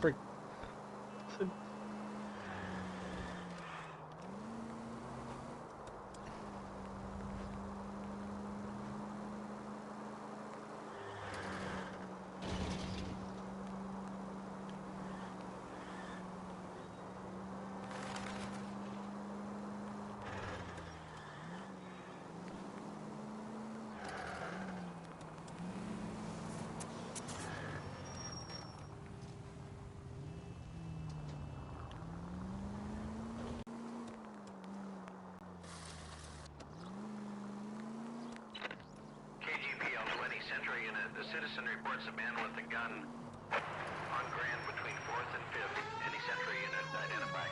for... The citizen reports a man with a gun on Grand between 4th and 5th. Any Sentry unit identify.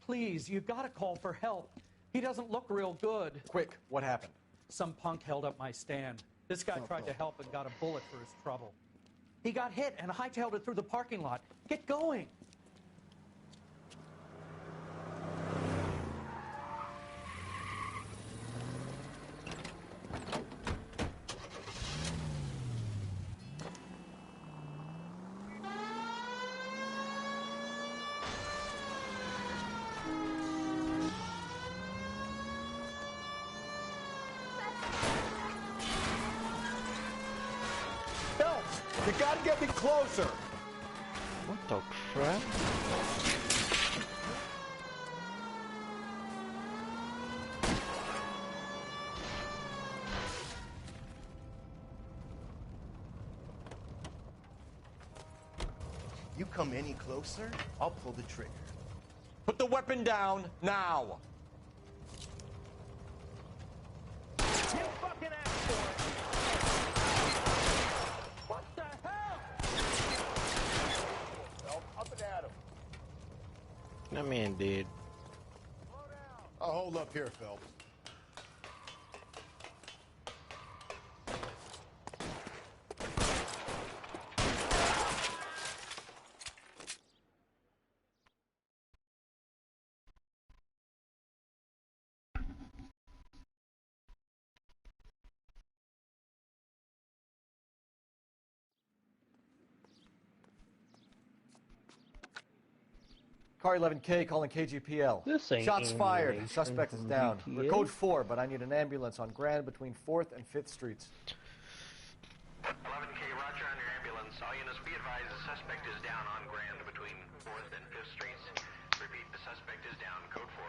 Please, you gotta call for help. He doesn't look real good. Quick, what happened? Some punk held up my stand. This guy tried to help and got a bullet for his trouble. He got hit and hightailed it through the parking lot. Get going. You gotta get me closer! What the crap? You come any closer, I'll pull the trigger. Put the weapon down, now! You fucking asked for it! What the hell? Up and at him. That man did. I'll hold up here, Phelps. Car 11K calling KGPL. This ain't Shots fired. emulation Suspect is from down. GTA. We're code 4, but I need an ambulance on Grand between 4th and 5th Streets. 11K, roger on your ambulance. All units be advised the suspect is down on Grand between 4th and 5th Streets. Repeat, the suspect is down. Code 4.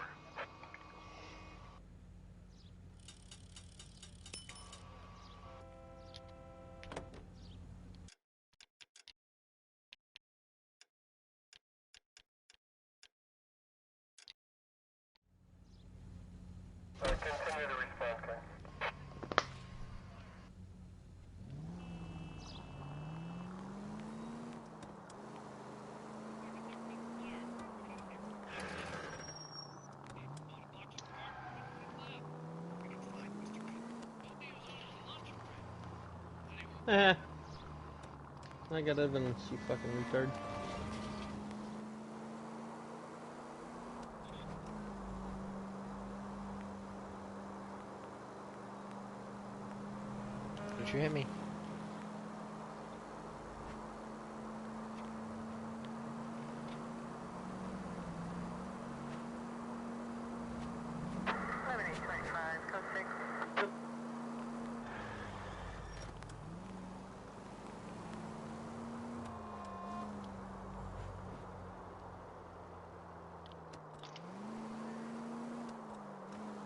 Continue to respond, okay? I got evidence, you fucking retard. Don't you hit me?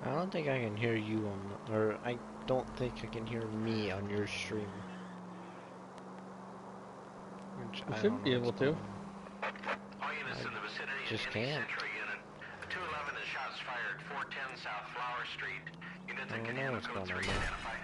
I don't don't think I can hear you on, or I don't think I can hear me on your stream. Which You I should don't be know able what's to. going on. All units in the vicinity Just of any can't. Central unit. A 211 is shots fired, 410 South Flower Street. Units I that don't can know handle what's code going on 3 there. identify.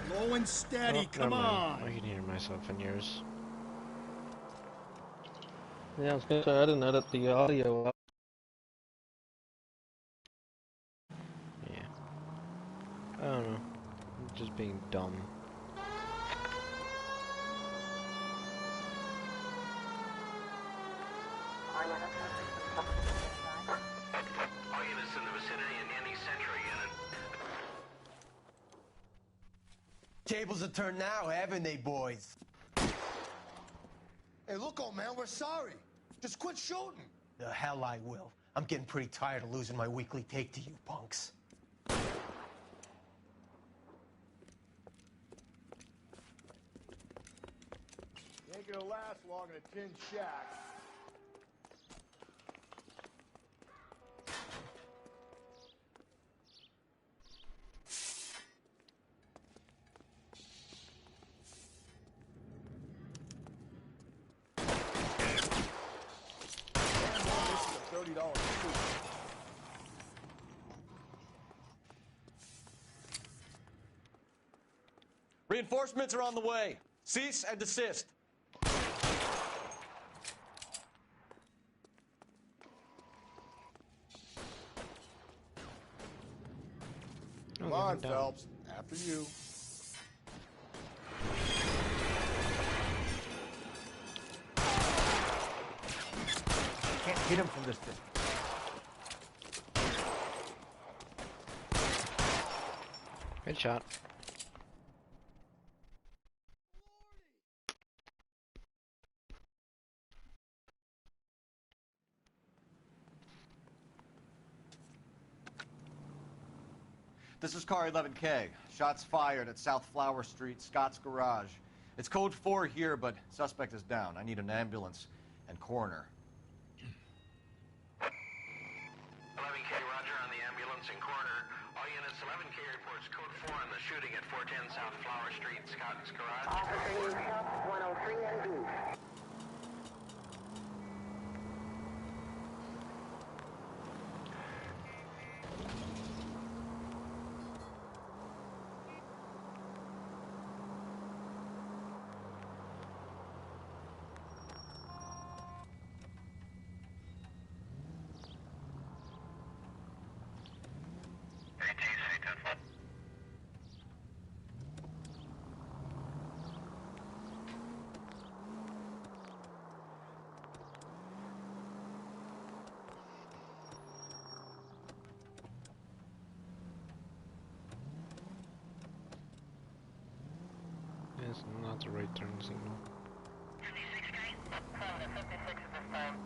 Slow and steady, Oh, come never mind. on. I can hear myself in yours. Yeah, I was gonna say I didn't edit the audio up. Yeah. I don't know. I'm just being dumb. All units in the vicinity in any Central unit. Tables are turned now, haven't they, boys? Hey, look, old man, we're sorry. Just quit shooting. The hell I will. I'm getting pretty tired of losing my weekly take to you punks. You ain't gonna last long in a tin shack. This is a $30 scoop. Reinforcements are on the way. Cease and desist. Come on, Phelps. After you. Can't hit him from this distance. Good shot. This is car 11K. Shots fired at South Flower Street, Scott's Garage. It's code 4 here, but suspect is down. I need an ambulance and coroner. 11K, roger on the ambulance and coroner. All units, 11K reports code 4 on the shooting at 410 South Flower Street, Scott's Garage. Officer News Health 103 and B. It's not the right turn signal. 56K? 7 to 56 at this time.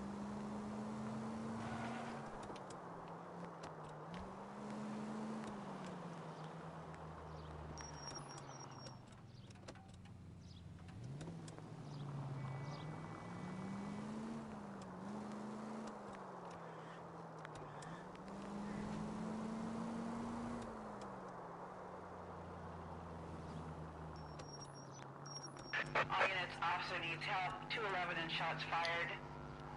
All units, officer needs help. 211 and shots fired.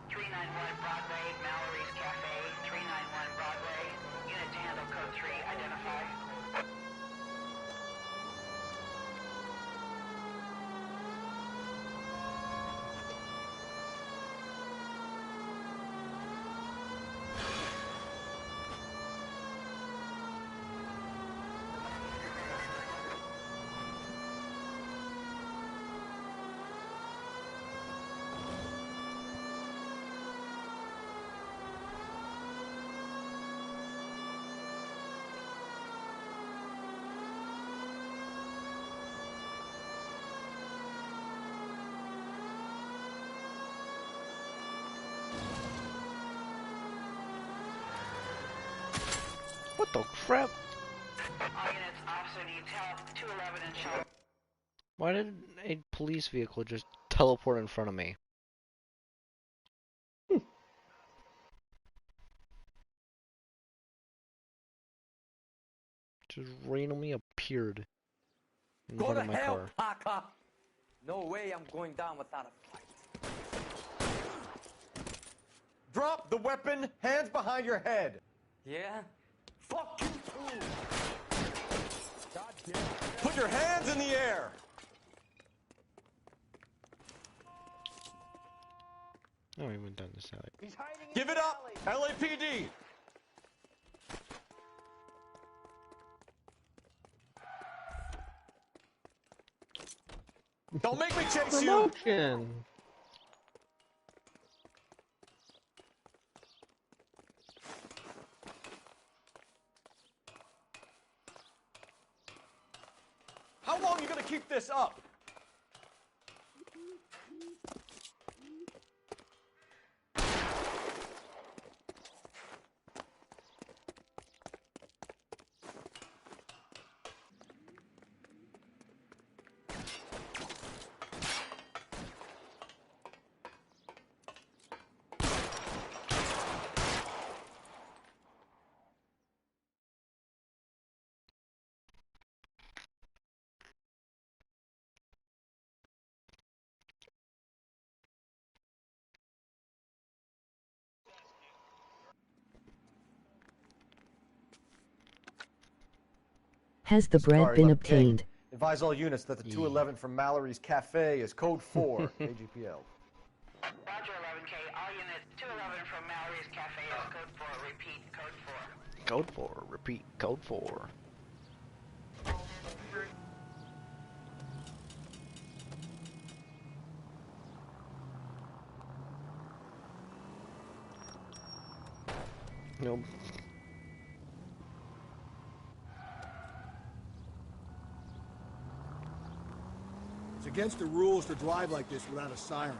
391 Broadway, Mallory's Cafe. 391 Broadway. Unit to handle code 3, identify. The crap? All units, officer needs help. 211 and shot. Why did a police vehicle just teleport in front of me? Just randomly appeared in Go front to of my hell, car. Parker! No way I'm going down without a fight. Drop the weapon, hands behind your head. Yeah? Fuck you too! God damn it. Put your hands in the air. Oh, we went down this alley. He's hiding in Give the it up, alley. LAPD. Don't make me chase you. Promotion. How long are you gonna keep this up? Has the bread been 11K. obtained? Advise all units that the 211 from Mallory's Cafe is code 4, AGPL. Roger, 11K. All units, 211 from Mallory's Cafe is code 4. Repeat, code 4. Code 4. Repeat. Code 4. Nope. It's against the rules to drive like this without a siren.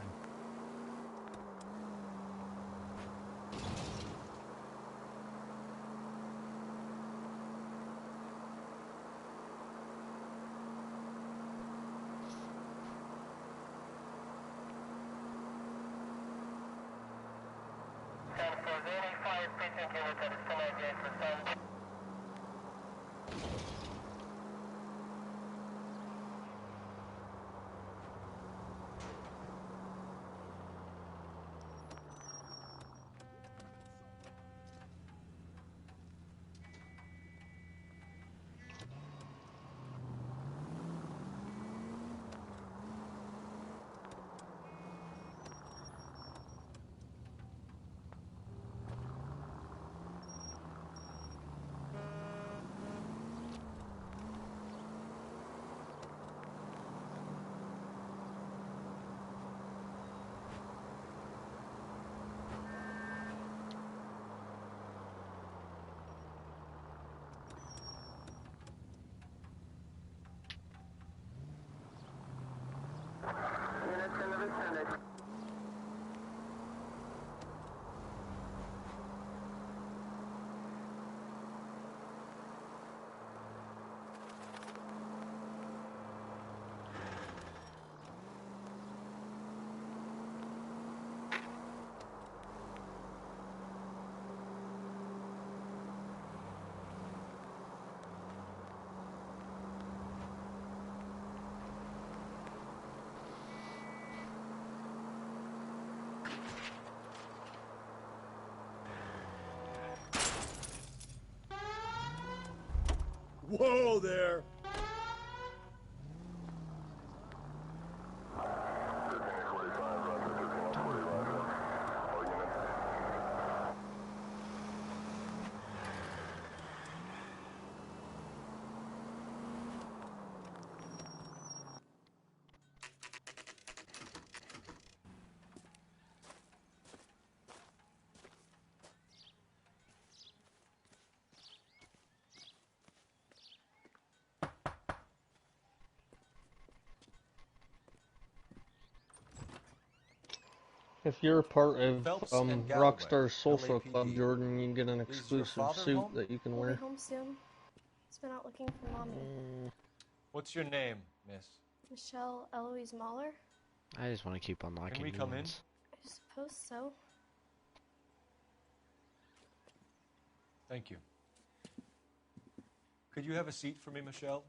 Whoa there! If you're a part of Phelps and Galloway, Rockstar Social Club, LAPD. Jordan, you get an Is your exclusive father suit home? that you can He'll be wear. home soon. He's been out looking for Mommy. What's your name, miss? Michelle Eloise Mahler? I just want to keep unlocking Can we new come in? ones. I suppose so. Thank you. Could you have a seat for me, Michelle?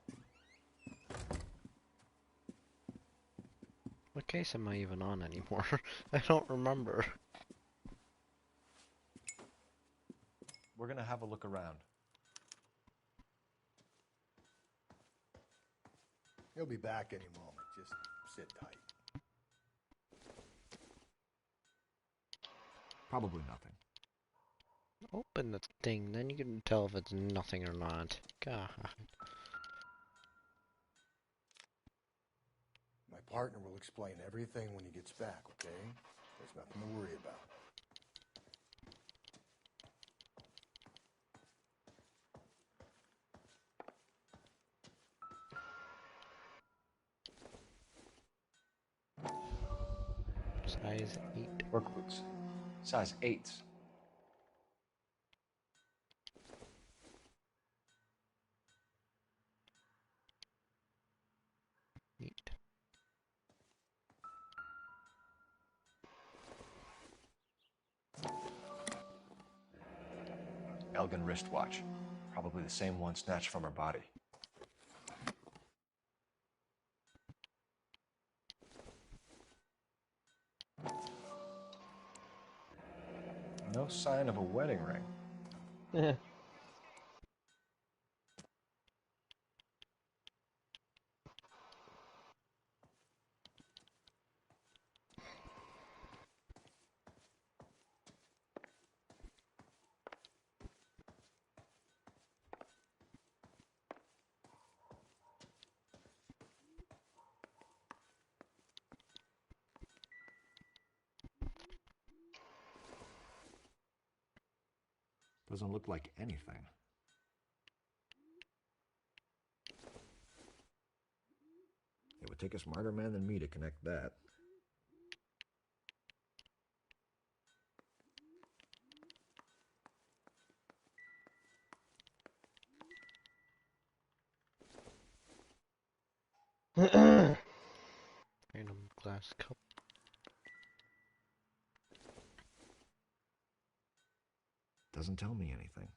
What case am I even on anymore? I don't remember. We're gonna have a look around. He'll be back any moment. Just sit tight. Probably nothing. Open the thing, then you can tell if it's nothing or not. God. My partner will explain everything when he gets back, okay? There's nothing to worry about. Size 8. Work boots. Size 8s. Neat. Elgin wristwatch. Probably the same one snatched from her body. No sign of a wedding ring. Yeah. Doesn't look like anything. It would take a smarter man than me to connect that. Random glass cup. Doesn't tell me anything.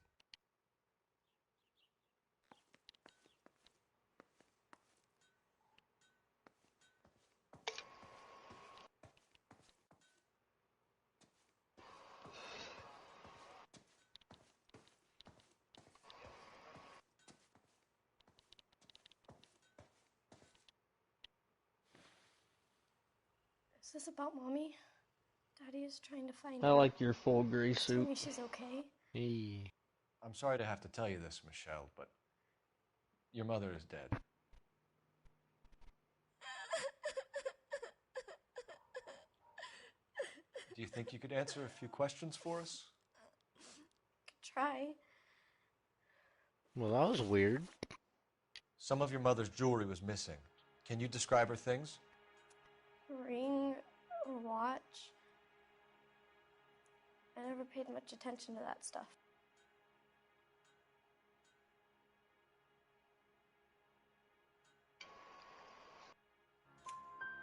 Is this about Mommy? Daddy is trying to find I her. like your full gray Tell suit. me she's okay. Hey. I'm sorry to have to tell you this, Michelle, but your mother is dead. Do you think you could answer a few questions for us? Could try. Well, that was weird. Some of your mother's jewelry was missing. Can you describe her things? A ring, a watch. I never paid much attention to that stuff.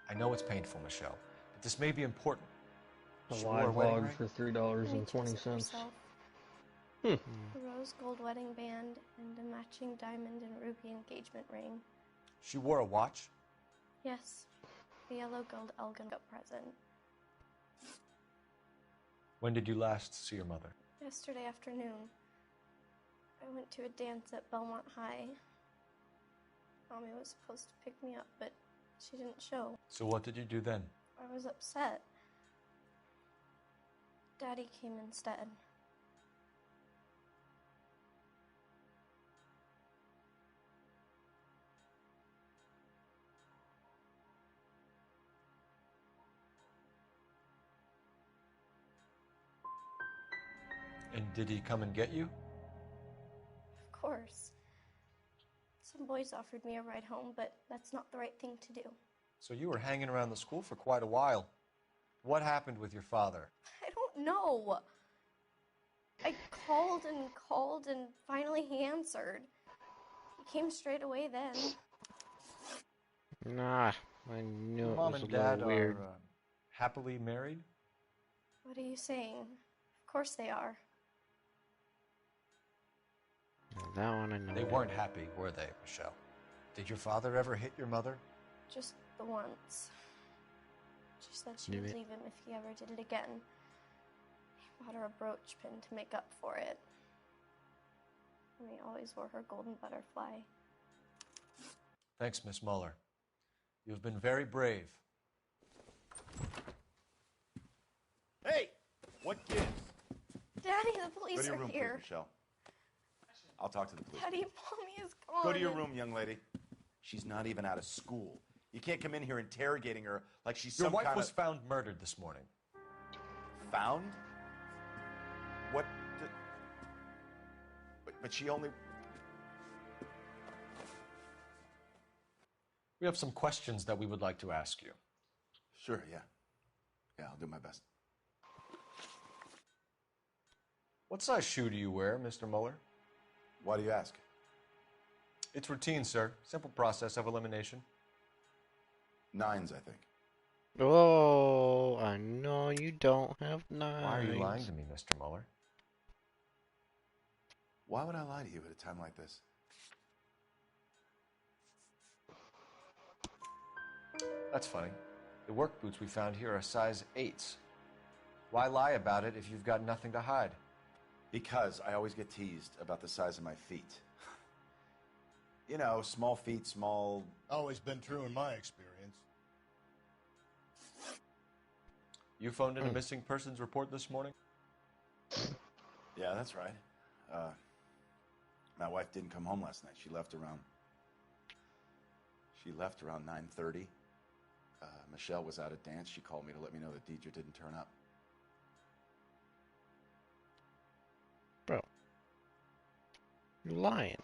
I know it's painful, Michelle, but this may be important. A She wore a live wedding hog ring? for Let me $3.20. choose it herself. Hmm. A rose gold wedding band and a matching diamond and ruby engagement ring. She wore a watch? Yes, the yellow gold Elgin got present. When did you last see your mother? Yesterday afternoon, I went to a dance at Belmont High. Mommy was supposed to pick me up, but she didn't show. So what did you do then? I was upset. Daddy came instead. And did he come and get you? Of course. Some boys offered me a ride home, but that's not the right thing to do. So you were hanging around the school for quite a while. What happened with your father? I don't know. I called and finally he answered. He came straight away then. Nah, I knew Your it mom was a and little dad weird. are happily married? What are you saying? Of course they are. That one I know. They weren't happy, were they, Michelle? Did your father ever hit your mother? Just the once. She said she Knew would it. leave him if he ever did it again. He bought her a brooch pin to make up for it. And he always wore her golden butterfly. Thanks, Miss Muller. You've been very brave. Hey! What gives? Daddy, the Go police to your are room, here. please, Michelle. I'll talk to the police. Daddy, Mommy is gone. Go to your room, young lady. She's not even out of school. You can't come in here interrogating her like she's Your some wife kind was of... found murdered this morning. Found? What the... But she only... We have some questions that we would like to ask you. Sure, yeah. Yeah, I'll do my best. What size shoe do you wear, Mr. Muller? Why do you ask? It's routine, sir. Simple process of elimination. 9s, I think. Oh, I know you don't have knives. Why are you lying to me, Mr. Muller? Why would I lie to you at a time like this? That's funny. The work boots we found here are size 8s. Why lie about it if you've got nothing to hide? Because I always get teased about the size of my feet. You know, small feet, small... Always been true in my experience. You phoned in a missing persons report this morning? Yeah, that's right. My wife didn't come home last night. She left around 9:30. Michelle was out at dance. She called me to let me know that Deidre didn't turn up. Bro, you're lying.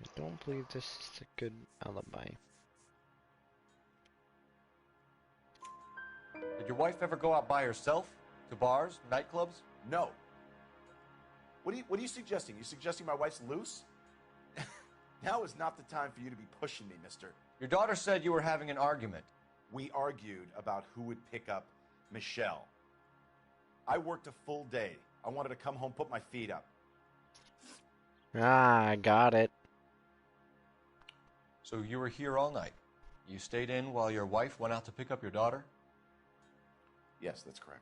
I don't believe this is a good alibi. Did your wife ever go out by herself? To bars, nightclubs? No. What are you suggesting? You suggesting my wife's loose? Now is not the time for you to be pushing me, mister. Your daughter said you were having an argument. We argued about who would pick up Michelle. I worked a full day. I wanted to come home, put my feet up. Ah, I got it. So you were here all night. You stayed in while your wife went out to pick up your daughter? Yes, that's correct.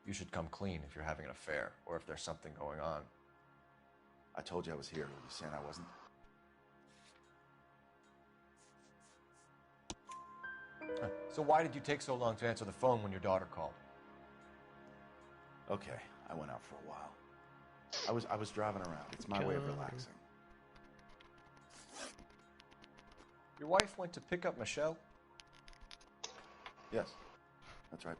You should come clean if you're having an affair or if there's something going on. I told you I was here. Were you saying I wasn't? So why did you take so long to answer the phone when your daughter called? Okay, I went out for a while. I was driving around. It's my way of relaxing. Your wife went to pick up Michelle? Yes, that's right.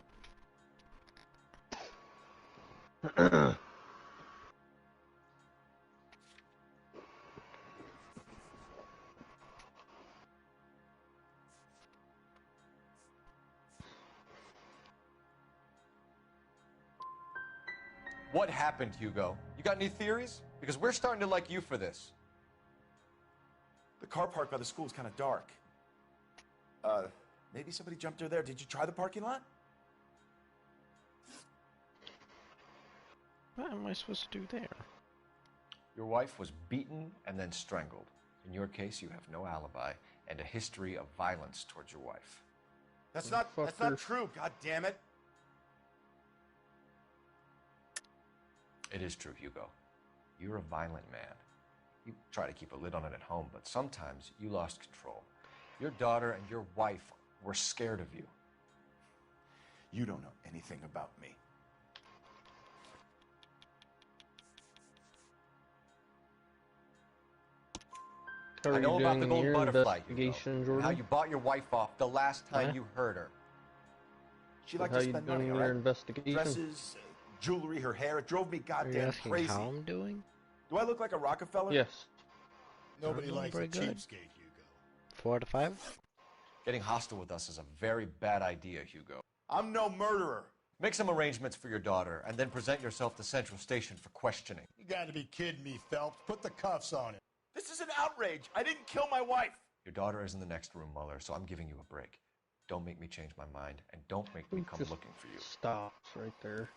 What happened, Hugo? You got any theories? Because we're starting to like you for this. The car park by the school is kind of dark. Maybe somebody jumped her there. Did you try the parking lot? What am I supposed to do there? Your wife was beaten and then strangled. In your case, you have no alibi and a history of violence towards your wife. That's not true, god damn it. It is true, Hugo. You're a violent man. You try to keep a lid on it at home, but sometimes you lost control. Your daughter and your wife were scared of you. You don't know anything about me. How are I know you about the doing gold your butterfly, investigation, Hugo, Jordan? and how you bought your wife off the last time Huh? you hurt her. She liked How to you spend doing money, all your right? investigation? Dresses, jewelry, her hair. It drove me Are you goddamn asking crazy. how I'm doing? Do I look like a Rockefeller? Yes. Nobody I'm likes a very good. cheapskate, Hugo. 4 out of 5. Getting hostile with us is a very bad idea, Hugo. I'm no murderer. Make some arrangements for your daughter, and then present yourself to Central Station for questioning. You gotta be kidding me, Phelps. Put the cuffs on him. This is an outrage. I didn't kill my wife. Your daughter is in the next room, Muller, so I'm giving you a break. Don't make me change my mind, and don't make me come Just looking for you. stops right there.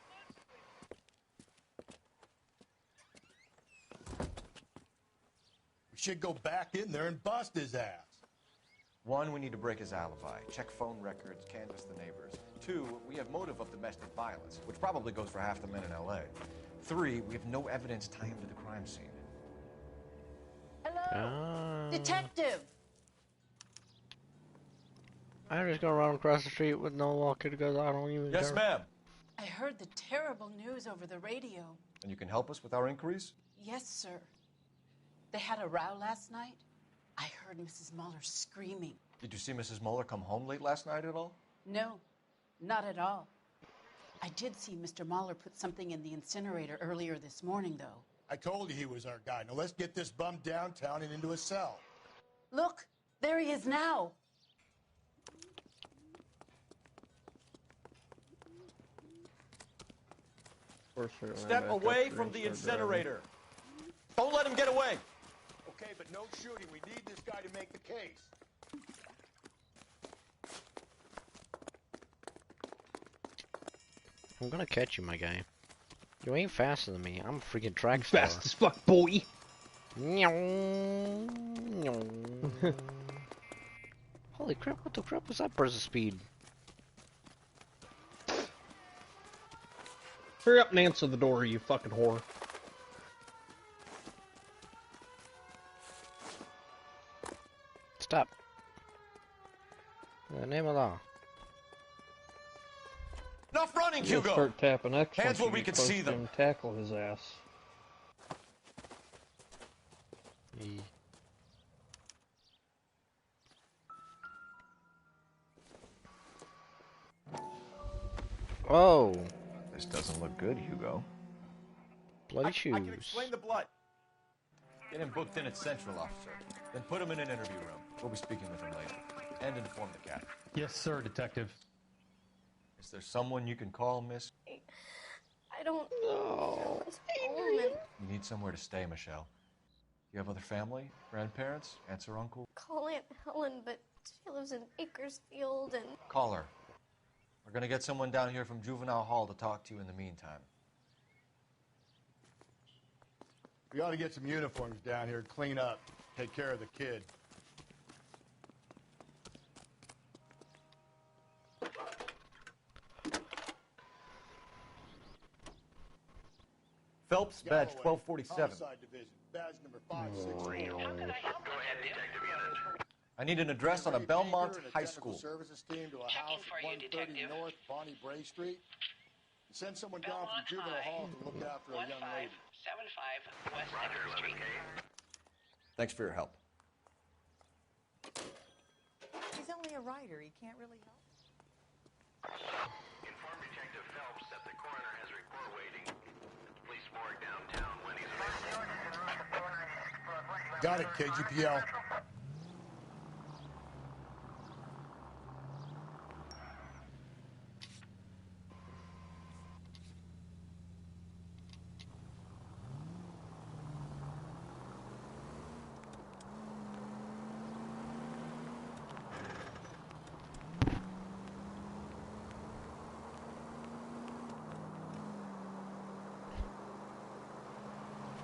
We should go back in there and bust his ass. 1, we need to break his alibi, check phone records, canvass the neighbors. 2, we have motive of domestic violence, which probably goes for half the men in L.A. 3, we have no evidence tying him to the crime scene. Hello? Detective! I'm just gonna run across the street with no walker because I don't even Yes, care. ma'am. I heard the terrible news over the radio. And you can help us with our inquiries? Yes, sir. They had a row last night. I heard Mrs. Muller screaming. Did you see Mrs. Muller come home late last night at all? No, not at all. I did see Mr. Muller put something in the incinerator earlier this morning, though. I told you he was our guy. Now let's get this bum downtown and into a cell. Look, there he is now. Step away from the incinerator. Don't let him get away. Okay, but no shooting. We need this guy to make the case. I'm gonna catch you, my guy. You ain't faster than me. I'm a freaking track star. Fast as fuck, boy. Holy crap, what the crap was that burst of speed? Hurry up and answer the door, you fucking whore. Stop. In the name of law. Enough running, You'll Hugo! start tapping X Hands once where you we get can close see to them. him and tackle his ass. Oh, This doesn't look good, Hugo. bloody I can shoes. explain the blood. Get him booked in at Central, officer. Then put him in an interview room. We'll be speaking with him later. And inform the captain. Yes, sir, Detective. Is there someone you can call, miss? I don't know his home, and You need somewhere to stay, Michelle. You have other family? Grandparents? Aunts or uncle? call Aunt Helen, but she lives in Bakersfield, and Call her. We're gonna get someone down here from Juvenile Hall to talk to you in the meantime. We ought to get some uniforms down here, clean up, take care of the kid. Phelps, badge Galloway, 1247. Homicide Division, badge number 560. Go ahead, Detective Unit. I need an address on a Belmont Baker and High technical School. Services team to a Checking house for at you, 130 Detective. North Bonnie Bray Street. Send someone down from Belmont Juvenile High. Hall to look after a young lady. 1575 West Roger, Second Street. 11K. Thanks for your help. He's only a writer. He can't really help. Inform Detective Phelps that the coroner has report waiting at the police morgue downtown when he's available. Got it, KGPL.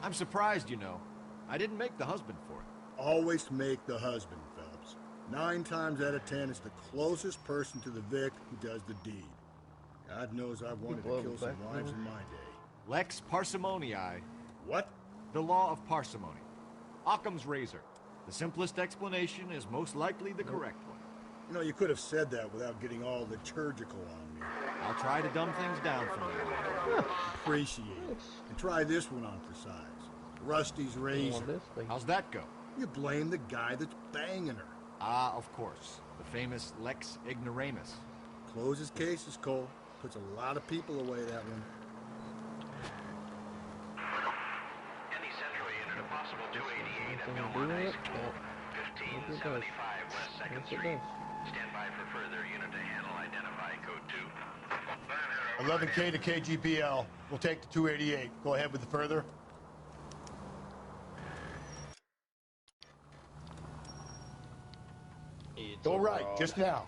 I'm surprised, you know. I didn't make the husband for it. Always make the husband, Phelps. 9 times out of 10, it's the closest person to the Vic who does the deed. God knows I've wanted to kill some wives in my day. Lex parsimoniae. What? The law of parsimony. Occam's razor. The simplest explanation is most likely the correct one. You know, you could have said that without getting all liturgical on me. I'll try to dumb things down for you. Appreciate it. And try this one on for size. Rusty's razor. How's that go? You blame the guy that's banging her. Ah, of course. The famous Lex Ignoramus. Closes cases, Cole. Puts a lot of people away, that one. Any Central unit, a possible 288 at Belmont High School, 1575 West 2nd Street. Stand by for further unit to handle. Identify code 2. 11K to KGPL. We'll take the 288. Go ahead with the further. Go right, just now.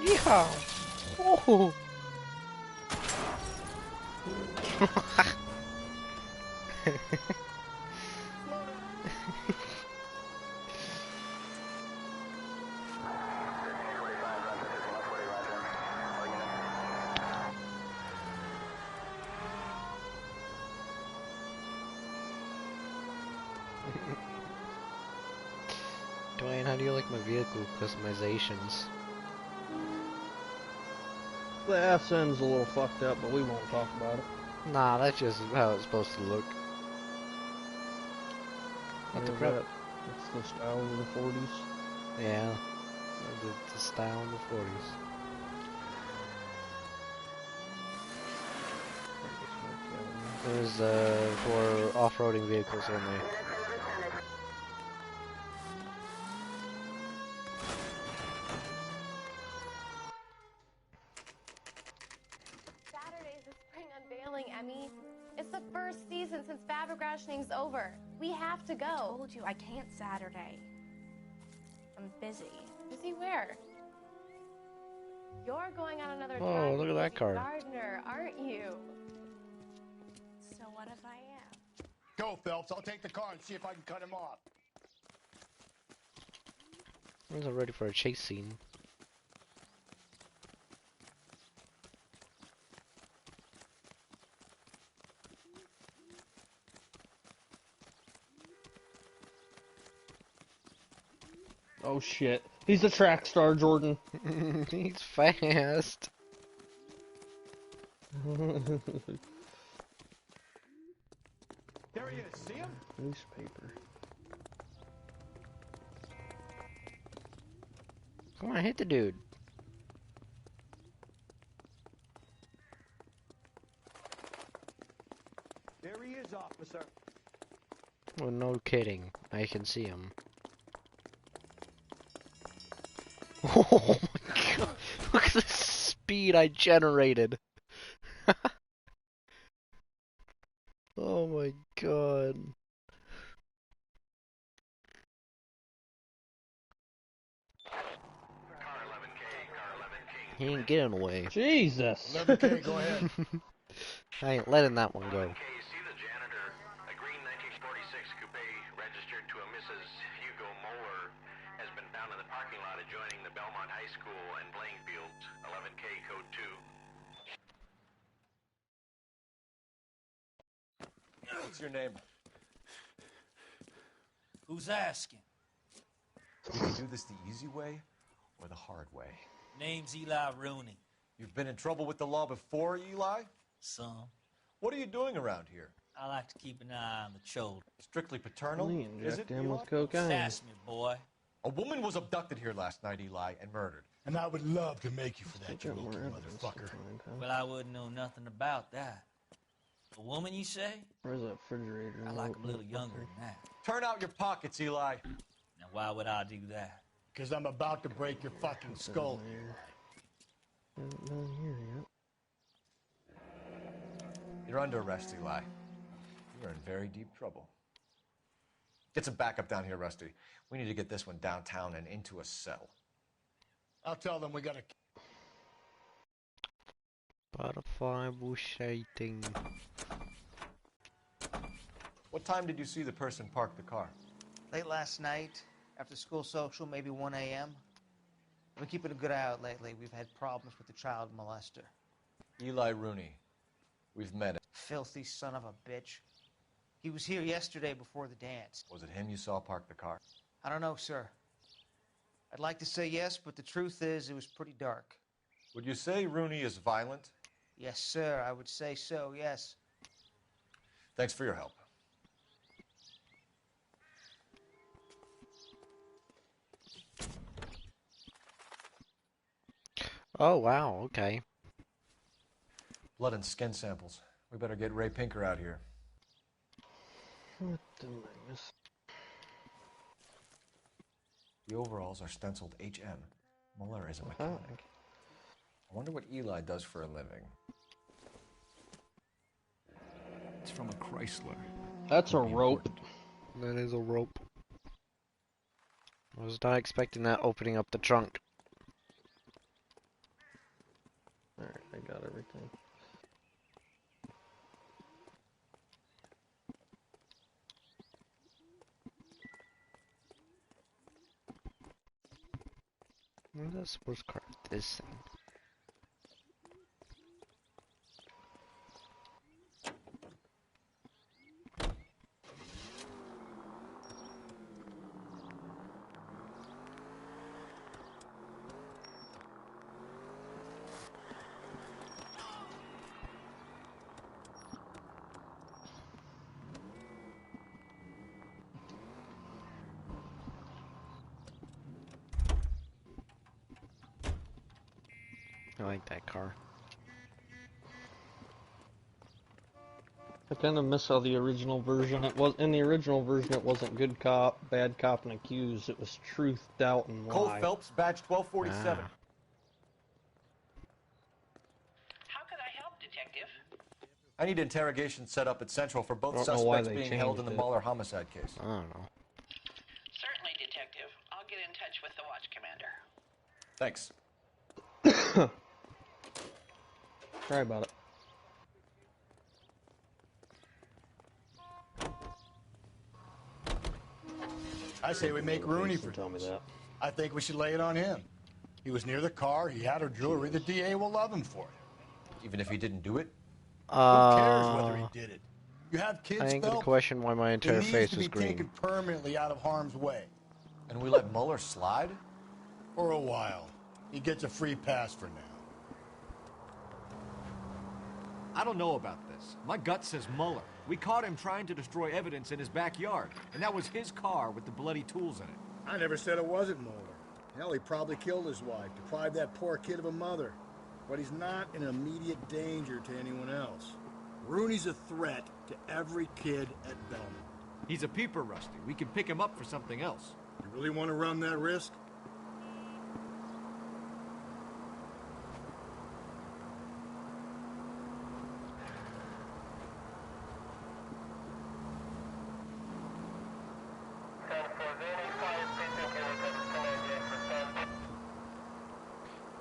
Yeehaw! Oh! Dwayne, how do you like my vehicle customizations? The SN's a little fucked up, but we won't talk about it. Nah, that's just how it's supposed to look. What the crap? It's the style of the 40s. Yeah, the style in the 40s. It was for off-roading vehicles only. Saturday's the spring unveiling, Emmy. It's the first season since fabric rationing's over. We have to go. I told you I can't Saturday. I'm busy. Busy where? You're going on another Oh, drive look at with that car. Gardner, aren't you? So what if I am? Go, Phelps. I'll take the car and see if I can cut him off. I wasn't ready for a chase scene. Oh shit. He's a track star, Jordan. He's fast. There he is. See him? Newspaper. Come on, hit the dude. There he is, officer. Well, no kidding. I can see him. Oh my god. Look at the speed I generated. Oh my god. He ain't getting away. Jesus. 11K, go ahead. I ain't letting that one go. See the janitor. A green 1946 coupe registered to a Mrs. Hugo Moeller has been found in the parking lot adjoining the Belmont High School and playing fields. 11K code 2. What's your name? Who's asking? You can do this the easy way or the hard way. Name's Eli Rooney. You've been in trouble with the law before, Eli? Some. What are you doing around here? I like to keep an eye on the children. Strictly paternal? We Is it, inject him Eli? with cocaine. Sass me, boy. A woman was abducted here last night, Eli, and murdered. And I would love to make you for that, you little motherfucker. Well, I wouldn't know nothing about that. A woman, you say? Where's that refrigerator? I like a little younger than that. Turn out your pockets, Eli. Now, why would I do that? Because I'm about to break your fucking skull. Not here yet. You're under arrest, Eli. You're in very deep trouble. Get some backup down here, Rusty. We need to get this one downtown and into a cell. I'll tell them we got a... Butterfly bullshitting. What time did you see the person park the car? Late last night, after school social, maybe 1 a.m. I've been keeping a good eye out lately. We've had problems with the child molester. Eli Rooney. We've met him. Filthy son of a bitch. He was here yesterday before the dance. Was it him you saw park the car? I don't know, sir. I'd like to say yes, but the truth is it was pretty dark. Would you say Rooney is violent? Yes, sir. I would say so, yes. Thanks for your help. Oh, wow, okay. Blood and skin samples. We better get Ray Pinker out here. What the minus? The overalls are stenciled HM. Muller is a mechanic. I wonder what Eli does for a living. It's from a Chrysler. That's a rope. That is a rope. I was not expecting that opening up the trunk. Alright, I got everything. What is that supposed to card? This thing. I like that car. I kind of miss how the original version, it was, in the original version it wasn't good cop, bad cop, and accused. It was truth, doubt, and lie. Cole Phelps, badge 1247. How can I help, Detective? I need interrogation set up at Central for both I don't know why suspects they being held in the changed it. Muller homicide case. I don't know. Certainly, Detective. I'll get in touch with the watch commander. Thanks. Sorry about it. I say we make Rooney for tell me that. I think we should lay it on him. He was near the car, he had her jewelry, the DA will love him for it. Even if he didn't do it? Who cares whether he did it? You have kids, I ain't gonna Phelps? question why my entire He face needs is to be taken green. permanently out of harm's way. And we let Muller slide? For a while. He gets a free pass for now. I don't know about this. My gut says Muller. We caught him trying to destroy evidence in his backyard, and that was his car with the bloody tools in it. I never said it wasn't Muller. Hell, he probably killed his wife, deprived that poor kid of a mother. But he's not in immediate danger to anyone else. Rooney's a threat to every kid at Belmont. He's a peeper, Rusty. We can pick him up for something else. You really want to run that risk?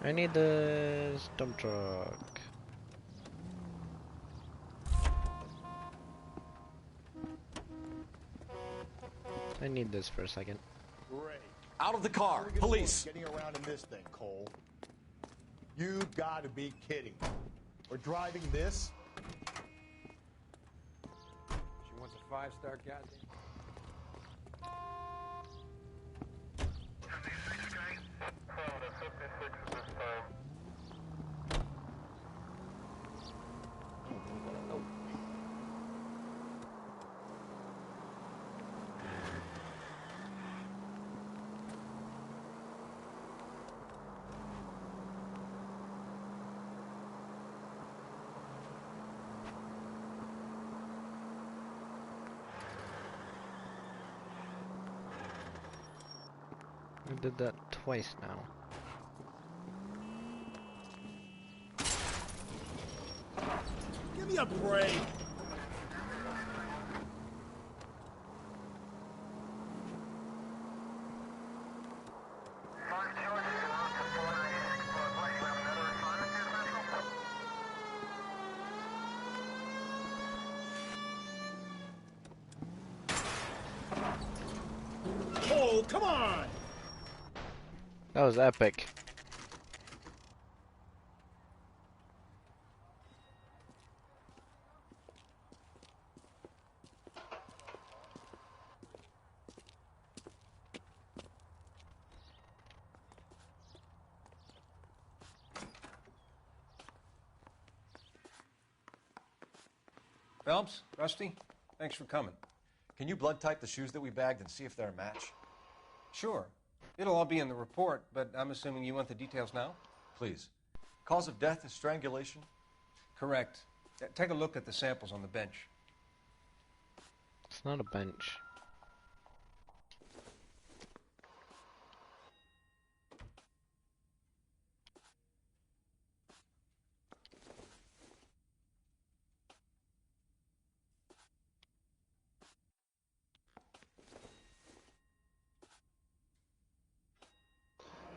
I need this dump truck. I need this for a second. Great. Out of the car! We're gonna Police! Getting around in this thing, Cole. You gotta be kidding. We're driving this? She wants a 5-star goddamn. I did that twice now. Give me a break. Come on! That was epic. Phelps, Rusty, thanks for coming. Can you blood type the shoes that we bagged and see if they're a match? Sure. It'll all be in the report, but I'm assuming you want the details now? Please. Cause of death is strangulation? Correct. Take a look at the samples on the bench. It's not a bench.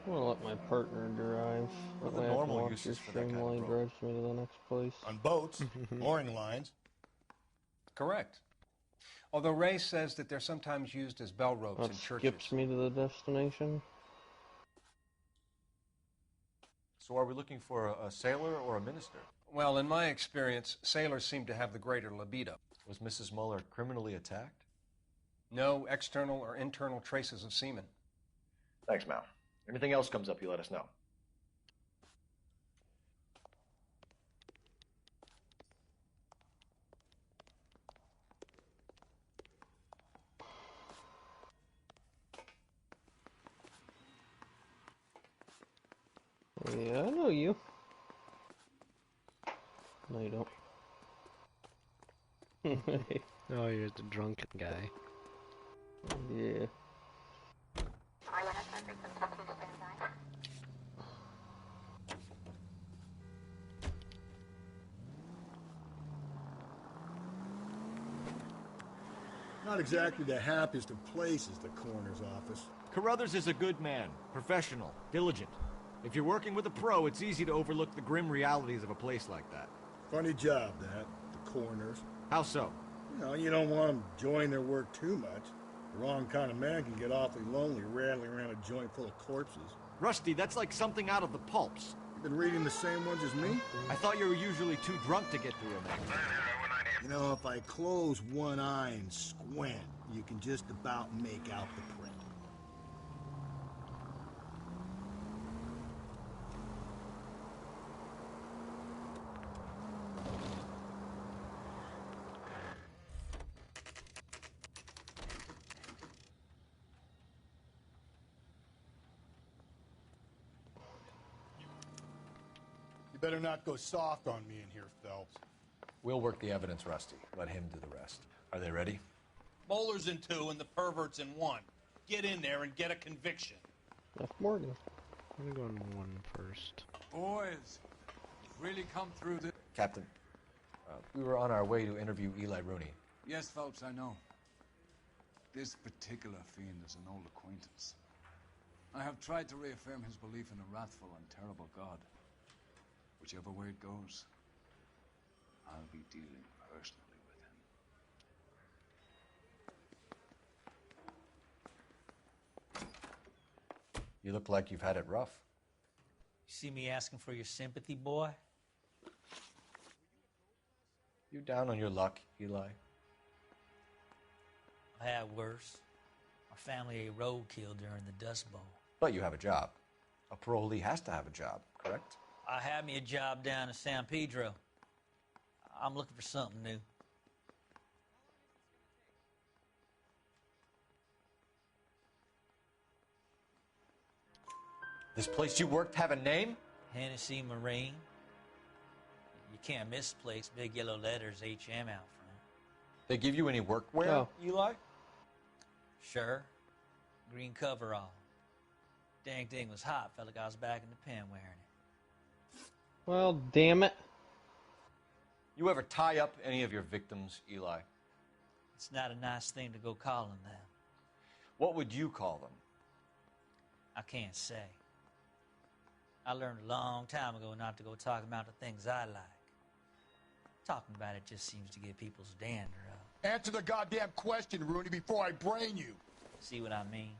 I'm gonna let my partner drive. What are That the way I can normal watch uses your for that stream kind of while he rope? drives me to the next place. On boats, mooring lines. Correct. Although Ray says that they're sometimes used as bell ropes That in churches. skips me to the destination. So are we looking for a sailor or a minister? Well, in my experience, sailors seem to have the greater libido. Was Mrs. Muller criminally attacked? No external or internal traces of semen. Thanks, Mal. Anything else comes up, you let us know. Yeah, I know you. No, you don't. Oh, you're the drunken guy. Yeah. Not exactly the happiest of places, the coroner's office. Carruthers is a good man, professional, diligent. If you're working with a pro, it's easy to overlook the grim realities of a place like that. Funny job, that, the coroner's. How so? You know, you don't want them enjoying their work too much. The wrong kind of man can get awfully lonely rattling around a joint full of corpses. Rusty, that's like something out of the pulps. You been reading the same ones as me? I thought you were usually too drunk to get through them. You know, if I close one eye and squint, you can just about make out the print. You better not go soft on me in here, Phelps. We'll work the evidence, Rusty. Let him do the rest. Are they ready? Bowler's in 2 and the pervert's in 1. Get in there and get a conviction. Left Morgan. I'm gonna go in 1 first. Boys, really come through this. Captain, we were on our way to interview Eli Rooney. Yes, Phelps, I know. This particular fiend is an old acquaintance. I have tried to reaffirm his belief in a wrathful and terrible God. Whichever way it goes, I'll be dealing personally with him. You look like you've had it rough. You see me asking for your sympathy, boy? You down on your luck, Eli? I had worse. My family ate roadkill during the Dust Bowl. But you have a job. A parolee has to have a job, correct? I had me a job down in San Pedro. I'm looking for something new. This place you worked have a name? Hennessy Marine. You can't miss the place. Big yellow letters, HM out front. They give you any workwear, Oh. Eli? Sure. Green coverall. Dang thing was hot. Felt like I was back in the pen wearing it. Well, damn it. You ever tie up any of your victims, Eli? It's not a nice thing to go calling them. What would you call them? I can't say. I learned a long time ago not to go talking about the things I like. Talking about it just seems to get people's dander up. Answer the goddamn question, Rooney, before I brain you. See what I mean?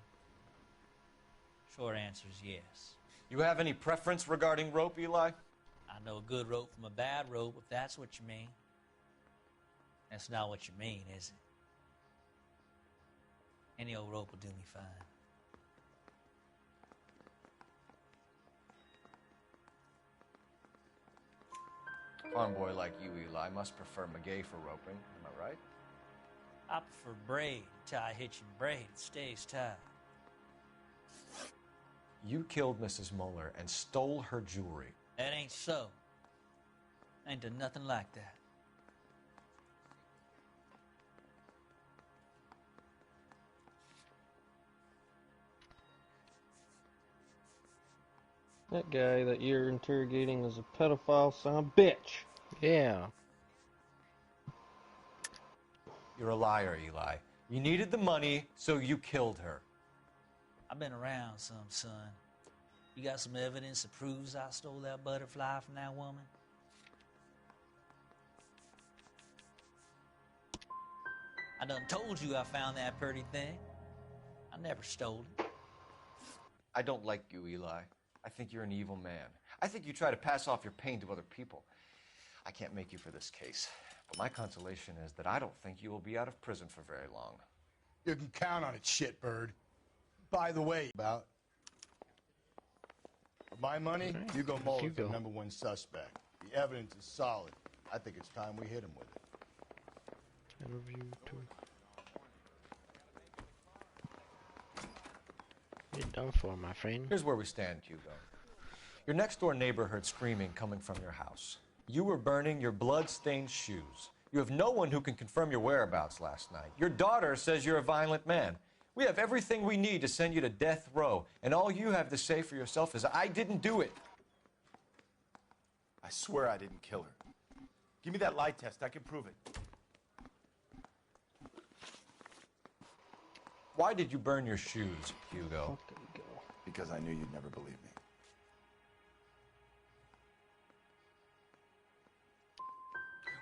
Short answer is yes. You have any preference regarding rope, Eli? I know a good rope from a bad rope, if that's what you mean. That's not what you mean, is it? Any old rope will do me fine. Farm boy like you, Eli, must prefer Magay for roping. Am I right? I prefer braid. Tie hitching braid. It stays tied. You killed Mrs. Muller and stole her jewelry. That ain't so. I ain't done nothing like that. That guy that you're interrogating is a pedophile son of a bitch. Yeah. You're a liar, Eli. You needed the money, so you killed her. I've been around some, son. You got some evidence that proves I stole that butterfly from that woman? I done told you I found that pretty thing. I never stole it. I don't like you, Eli. I think you're an evil man. I think you try to pass off your pain to other people. I can't make you for this case, but my consolation is that I don't think you will be out of prison for very long. You can count on it, shitbird. By the way, about for my money, Right. Hugo Muller's the Hugo. #1 suspect. The evidence is solid. I think it's time we hit him with it. Interview too. You're done for, my friend. Here's where we stand, Hugo. Your next-door neighbor heard screaming coming from your house. You were burning your blood-stained shoes. You have no one who can confirm your whereabouts last night. Your daughter says you're a violent man. We have everything we need to send you to death row, and all you have to say for yourself is, I didn't do it. I swear I didn't kill her. Give me that lie test. I can prove it. Why did you burn your shoes, Hugo? Because I knew you'd never believe me.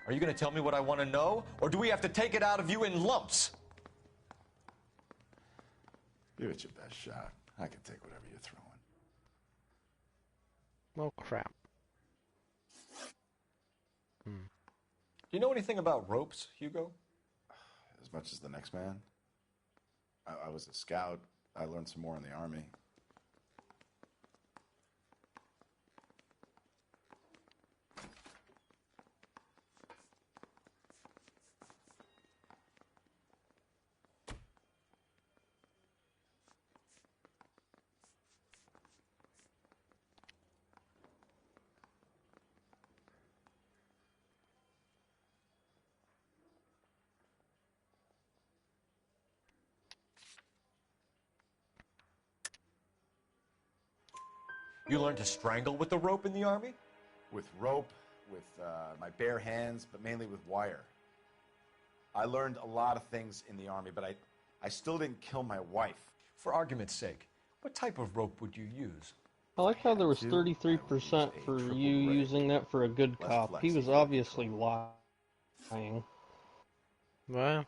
Are you going to tell me what I want to know, or do we have to take it out of you in lumps? Give it your best shot. I can take whatever you're throwing. Oh, crap. Do you know anything about ropes, Hugo? As much as the next man. I was a scout. I learned some more in the Army. You learned to strangle with the rope in the Army? With rope, with my bare hands, but mainly with wire. I learned a lot of things in the Army, but I still didn't kill my wife. For argument's sake, what type of rope would you use? I like how there was 33% for you using that for a good cop. He was obviously lying. Well,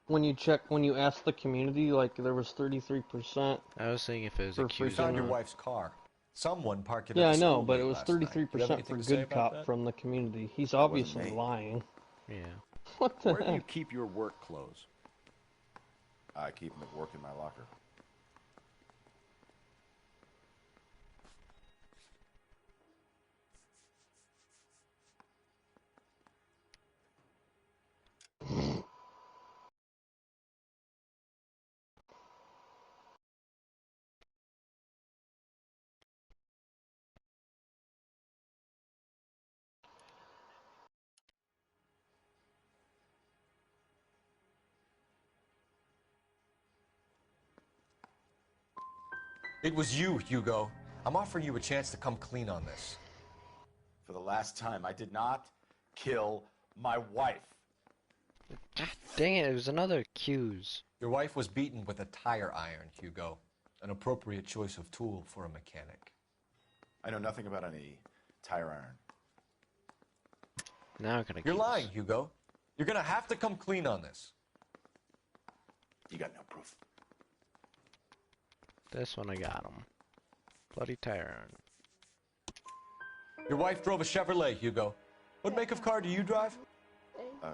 When you asked the community, like, there was 33%. I was thinking if it was for We found your freaking- wife's car. Someone parked it Yeah, at I the know, school but gate it was last night. Do you have 33% anything for to say good about cop that? from the community. He's obviously me. lying. yeah. What the Where do you heck? keep your work clothes? I keep them at work in my locker. It was you, Hugo. I'm offering you a chance to come clean on this. For the last time, I did not kill my wife. God dang it, it was another accuse. Your wife was beaten with a tire iron, Hugo. An appropriate choice of tool for a mechanic. I know nothing about any tire iron. Now I'm gonna You're lying, Hugo. You're gonna have to come clean on this. You got no proof. This one I got him. Bloody tire iron. Your wife drove a Chevrolet, Hugo. What make of car do you drive? A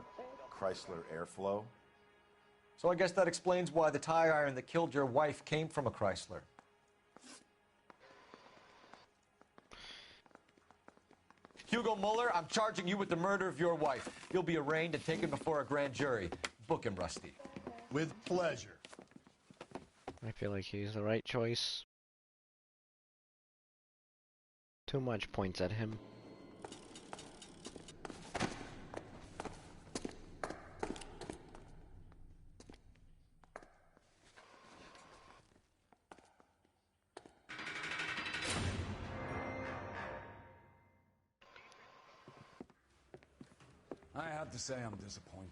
Chrysler Airflow. So I guess that explains why the tire iron that killed your wife came from a Chrysler. Hugo Muller, I'm charging you with the murder of your wife. You'll be arraigned and taken before a grand jury. Book him, Rusty. With pleasure. I feel like he's the right choice. Too much points at him. I have to say I'm disappointed.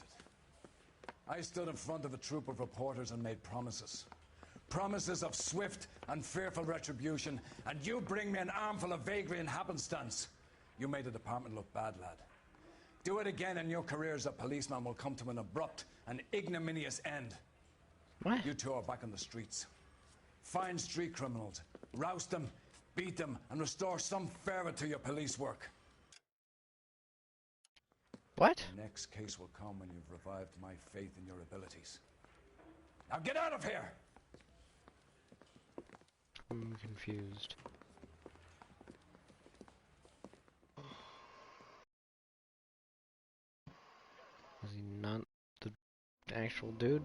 I stood in front of a troop of reporters and made promises. Promises of swift and fearful retribution, and you bring me an armful of vagary and happenstance. You made the department look bad, lad. Do it again and your career as a policeman will come to an abrupt and ignominious end. What? You two are back on the streets. Find street criminals, roust them, beat them, and restore some fervor to your police work. What? The next case will come when you've revived my faith in your abilities. Now get out of here! I'm confused. Is he not the actual dude?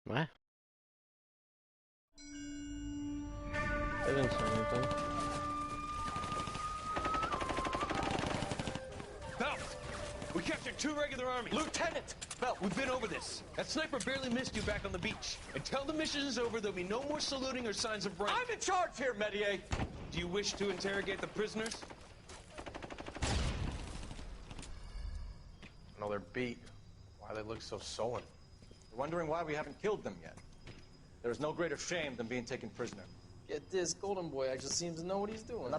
What? They didn't say anything. Belt! We captured 2 regular armies. Lieutenant! Belt, we've been over this. That sniper barely missed you back on the beach. Until the mission is over, there'll be no more saluting or signs of rank. I'm in charge here, Medier! Do you wish to interrogate the prisoners? No, they're beat. Why they look so sullen? You're wondering why we haven't killed them yet. There is no greater shame than being taken prisoner. Get this, Golden Boy actually seems to know what he's doing.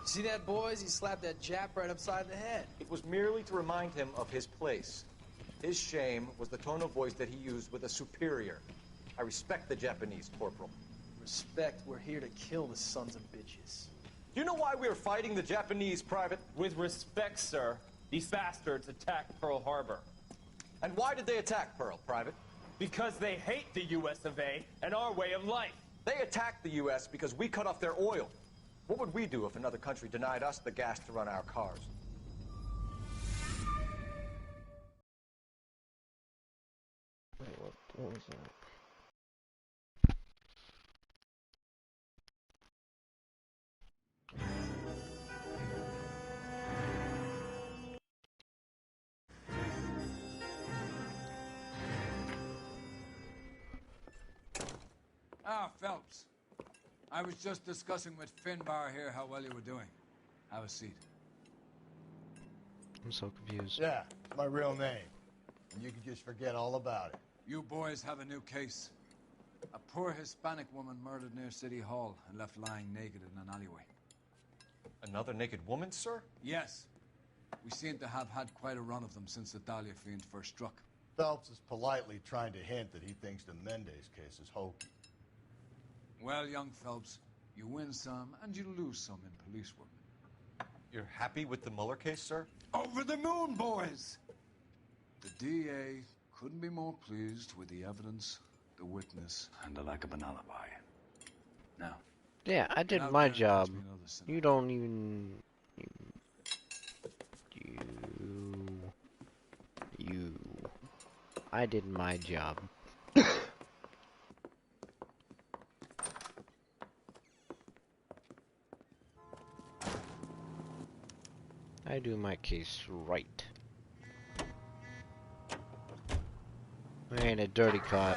See that, boys? He slapped that Jap right upside the head. It was merely to remind him of his place. His shame was the tone of voice that he used with a superior. I respect the Japanese, Corporal. Respect, we're here to kill the sons of bitches. Do you know why we are fighting the Japanese, Private? With respect, sir, these bastards attacked Pearl Harbor. And why did they attack Pearl, Private? Because they hate the U.S. of A. and our way of life. They attacked the U.S. because we cut off their oil. What would we do if another country denied us the gas to run our cars? Wait, what was that? Ah, Phelps. I was just discussing with Finbar here how well you were doing. Have a seat. I'm so confused. Yeah, it's my real name. And you can just forget all about it. You boys have a new case. A poor Hispanic woman murdered near City Hall and left lying naked in an alleyway. Another naked woman, sir? Yes. We seem to have had quite a run of them since the Dahlia fiend first struck. Phelps is politely trying to hint that he thinks the Mendez case is hokey. Well, young Phelps, you win some and you lose some in police work. You're happy with the Mueller case, sir? Over the moon, boys! The DA couldn't be more pleased with the evidence, the witness, and the lack of an alibi. Now. Yeah, I did my job. You don't even... You... I did my job. I do my case right. I ain't a dirty cop.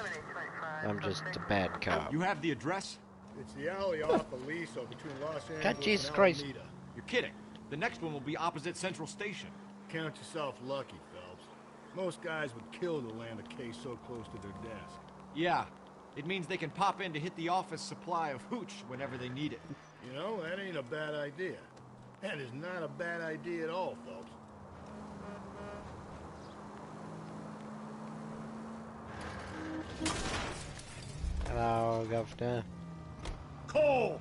I'm just a bad cop. You have the address? It's the alley off Aliso between Los Angeles God, Jesus and Christ. Alameda. You're kidding. The next one will be opposite Central Station. count yourself lucky, Phelps. Most guys would kill to land a case so close to their desk. Yeah, it means they can pop in to hit the office supply of hooch whenever they need it. You know, that ain't a bad idea. That is not a bad idea at all, Phelps. Hello, Governor. Cole!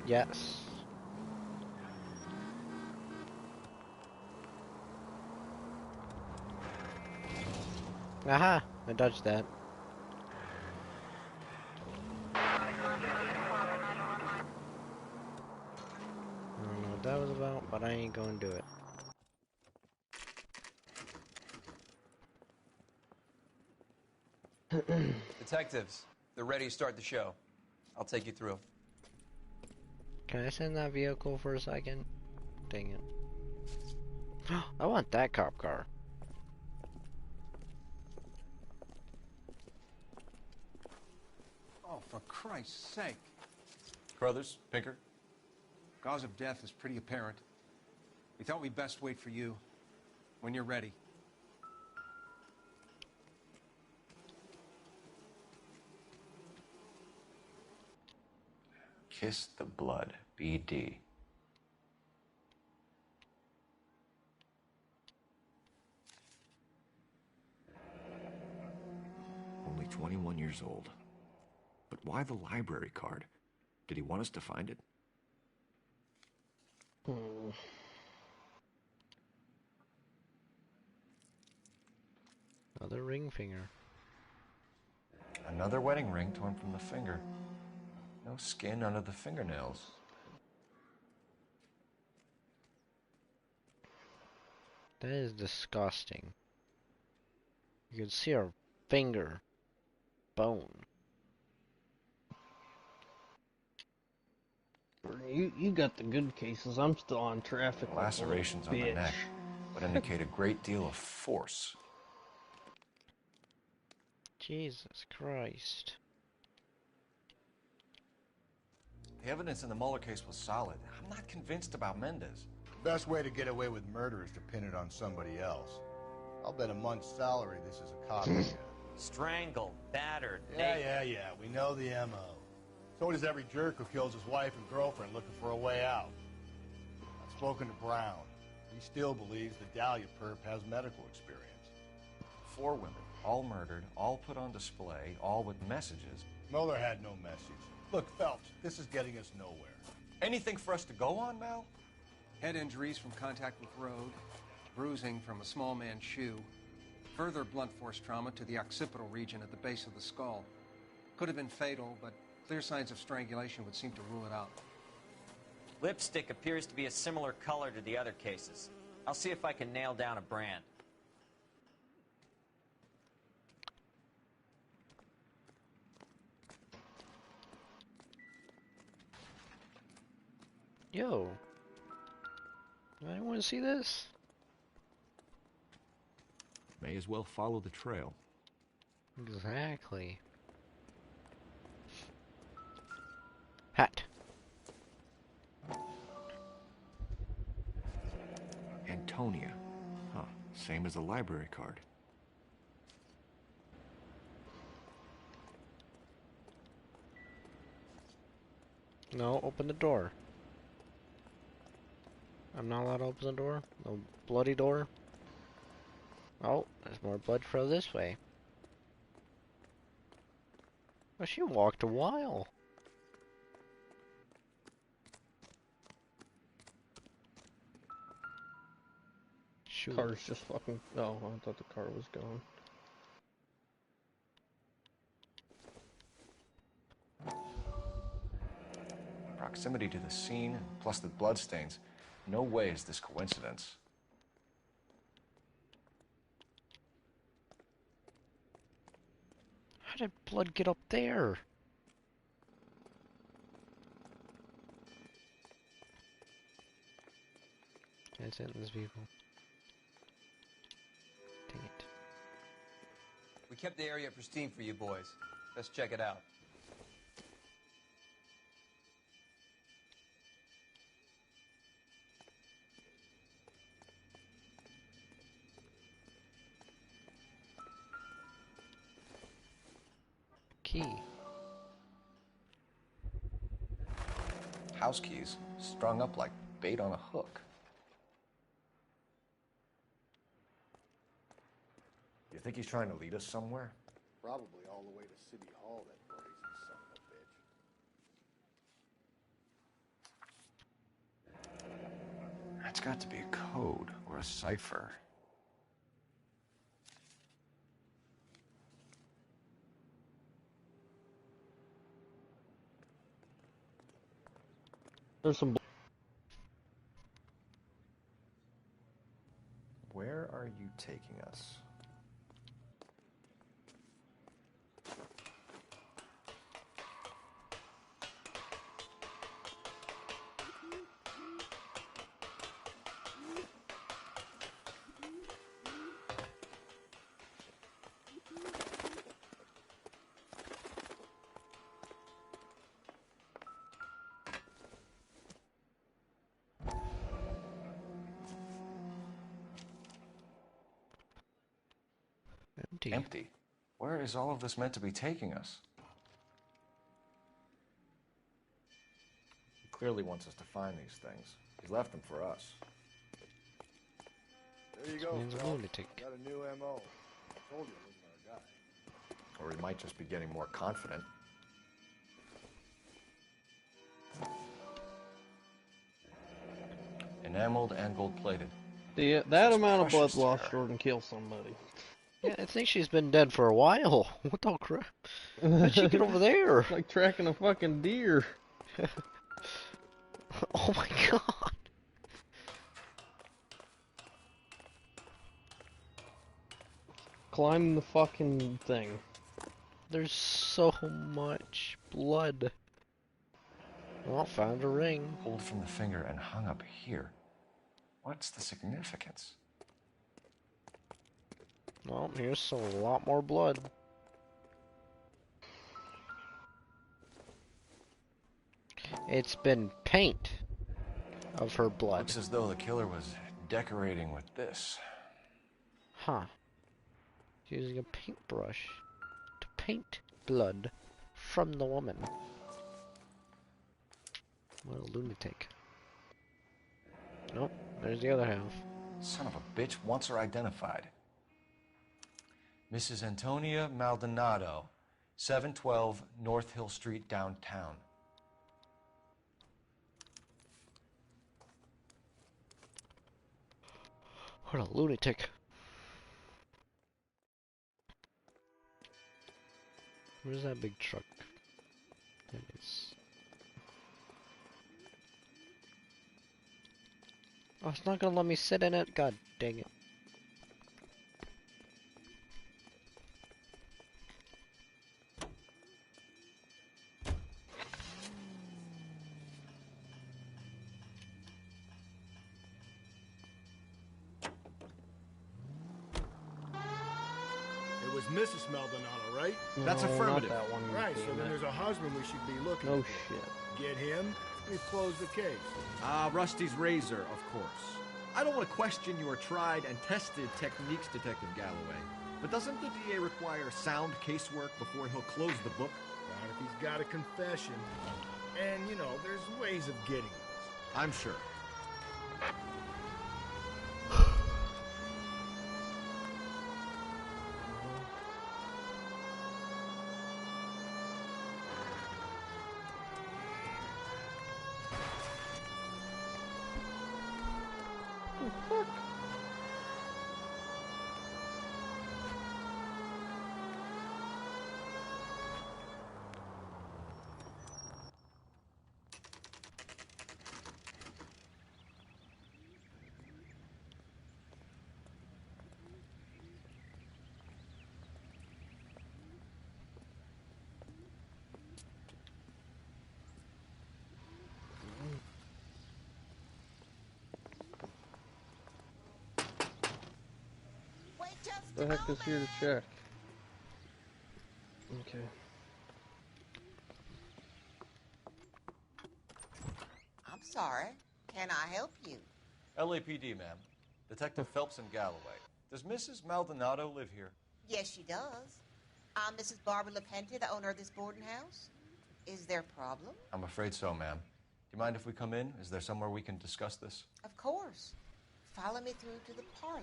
Yes. Aha! I dodged that. I don't know what that was about, but I ain't gonna do it. Detectives, they're ready to start the show. I'll take you through. Can I send that vehicle for a second? Dang it. I want that cop car. Oh, for Christ's sake. Crothers, Pinker. Cause of death is pretty apparent. We thought we'd best wait for you. When you're ready. Kiss the blood, BD. Only 21 years old. But why the library card? Did he want us to find it? Another ring finger. Another wedding ring torn from the finger. No skin under the fingernails. That is disgusting. You can see her finger. Bone. You got the good cases. I'm still on traffic. Lacerations on the neck would indicate a great deal of force. Jesus Christ. The evidence in the Mueller case was solid. I'm not convinced about Mendez. The best way to get away with murder is to pin it on somebody else. I'll bet a month's salary this is a copycat. Strangled, battered, Yeah, we know the M.O. So does every jerk who kills his wife and girlfriend looking for a way out. I've spoken to Brown. He still believes the Dahlia perp has medical experience. 4 women, all murdered, all put on display, all with messages. Mueller had no message. Look, Phelps, this is getting us nowhere. Anything for us to go on, Mal? Head injuries from contact with road, bruising from a small man's shoe, further blunt force trauma to the occipital region at the base of the skull. Could have been fatal, but clear signs of strangulation would seem to rule it out. Lipstick appears to be a similar color to the other cases. I'll see if I can nail down a brand. Yo. Do I want to see this? May as well follow the trail. Exactly. Hat. Antonia. Huh. Same as the library card. No, open the door. I'm not allowed to open the door? No bloody door? Oh, there's more blood flow this way. Oh, she walked a while. Shoot. Car's just fucking... Oh, I thought the car was gone. Proximity to the scene, plus the bloodstains. No way is this coincidence. How did blood get up there? Can I sit in this vehicle? Dang it. We kept the area pristine for you boys. Let's check it out. key. House keys strung up like bait on a hook. You think he's trying to lead us somewhere? Probably all the way to City Hall, that brazen son of a bitch. That's got to be a code or a cipher. There's some. Where are you taking us? Empty. Empty. Where is all of this meant to be taking us? He clearly wants us to find these things. He's left them for us. There you go, Man's a Phelps. lunatic. Got a new M.O. I told you it wasn't our guy. Or he might just be getting more confident. Enameled and gold-plated. Yeah, that amount of blood loss sure can kill somebody. Yeah, I think she's been dead for a while. What the crap? How'd she get over there? It's like tracking a fucking deer. Oh my god. Climb the fucking thing. There's so much blood. Well, found a ring. Pulled from the finger and hung up here. What's the significance? Well, here's a lot more blood. It's been paint of her blood. Looks as though the killer was decorating with this. Huh. Using a paintbrush to paint blood from the woman. What a lunatic. Nope, there's the other half. Son of a bitch wants her identified. Mrs. Antonia Maldonado, 712 North Hill Street, downtown. What a lunatic. Where's that big truck? There it is. Oh, it's not gonna let me sit in it? God dang it. It was Mrs. Maldonado, right? That's affirmative. Not that one. Right, so then there's a husband we should be looking No for. shit. Get him, we've closed the case. Rusty's razor, of course. I don't want to question your tried and tested techniques, Detective Galloway. But doesn't the DA require sound casework before he'll close the book? Not if he's got a confession. And, you know, there's ways of getting it. I'm sure. The heck is here to check? Okay. I'm sorry. Can I help you? LAPD, ma'am. Detective Phelps and Galloway. Does Mrs. Maldonado live here? Yes, she does. I'm Mrs. Barbara LaPente, the owner of this boarding house. Is there a problem? I'm afraid so, ma'am. Do you mind if we come in? Is there somewhere we can discuss this? Of course. Follow me through to the parlor.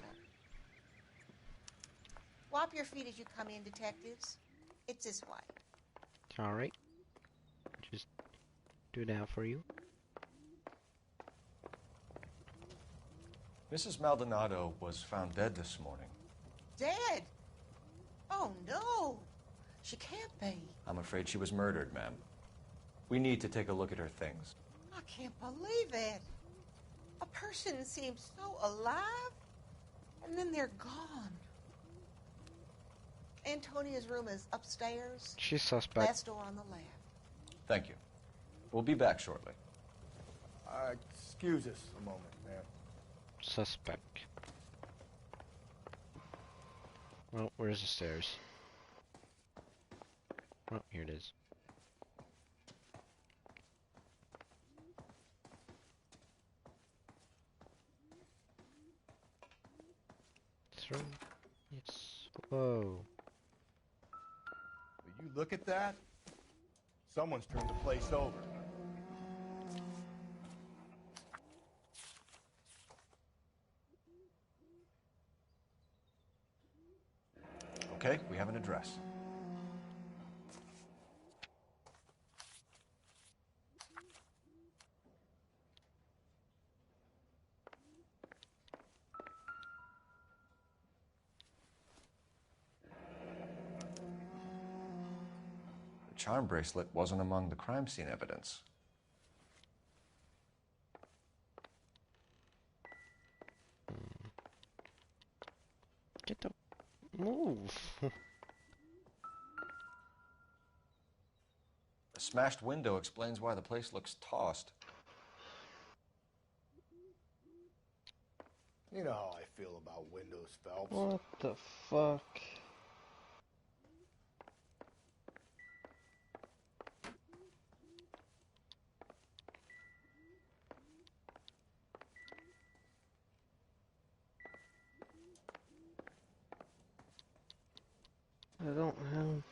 Wipe your feet as you come in, detectives. It's this way. Alright. Just do that for you. Mrs. Maldonado was found dead this morning. Dead? Oh, no. She can't be. I'm afraid she was murdered, ma'am. We need to take a look at her things. I can't believe it. A person seems so alive, and then they're gone. Antonia's room is upstairs. She's suspect. Last door on the left. Thank you. We'll be back shortly. Excuse us a moment, ma'am. Suspect. Well, where's the stairs? Oh, here it is. Through. Yes. Whoa. Will you look at that? Someone's turned the place over. Okay, we have an address. The charm bracelet wasn't among the crime scene evidence. Get the move. A smashed window explains why the place looks tossed. You know how I feel about windows, Phelps. What the fuck? I don't have...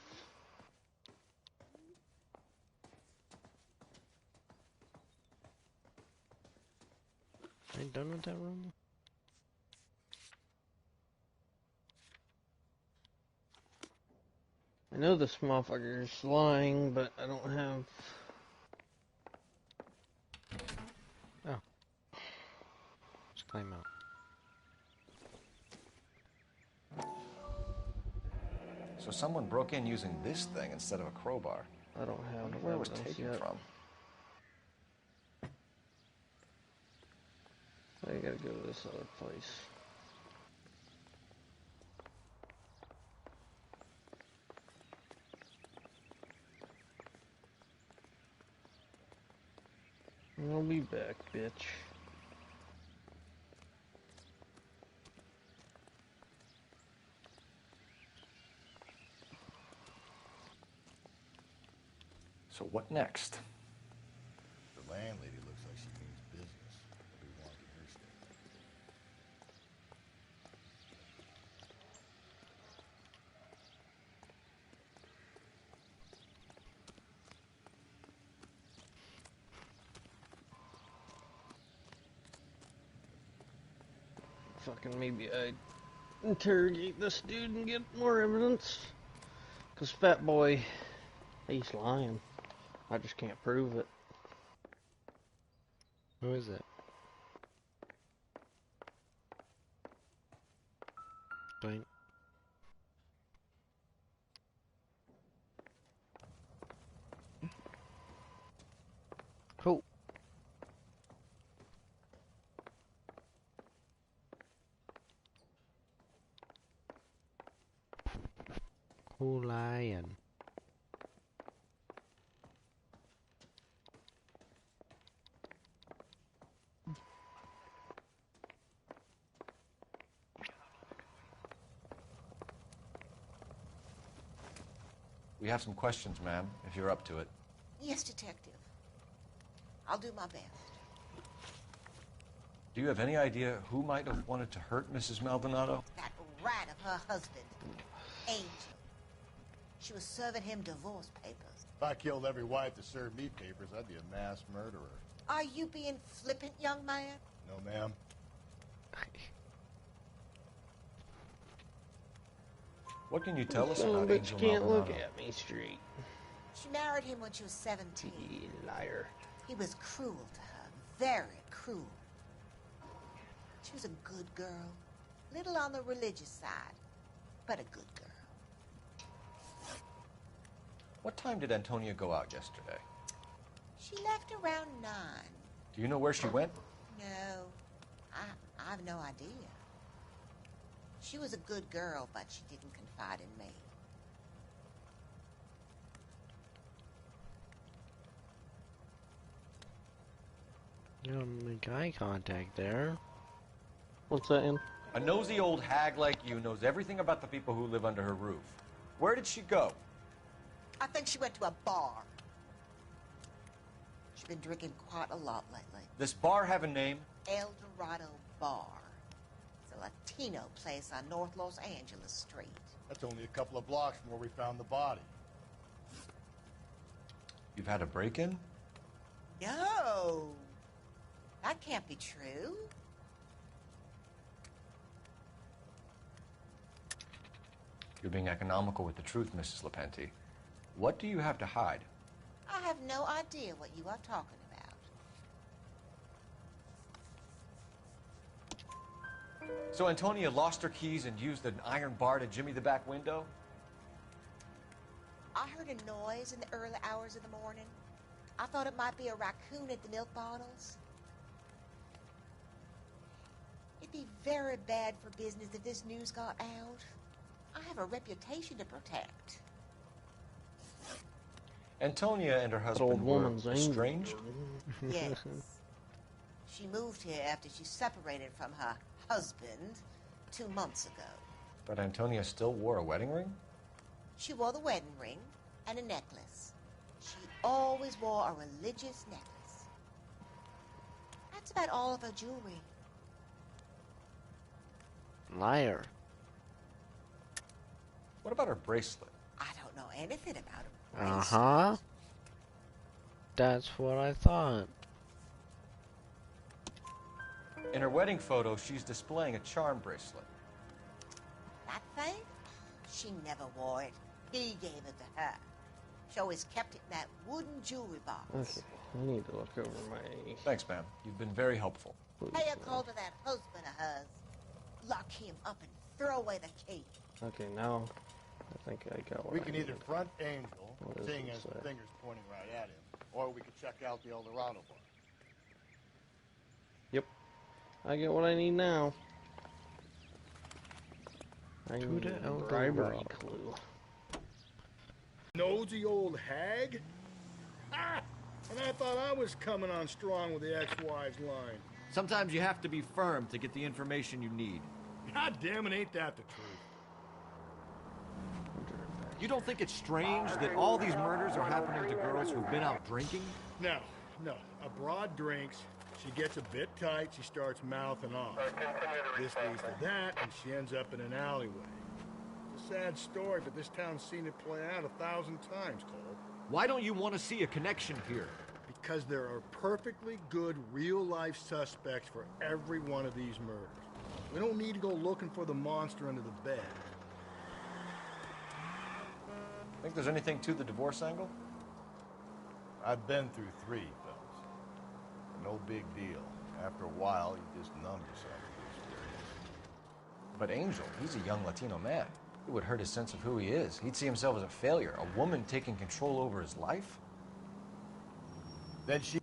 Are you done with that room? I know this motherfucker's lying, but I don't have... Oh. Let's climb out. So someone broke in using this thing instead of a crowbar. I don't have... I wonder where it was evidence taken yet. from. I gotta go to this other place. I'll be back, bitch. So what next? The landlady looks like she means business. We want to get her statement. Fucking maybe I interrogate this dude and get more evidence. Cause Fat Boy, he's lying. I just can't prove it. Who is it? Blank. Cool. Cool lion. We have some questions, ma'am, if you're up to it. Yes, detective. I'll do my best. Do you have any idea who might have wanted to hurt Mrs. Maldonado? That rat of her husband, Angel. She was serving him divorce papers. If I killed every wife that served me papers, I'd be a mass murderer. Are you being flippant, young man? No, ma'am. What can you tell us Son of about a bitch Angel can't look Maldonado? at me straight. She married him when she was 17. You liar. He was cruel to her, very cruel. She was a good girl, little on the religious side, but a good girl. What time did Antonia go out yesterday? She left around 9. Do you know where she went? No, I have no idea. She was a good girl, but she didn't confide in me. You don't make eye contact there. What's that in? A nosy old hag like you knows everything about the people who live under her roof. Where did she go? I think she went to a bar. She's been drinking quite a lot lately. This bar have a name? El Dorado Bar. It's a Latino place on North Los Angeles Street. That's only a couple of blocks from where we found the body. You've had a break-in? No. That can't be true. You're being economical with the truth, Mrs. Lepenti. What do you have to hide? I have no idea what you are talking about. So Antonia lost her keys and used an iron bar to jimmy the back window? I heard a noise in the early hours of the morning. I thought it might be a raccoon at the milk bottles. It'd be very bad for business if this news got out. I have a reputation to protect. Antonia and her husband old were woman's angel. estranged? Yes. She moved here after she separated from her husband 2 months ago. But Antonia still wore a wedding ring? She wore the wedding ring and a necklace. She always wore a religious necklace. That's about all of her jewelry. Liar. What about her bracelet? I don't know anything about her. Uh-huh. That's what I thought. In her wedding photo, she's displaying a charm bracelet. That thing? She never wore it. He gave it to her. She always kept it in that wooden jewelry box. Okay, I need to look over my... Thanks, ma'am. You've been very helpful. Pay a call to that husband of hers. Lock him up and throw away the key. Okay, now I think I got what We I can need. either front Angel, What does seeing it as the say? finger's pointing right at him, or we could check out the El Dorado bar. Yep. I get what I need now. I need the a El bribery Dorado. clue. Nosy old hag? Ah! And I thought I was coming on strong with the ex-wife's line. Sometimes you have to be firm to get the information you need. God damn it, ain't that the truth? You don't think it's strange that all these murders are happening to girls who've been out drinking? No. A broad drinks, she gets a bit tight, she starts mouthing off. This leads to that, and she ends up in an alleyway. It's a sad story, but this town's seen it play out 1,000 times, Cole. Why don't you want to see a connection here? Because there are perfectly good real-life suspects for every one of these murders. We don't need to go looking for the monster under the bed. Think there's anything to the divorce angle? I've been through 3 films. No big deal. After a while, you just numb yourself to the experience. But Angel, he's a young Latino man. It would hurt his sense of who he is. He'd see himself as a failure. A woman taking control over his life? Then she...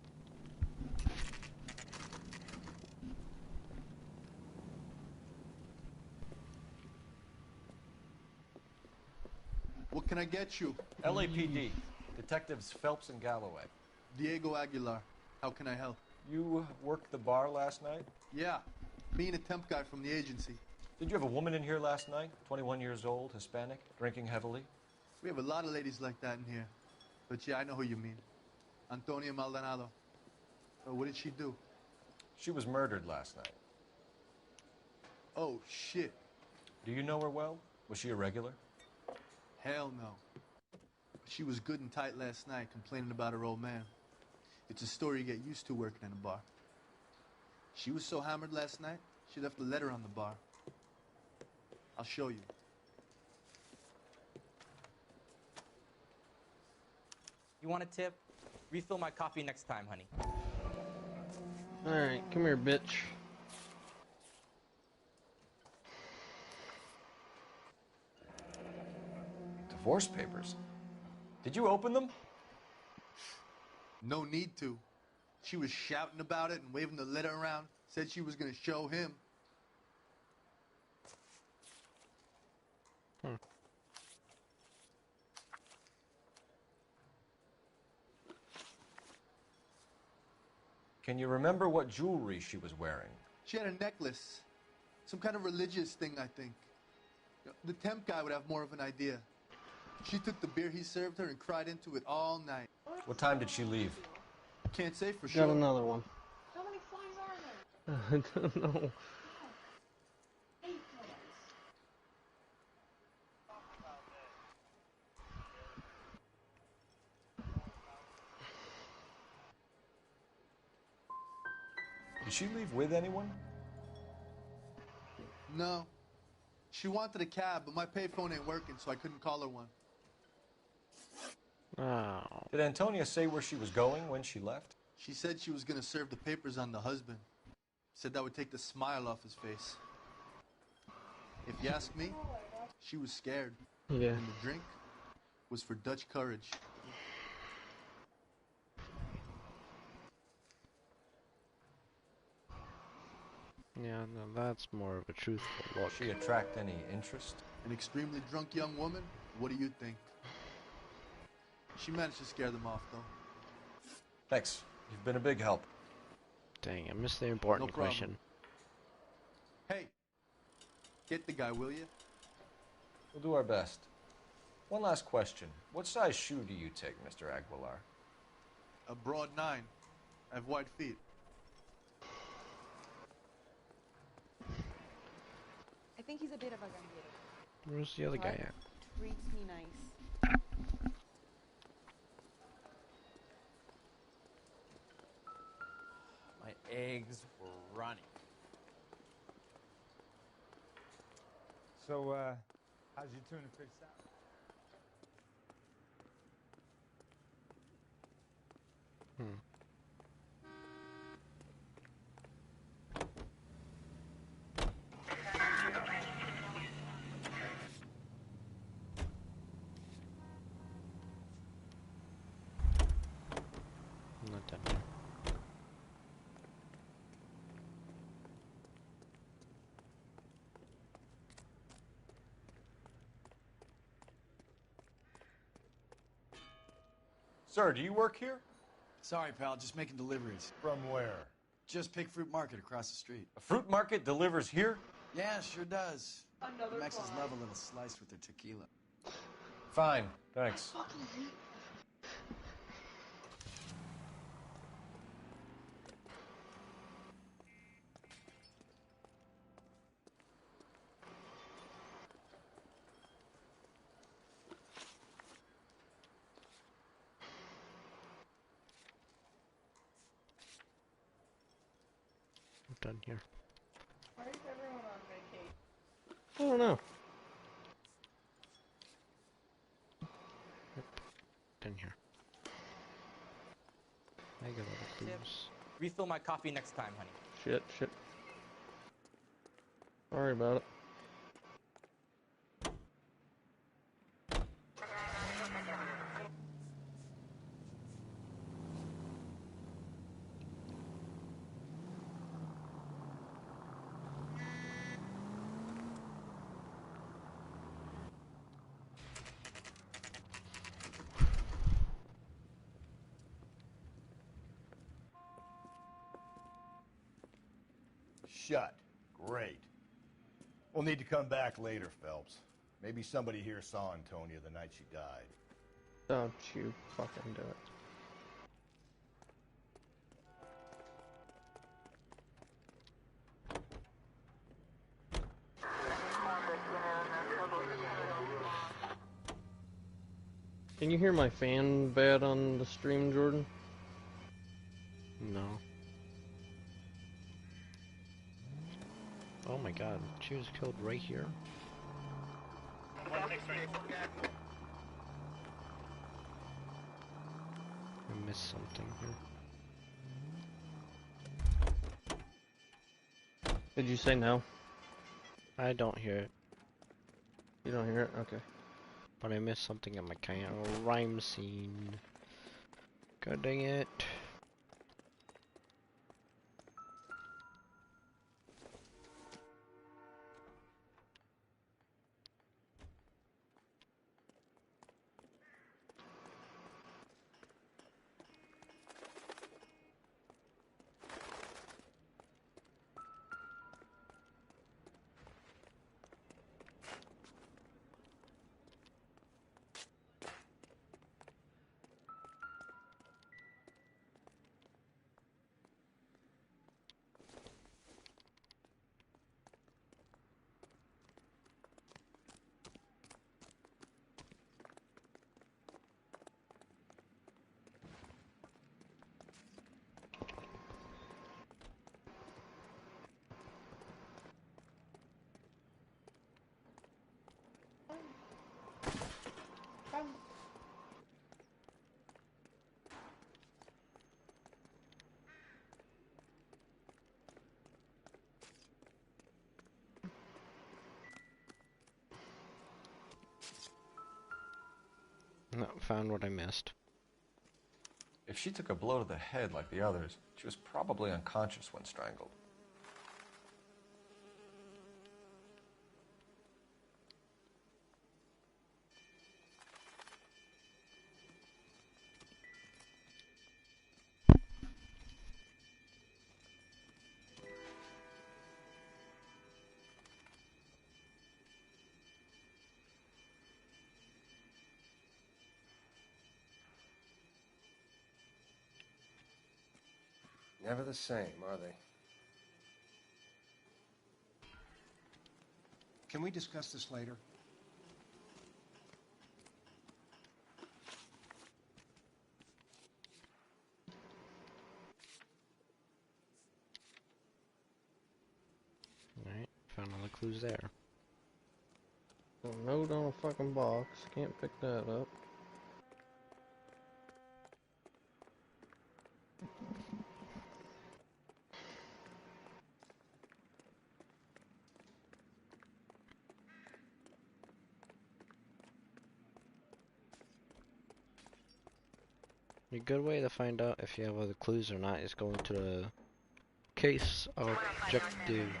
What can I get you? LAPD. Detectives Phelps and Galloway. Diego Aguilar. How can I help? You worked the bar last night? Yeah. Me and a temp guy from the agency. Did you have a woman in here last night? 21 years old, Hispanic, drinking heavily? We have a lot of ladies like that in here. But yeah, I know who you mean. Antonia Maldonado. What did she do? She was murdered last night. Oh, shit. Do you know her well? Was she a regular? Hell no. She was good and tight last night, complaining about her old man. It's a story you get used to working in a bar. She was so hammered last night, she left a letter on the bar. I'll show you. You want a tip? Refill my coffee next time, honey. Alright, come here, bitch. Divorce papers? Did you open them? No need to. She was shouting about it and waving the letter around. Said she was going to show him. Can you remember what jewelry she was wearing? She had a necklace. Some kind of religious thing, I think. The temp guy would have more of an idea. She took the beer he served her and cried into it all night. What time did she leave? Can't say for sure. Got another one. How many flies are there? I don't know. 8 flies. Did she leave with anyone? No. She wanted a cab, but my payphone ain't working, so I couldn't call her one. Oh. Did Antonia say where she was going when she left? She said she was going to serve the papers on the husband. Said that would take the smile off his face. If you ask me, she was scared. Yeah. And the drink was for Dutch courage. Yeah, no, that's more of a truthful look. She attract any interest? An extremely drunk young woman? What do you think? She managed to scare them off, though. Thanks. You've been a big help. Dang, I missed the important No problem. question. Hey, get the guy, will you? We'll do our best. One last question. What size shoe do you take, Mr. Aguilar? A broad 9. I have wide feet. I think he's a bit of a gun. Where's the other guy at? Reads me nice. My eggs were running. So, how's your tuna fish salad? Not done here. Sir, do you work here? Sorry, pal, just making deliveries. From where? Just Pig Fruit Market across the street. A fruit market delivers here? Yeah, sure does. Another The Mexicans fly. love a little slice with their tequila. Fine, thanks. I'm done here. Why is everyone on vacation? I don't know. Done here. I got all the Tip. clues. Refill my coffee next time, honey. Shit. Sorry about it. Shut. Great. We'll need to come back later, Phelps. Maybe somebody here saw Antonia the night she died. Don't you fucking do it. Can you hear my fan bad on the stream, Jordan? No. Oh my god, she was killed right here? I missed something here. Did you say no? I don't hear it. You don't hear it? Okay. But I missed something in my kind of rhyme scene. God dang it. No, found what I missed. If she took a blow to the head like the others, she was probably unconscious when strangled. Never the same, are they? Can we discuss this later? Alright, found all the clues there. A note on a fucking box. Can't pick that up. A good way to find out if you have other clues or not is going to the case objectives.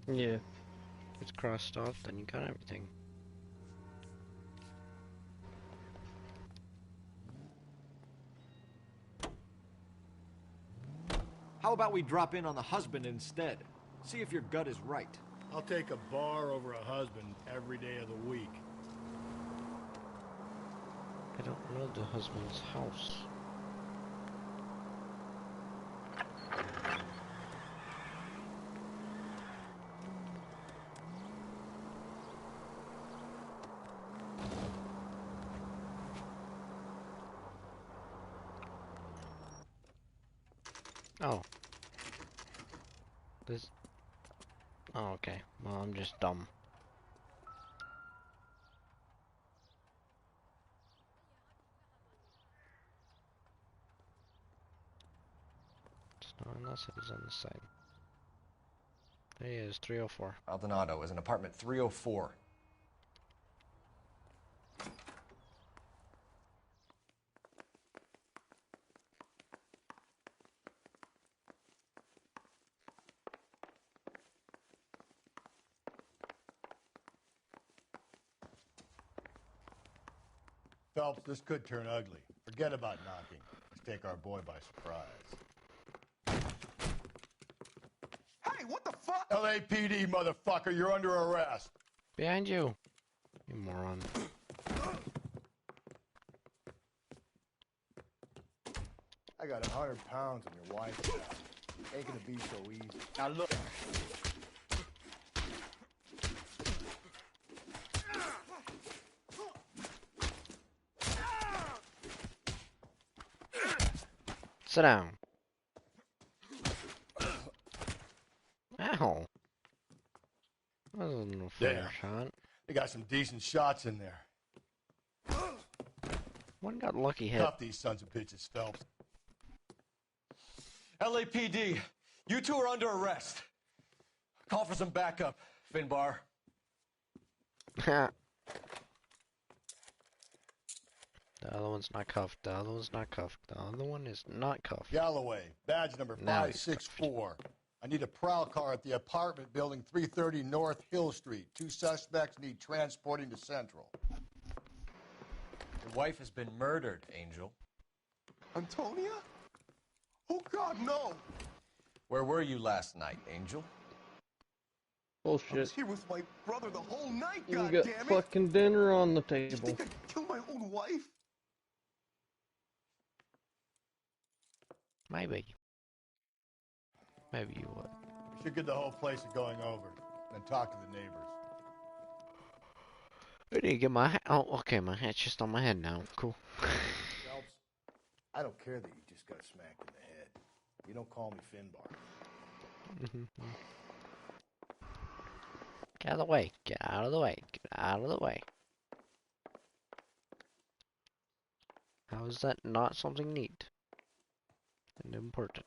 Yeah. If it's crossed off, then you got everything. How about we drop in on the husband instead? See if your gut is right. I'll take a bar over a husband every day of the week. I don't know the husband's house. Oh. This... Oh, okay. Well, I'm just dumb. Unless it was on the side. There he is, 304. Maldonado is in apartment 304. Phelps, this could turn ugly. Forget about knocking. Let's take our boy by surprise. Hey, what the fuck? LAPD, motherfucker, you're under arrest. Behind you, you moron. I got 100 pounds on your wife's back. Ain't gonna be so easy. Now look. Sit down. Ow. That wasn't a fair shot. They got some decent shots in there. One got lucky hit. Cuff these sons of bitches, Phelps. LAPD, you two are under arrest. Call for some backup, Finbar. The other one's not cuffed. The other one's not cuffed. The other one is not cuffed. Galloway, badge number 564. I need a prowl car at the apartment building 330 North Hill Street. 2 suspects need transporting to Central. Your wife has been murdered, Angel. Antonia? Oh, God, no! Where were you last night, Angel? Bullshit. I was here with my brother the whole night, You got goddammit! fucking dinner on the You table. think I'd kill my own wife? Maybe. Maybe you would. We should get the whole place going over, then talk to the neighbors. I need to get my hat. Oh, okay, my hat's just on my head now. Cool. Phelps, I don't care that you just got smacked in the head. You don't call me Finbar. Get out of the way. Get out of the way. Get out of the way. How is that not something neat and important?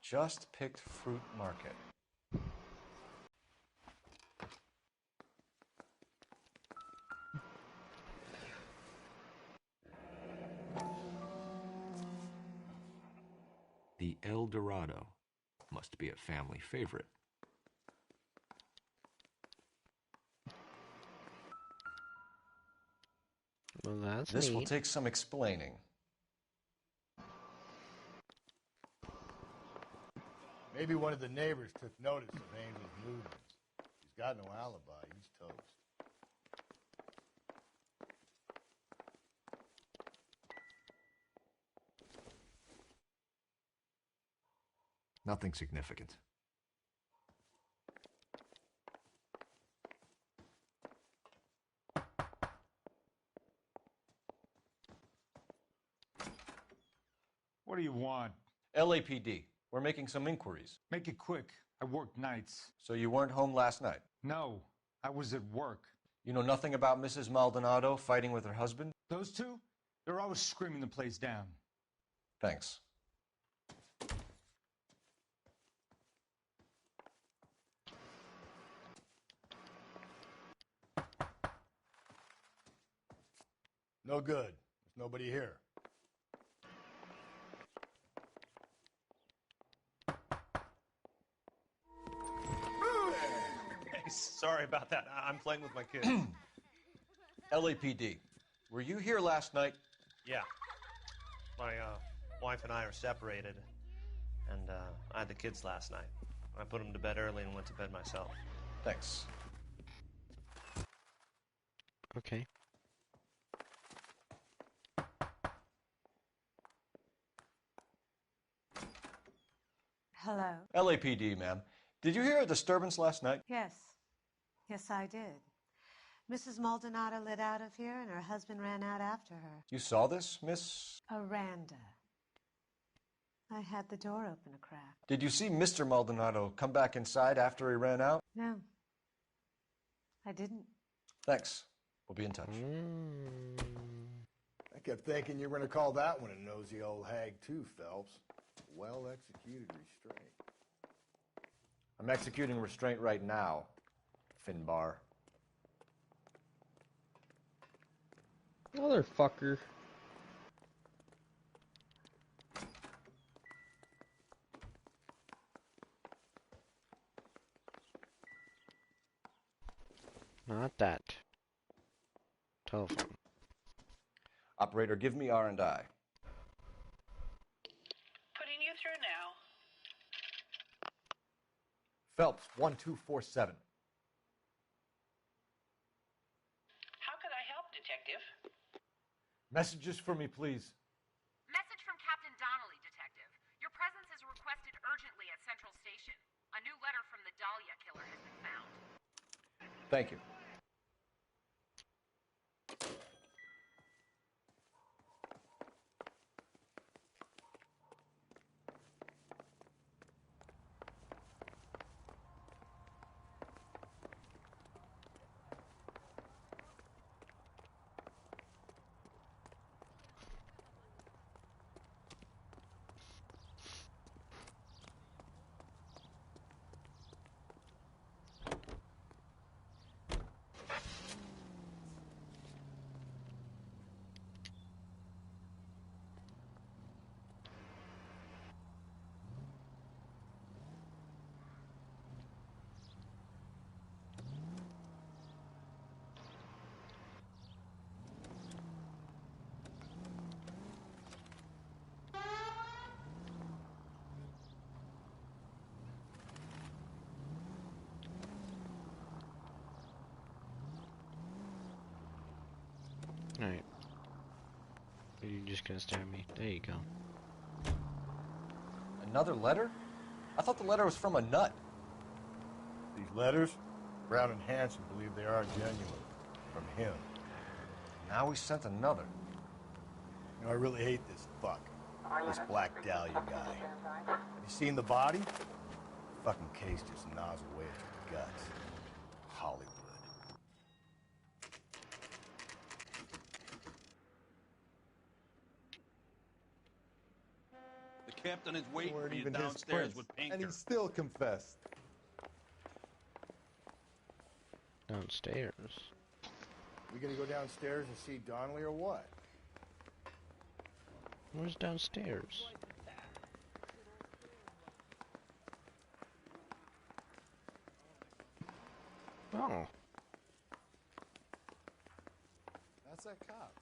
Just picked fruit market. The El Dorado must be a family favorite. Well, that's This will neat. take some explaining. Maybe one of the neighbors took notice of Angel's movements. He's got no alibi. He's toast. Nothing significant. What do you want? LAPD, we're making some inquiries. Make it quick. I work nights. So you weren't home last night? No, I was at work. You know nothing about Mrs. Maldonado fighting with her husband? Those two? They're always screaming the place down. Thanks. No good. There's nobody here. Hey, sorry about that. I'm playing with my kids. LAPD, were you here last night? Yeah. My wife and I are separated, and I had the kids last night. I put them to bed early and went to bed myself. Thanks. Okay. Hello? LAPD, ma'am. Did you hear a disturbance last night? Yes. Yes, I did. Mrs. Maldonado lit out of here, and her husband ran out after her. You saw this, Miss? Aranda. I had the door open a crack. Did you see Mr. Maldonado come back inside after he ran out? No. I didn't. Thanks. We'll be in touch. I kept thinking you were going to call that one a nosy old hag too, Phelps. Well-executed restraint. I'm executing restraint right now, Finbar. Motherfucker. Not that. Telephone. Operator, give me R&I. Putting you through now. Phelps, 1247. How could I help, Detective? Messages for me, please. Message from Captain Donnelly, Detective. Your presence is requested urgently at Central Station. Thank you. Alright. Are you just gonna stare at me? There you go. Another letter? I thought the letter was from a nut. These letters, Brown and Hanson believe they are genuine. From him. Now he sent another. You know, I really hate this fuck. This Black Dahlia guy. Have you seen the body? Fucking case just gnaws away at your guts. Hollywood. The captain is waiting Weren't for you even his downstairs prints, with Pinker. and he still confessed. Downstairs. We gonna go downstairs and see Donnelly or what? Where's downstairs? Oh. That's that cop.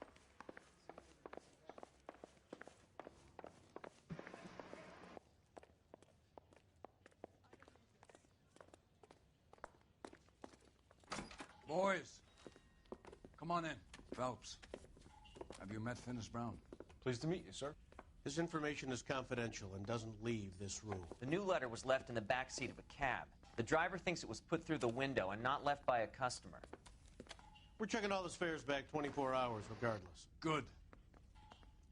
Boys, come on in. Phelps, have you met Finis Brown? Pleased to meet you, sir. This information is confidential and doesn't leave this room. The new letter was left in the back seat of a cab. The driver thinks it was put through the window and not left by a customer. We're checking all the spares back 24 hours regardless. Good.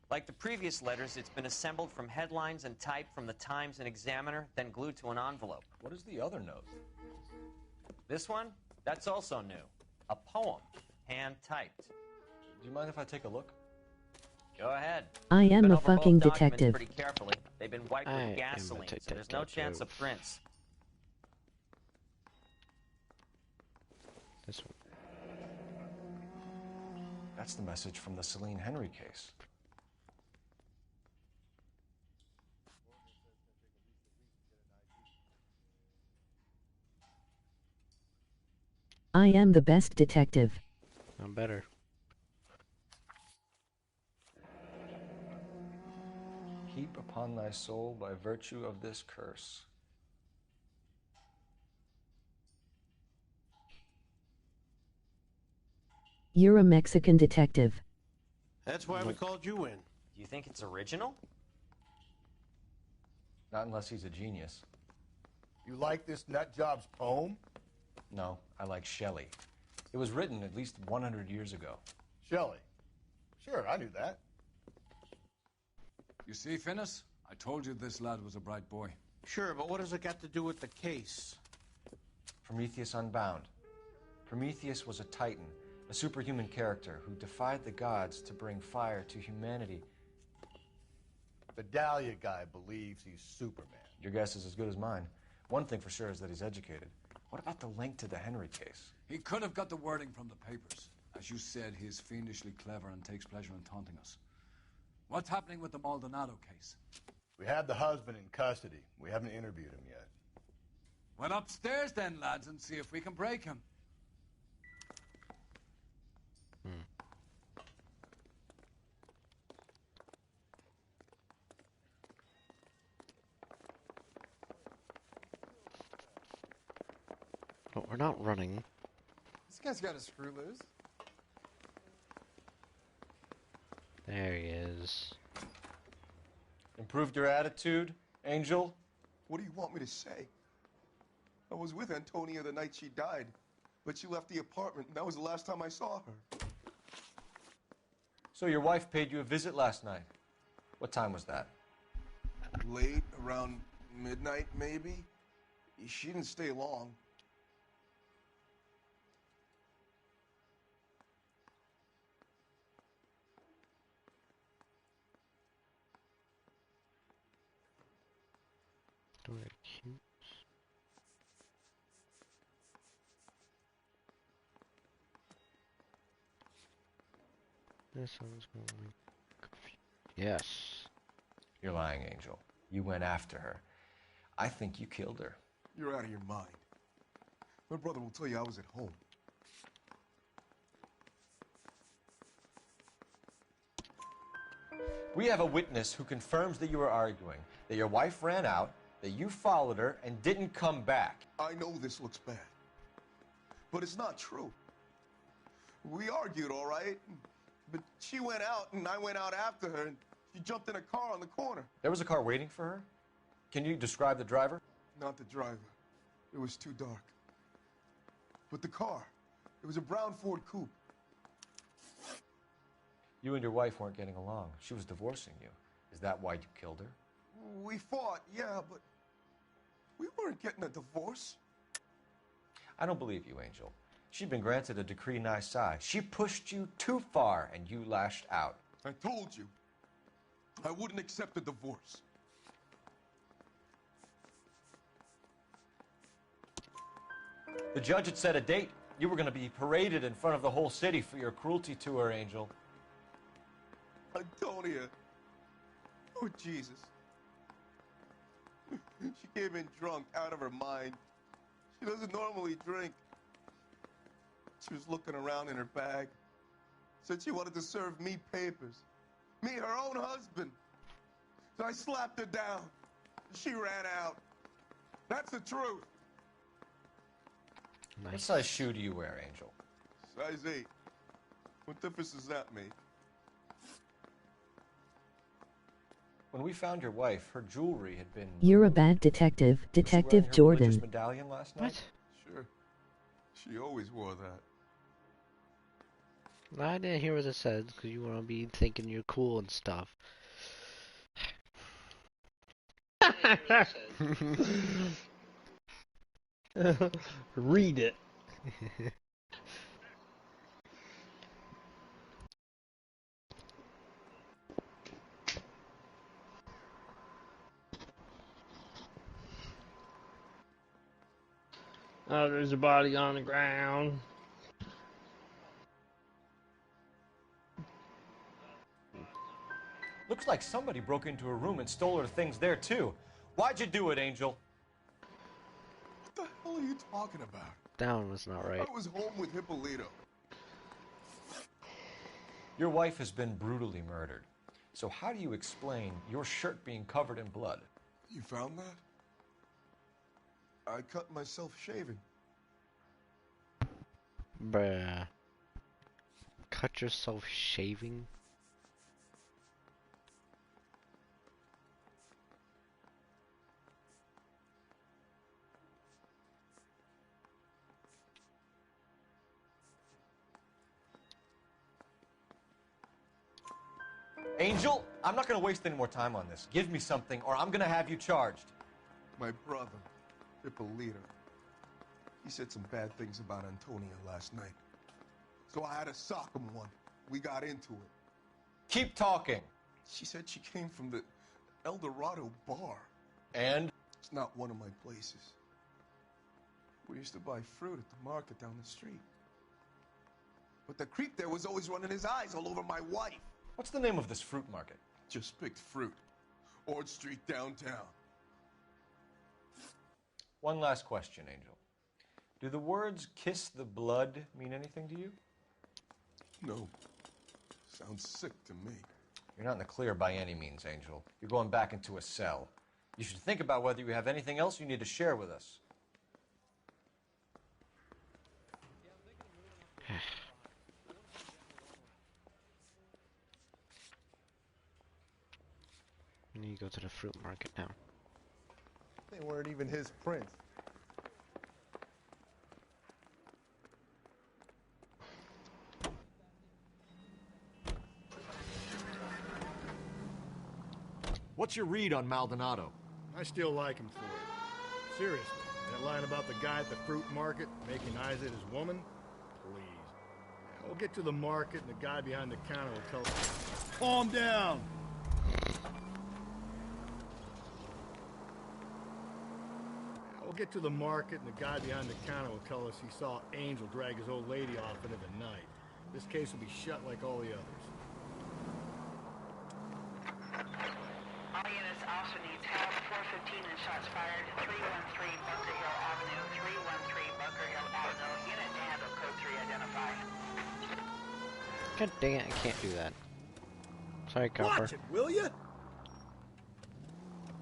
Like the previous letters, it's been assembled from headlines and typed from the Times and Examiner, then glued to an envelope. What is the other note? This one? That's also new. A poem, hand-typed. Do you mind if I take a look? Go ahead. I am Been a over both fucking documents detective. Pretty carefully. They've been wiped I am with a gasoline, so there's no chance of prints. This one. That's the message from the Celine Henry case. I am the best detective. I'm better. Heap upon thy soul by virtue of this curse. You're a Mexican detective. That's why we called you in. Do you think it's original? Not unless he's a genius. You like this nutjob's poem? No, I like Shelley. It was written at least 100 years ago. Shelley. Sure, I knew that. You see, Finis? I told you this lad was a bright boy. Sure, but what has it got to do with the case? Prometheus Unbound. Prometheus was a titan, a superhuman character who defied the gods to bring fire to humanity. The Dahlia guy believes he's Superman. Your guess is as good as mine. One thing for sure is that he's educated. What about the link to the Henry case? He could have got the wording from the papers. As you said, he is fiendishly clever and takes pleasure in taunting us. What's happening with the Maldonado case? We have the husband in custody. We haven't interviewed him yet. Well, upstairs then, lads, and see if we can break him. But we're not running. This guy's got a screw loose. There he is. Improved your attitude, Angel? What do you want me to say? I was with Antonia the night she died. but she left the apartment, and that was the last time I saw her. So your wife paid you a visit last night. What time was that? Late, around midnight, maybe. She didn't stay long. Cute. This one's going to be... Yes. You're lying, Angel. You went after her. I think you killed her. You're out of your mind. My brother will tell you I was at home. We have a witness who confirms that you were arguing, that your wife ran out, that you followed her and didn't come back. I know this looks bad, but it's not true. We argued, all right, but she went out and I went out after her and she jumped in a car on the corner. There was a car waiting for her? Can you describe the driver? Not the driver. It was too dark. But the car, it was a brown Ford coupe. You and your wife weren't getting along. She was divorcing you. Is that why you killed her? We fought, yeah, but we weren't getting a divorce. I don't believe you, Angel. She'd been granted a decree nisi. She pushed you too far, and you lashed out. I told you, I wouldn't accept a divorce. The judge had set a date. You were going to be paraded in front of the whole city for your cruelty to her, Angel. Antonia. Oh, Jesus. She came in drunk, out of her mind. She doesn't normally drink. She was looking around in her bag. Said she wanted to serve me papers. Me, her own husband. So I slapped her down. She ran out. That's the truth. Nice. What size shoe do you wear, Angel? Size 8. What difference does that make? When we found your wife, her jewelry had been... You're a bad detective, Detective Jordan. Was she wearing her religious medallion last night? What? Sure. She always wore that. I didn't hear what it said, because you want to be thinking you're cool and stuff. Read it. Oh, there's a body on the ground. Looks like somebody broke into her room and stole her things there, too. Why'd you do it, Angel? What the hell are you talking about? That one was not right. I was home with Hippolito. Your wife has been brutally murdered. So how do you explain your shirt being covered in blood? You found that? I cut myself shaving. Bruh. Cut yourself shaving? Angel, I'm not going to waste any more time on this. Give me something, or I'm going to have you charged. My brother, Hippolito, he said some bad things about Antonia last night. So I had to sock him one. We got into it. Keep talking. She said she came from the El Dorado bar. And? It's not one of my places. We used to buy fruit at the market down the street. But the creep there was always running his eyes all over my wife. What's the name of this fruit market? Just picked fruit. Ord Street downtown. One last question, Angel. Do the words kiss the blood mean anything to you? No. Sounds sick to me. You're not in the clear by any means, Angel. You're going back into a cell. You should think about whether you have anything else you need to share with us. You need to go to the fruit market now. They weren't even his prints. What's your read on Maldonado? I still like him for it. Seriously, that line about the guy at the fruit market making eyes at his woman? Please. Yeah, we'll get to the market and the guy behind the counter will tell us. Calm down! We'll get to the market and the guy behind the counter will tell us he saw Angel drag his old lady off into the night. This case will be shut like all the others. All units, officer needs help. 415 and shots fired. 313 Bunker Hill Avenue. 313 Bunker Hill Avenue. Unit to handle code 3 identify. God dang it, I can't do that. Sorry, Copper. Watch it, will ya?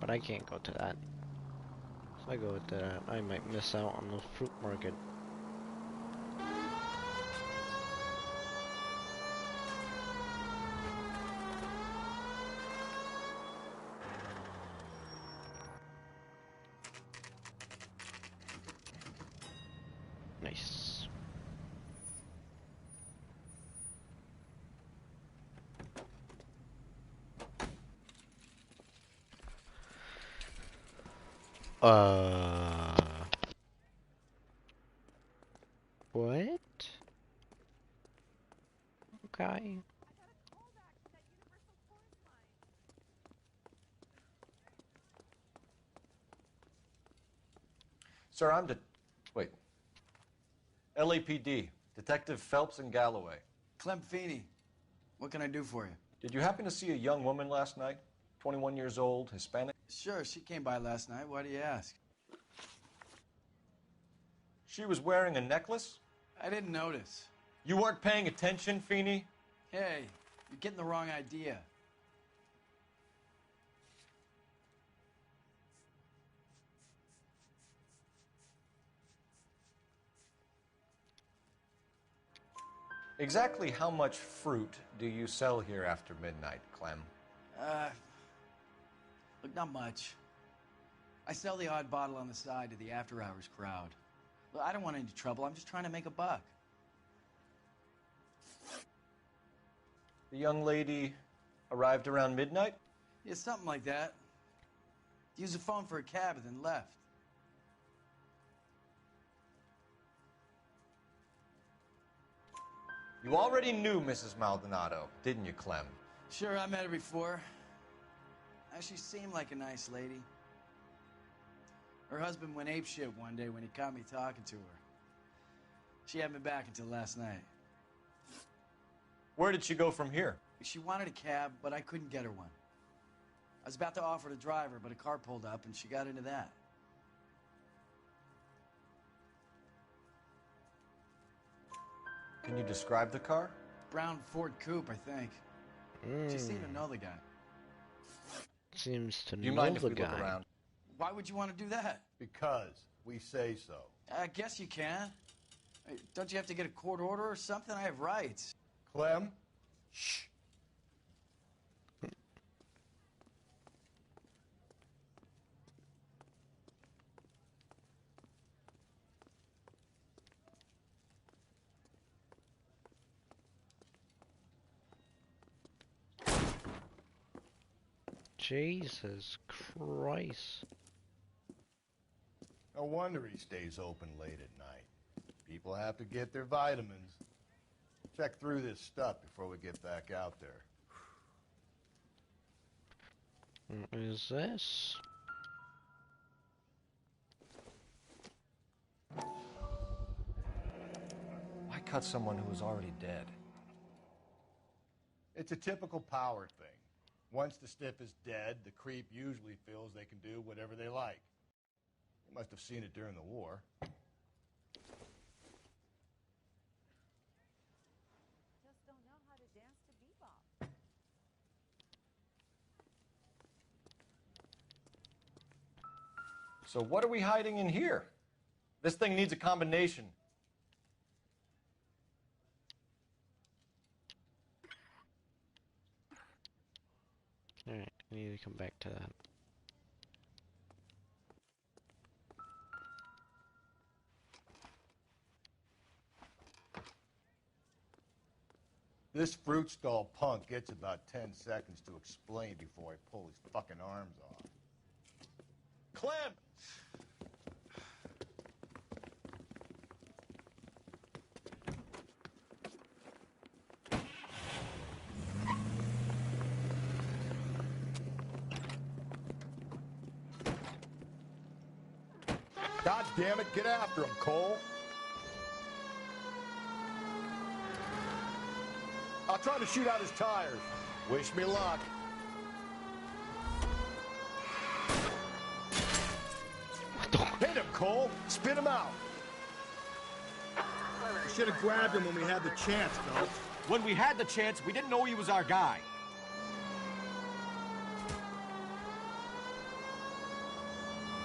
But I can't go to that. If I go with that, I might miss out on the fruit market. Nice. What? Okay. Sir, wait. LAPD, Detective Phelps and Galloway. Clem Feeney, what can I do for you? Did you happen to see a young woman last night? 21 years old, Hispanic? Sure, she came by last night. Why do you ask? She was wearing a necklace? I didn't notice. You weren't paying attention, Feeney? Hey, you're getting the wrong idea. Exactly how much fruit do you sell here after midnight, Clem? Look, not much. I sell the odd bottle on the side to the after-hours crowd. Look, I don't want any trouble. I'm just trying to make a buck. The young lady arrived around midnight? Yeah, something like that. Used the phone for a cab and then left. You already knew Mrs. Maldonado, didn't you, Clem? Sure, I met her before. She seemed like a nice lady. Her husband went apeshit one day when he caught me talking to her. She hadn't been back until last night. Where did she go from here? She wanted a cab, but I couldn't get her one. I was about to offer to drive her, but a car pulled up and she got into that. Can you describe the car? Brown Ford Coupe, I think. She seemed to know the guy. Seems to Do you know mind if the we guy. look around? Why would you want to do that? Because we say so. I guess you can. Don't you have to get a court order or something? I have rights. Clem? Shh. Jesus Christ. No wonder he stays open late at night. People have to get their vitamins. Check through this stuff before we get back out there. What is this? Why cut someone who was already dead? It's a typical power thing. Once the stiff is dead, the creep usually feels they can do whatever they like. You must have seen it during the war. Just don't know how to dance to bebop. So what are we hiding in here? This thing needs a combination. Alright, I need to come back to that. This fruit stall punk gets about 10 seconds to explain before I pull his fucking arms off. Clem! God damn it, get after him, Cole. I'll try to shoot out his tires. Wish me luck. Hit him, Cole. Spit him out. We should have grabbed him when we had the chance, Phelps. When we had the chance, we didn't know he was our guy.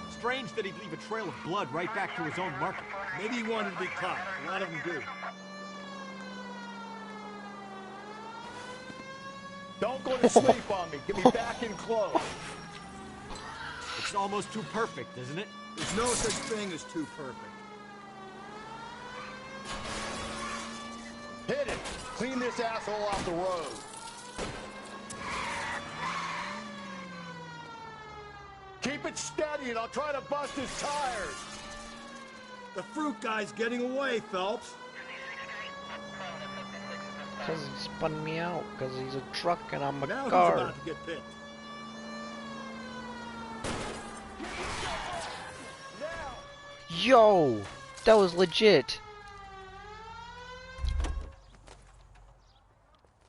Strange that he'd leave a trail of blood right back to his own market. Maybe he wanted to be caught. A lot of them do. Don't go to sleep on me. Get me back in close. It's almost too perfect, isn't it? There's no such thing as too perfect. Hit it. Clean this asshole off the road. Keep it steady and I'll try to bust his tires. The fruit guy's getting away, Phelps. Because he spun me out, because he's a truck and I'm a now car. He's about to get picked. Yo! That was legit!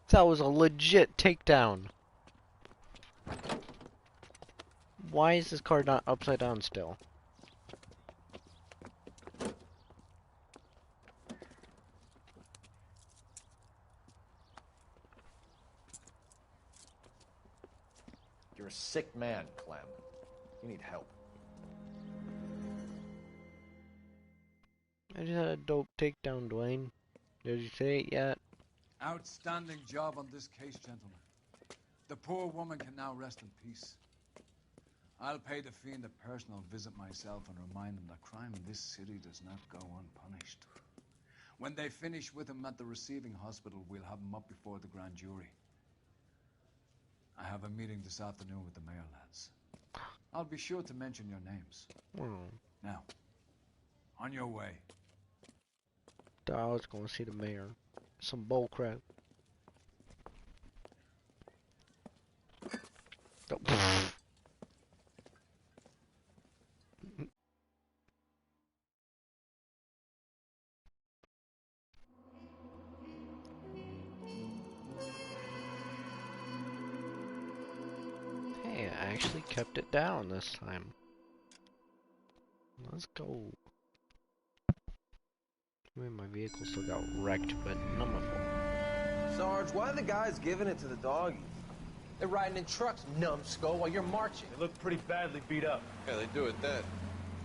That was a legit takedown. Why is this car not upside down still? You're a sick man, Clem. You need help. I just had a dope takedown, Dwayne. Did you say it yet? Outstanding job on this case, gentlemen. The poor woman can now rest in peace. I'll pay the fiend a personal visit myself and remind him that crime in this city does not go unpunished. When they finish with him at the receiving hospital, we'll have him up before the grand jury. I have a meeting this afternoon with the mayor, lads. I'll be sure to mention your names. Now, on your way. I was going to see the mayor. Some bull crap. Hey, I actually kept it down this time. Let's go. I mean, my vehicle still got wrecked, but not my fault. Sarge, why are the guys giving it to the doggies? They're riding in trucks, numbskull, while you're marching. They look pretty badly beat up. Yeah, they do at that.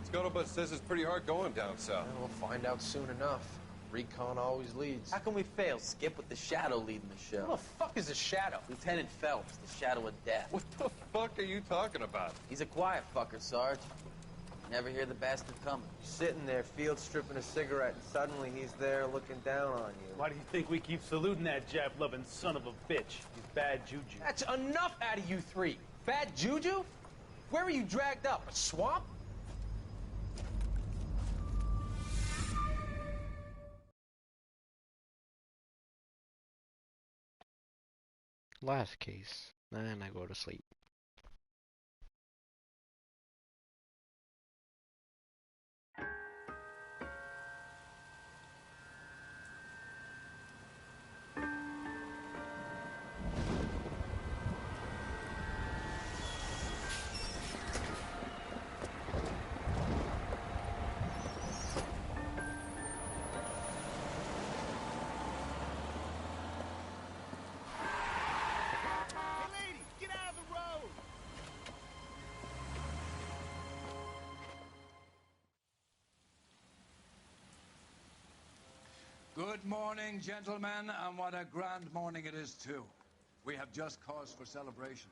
Scuttlebutt says it's pretty hard going down south. We'll find out soon enough. Recon always leads. How can we fail? Skip with the Shadow leading the show. Who the fuck is a Shadow? Lieutenant Phelps, the Shadow of Death. What the fuck are you talking about? He's a quiet fucker, Sarge. Never hear the bastard coming. Sitting there, field stripping a cigarette, and suddenly he's there looking down on you. Why do you think we keep saluting that Jap-loving son of a bitch? He's bad juju. That's enough out of you three. Bad juju? Where were you dragged up? A swamp? Last case. Then I go to sleep. Good morning, gentlemen, and what a grand morning it is, too. We have just cause for celebration.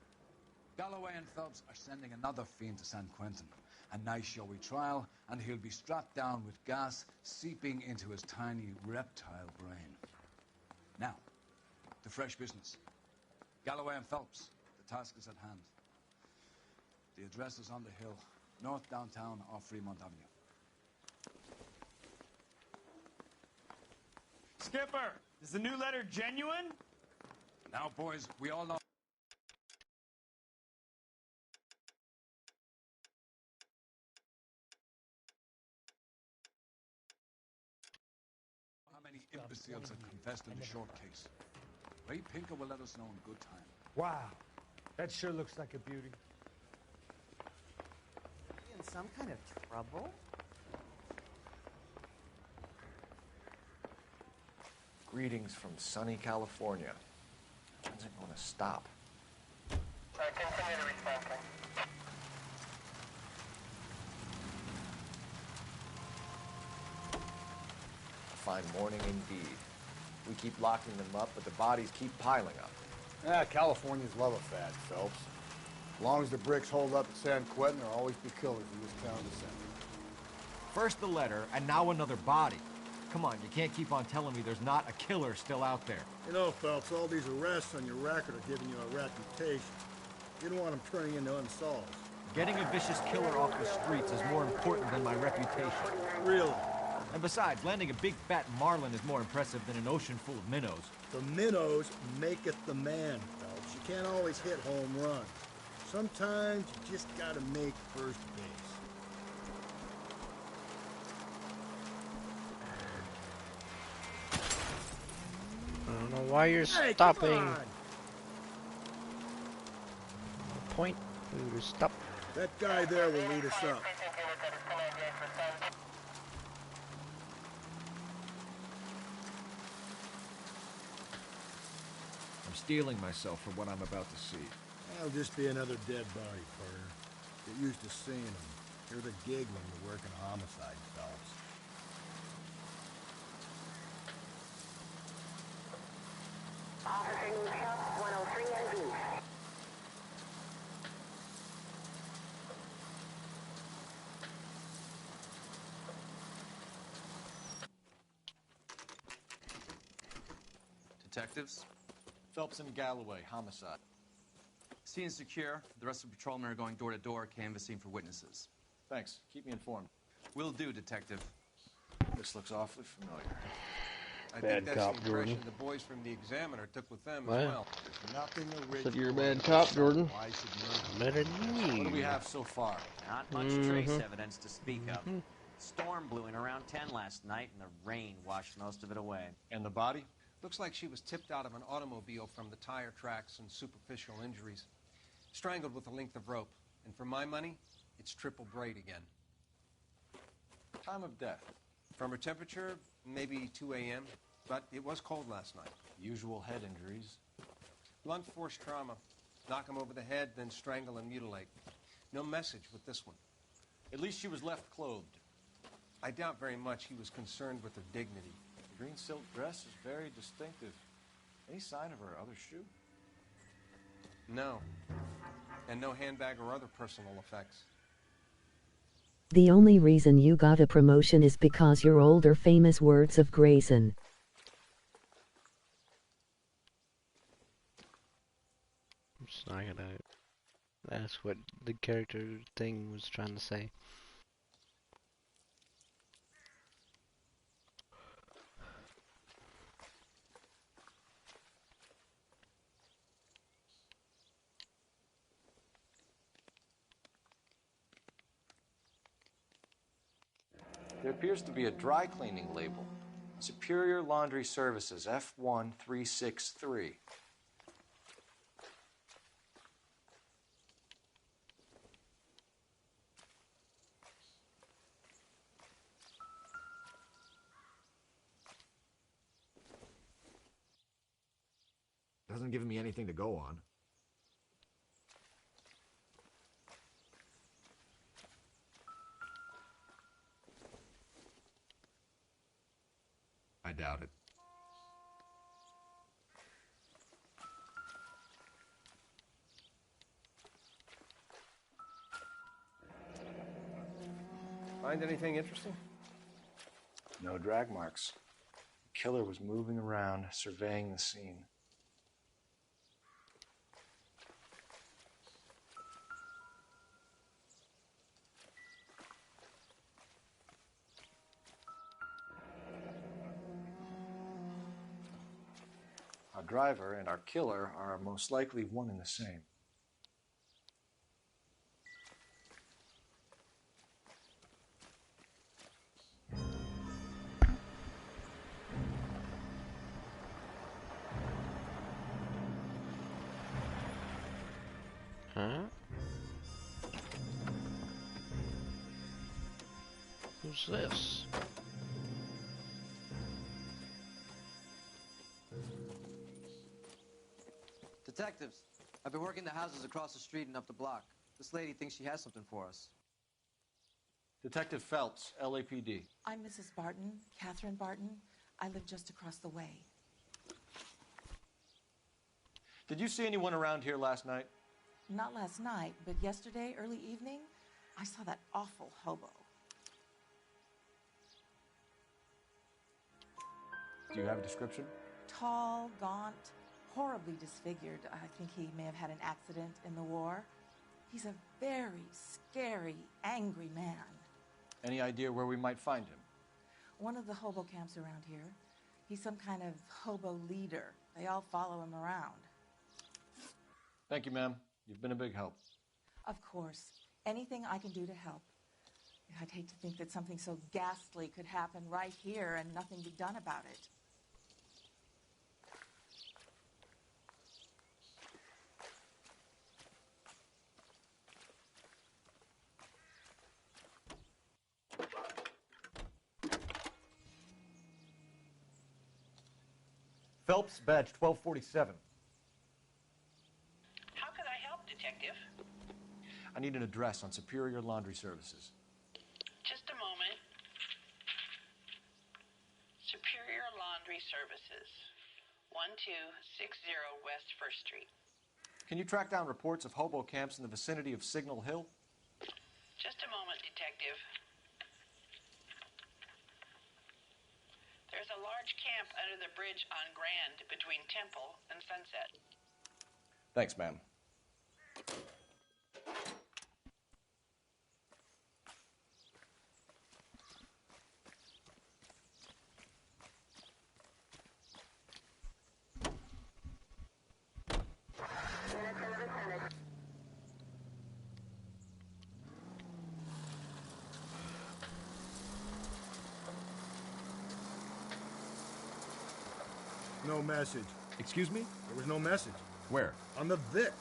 Galloway and Phelps are sending another fiend to San Quentin. A nice showy trial, and he'll be strapped down with gas seeping into his tiny reptile brain. Now, To fresh business. Galloway and Phelps, the task is at hand. The address is on the hill, north downtown off Fremont Avenue. Skipper, is the new letter genuine? Now, boys, we all know how many imbeciles have confessed in the short case. Ray Pinker will let us know in good time. Wow, that sure looks like a beauty. In some kind of trouble? Greetings from sunny California. When's it going to stop? Continue to respond, please. A fine morning indeed. We keep locking them up, but the bodies keep piling up. Ah, Californians love a fad, Phelps. As long as the bricks hold up at San Quentin, there'll always be killers in this town to send. First the letter, and now another body. Come on, you can't keep on telling me there's not a killer still out there. You know, Phelps, all these arrests on your record are giving you a reputation. You don't want them turning into unsolved. Getting a vicious killer off the streets is more important than my reputation. Really? And besides, landing a big fat marlin is more impressive than an ocean full of minnows. The minnows maketh the man, Phelps. You can't always hit home runs. Sometimes you just gotta make first base. I don't know why you're Hey, stopping. come on. Point. We to stop. That guy there will lead us up. I'm steeling myself for what I'm about to see. That'll just be another dead body, partner. Get used to seeing them. Hear the giggling to work in homicide, Phelps. Officer needs help, 103 NV. Detectives? Phelps and Galloway, homicide. Scene is secure. The rest of the patrolmen are going door to door, canvassing for witnesses. Thanks. Keep me informed. Will do, Detective. This looks awfully familiar. I Bad think that's cop, the impression Jordan. the boys from the Examiner took with them What? as well. Nothing original. Said you're a bad cop, Jordan. Better What do we have so far? Not much trace evidence to speak of. Storm blew in around 10 last night, and the rain washed most of it away. And the body? Looks like she was tipped out of an automobile from the tire tracks and superficial injuries. Strangled with a length of rope. And for my money, it's triple braid again. Time of death? From her temperature, maybe 2 a.m., but it was cold last night. Usual head injuries. Blunt force trauma. Knock him over the head, then strangle and mutilate. No message with this one. At least she was left clothed. I doubt very much he was concerned with her dignity. The green silk dress is very distinctive. Any sign of her other shoe? No. And no handbag or other personal effects. The only reason you got a promotion is because your older famous words of Grayson. I'm just not gonna ask what the character thing was trying to say. There appears to be a dry cleaning label. Superior Laundry Services, F1363. Doesn't give me anything to go on. I doubt it. Find anything interesting? No drag marks. The killer was moving around, surveying the scene. driver and our killer are most likely one and the same. Huh? Who's this? Detectives, I've been working the houses across the street and up the block. This lady thinks she has something for us. Detective Phelps, LAPD. I'm Mrs. Barton, Catherine Barton. I live just across the way. Did you see anyone around here last night? Not last night, but yesterday, early evening, I saw that awful hobo. Do you have a description? Tall, gaunt, horribly disfigured. I think he may have had an accident in the war. He's a very scary, angry man. Any idea where we might find him? One of the hobo camps around here. He's some kind of hobo leader. They all follow him around. Thank you, ma'am. You've been a big help. Of course. Anything I can do to help. I'd hate to think that something so ghastly could happen right here and nothing be done about it. Phelps, badge 1247. How could I help, Detective? I need an address on Superior Laundry Services. Just a moment. Superior Laundry Services, 1260 West 1st Street. Can you track down reports of hobo camps in the vicinity of Signal Hill? Just a moment, Detective. There's a large camp under the bridge on Grand between Temple and Sunset. Thanks, ma'am. No message. Excuse me? There was no message. Where? On the Vic.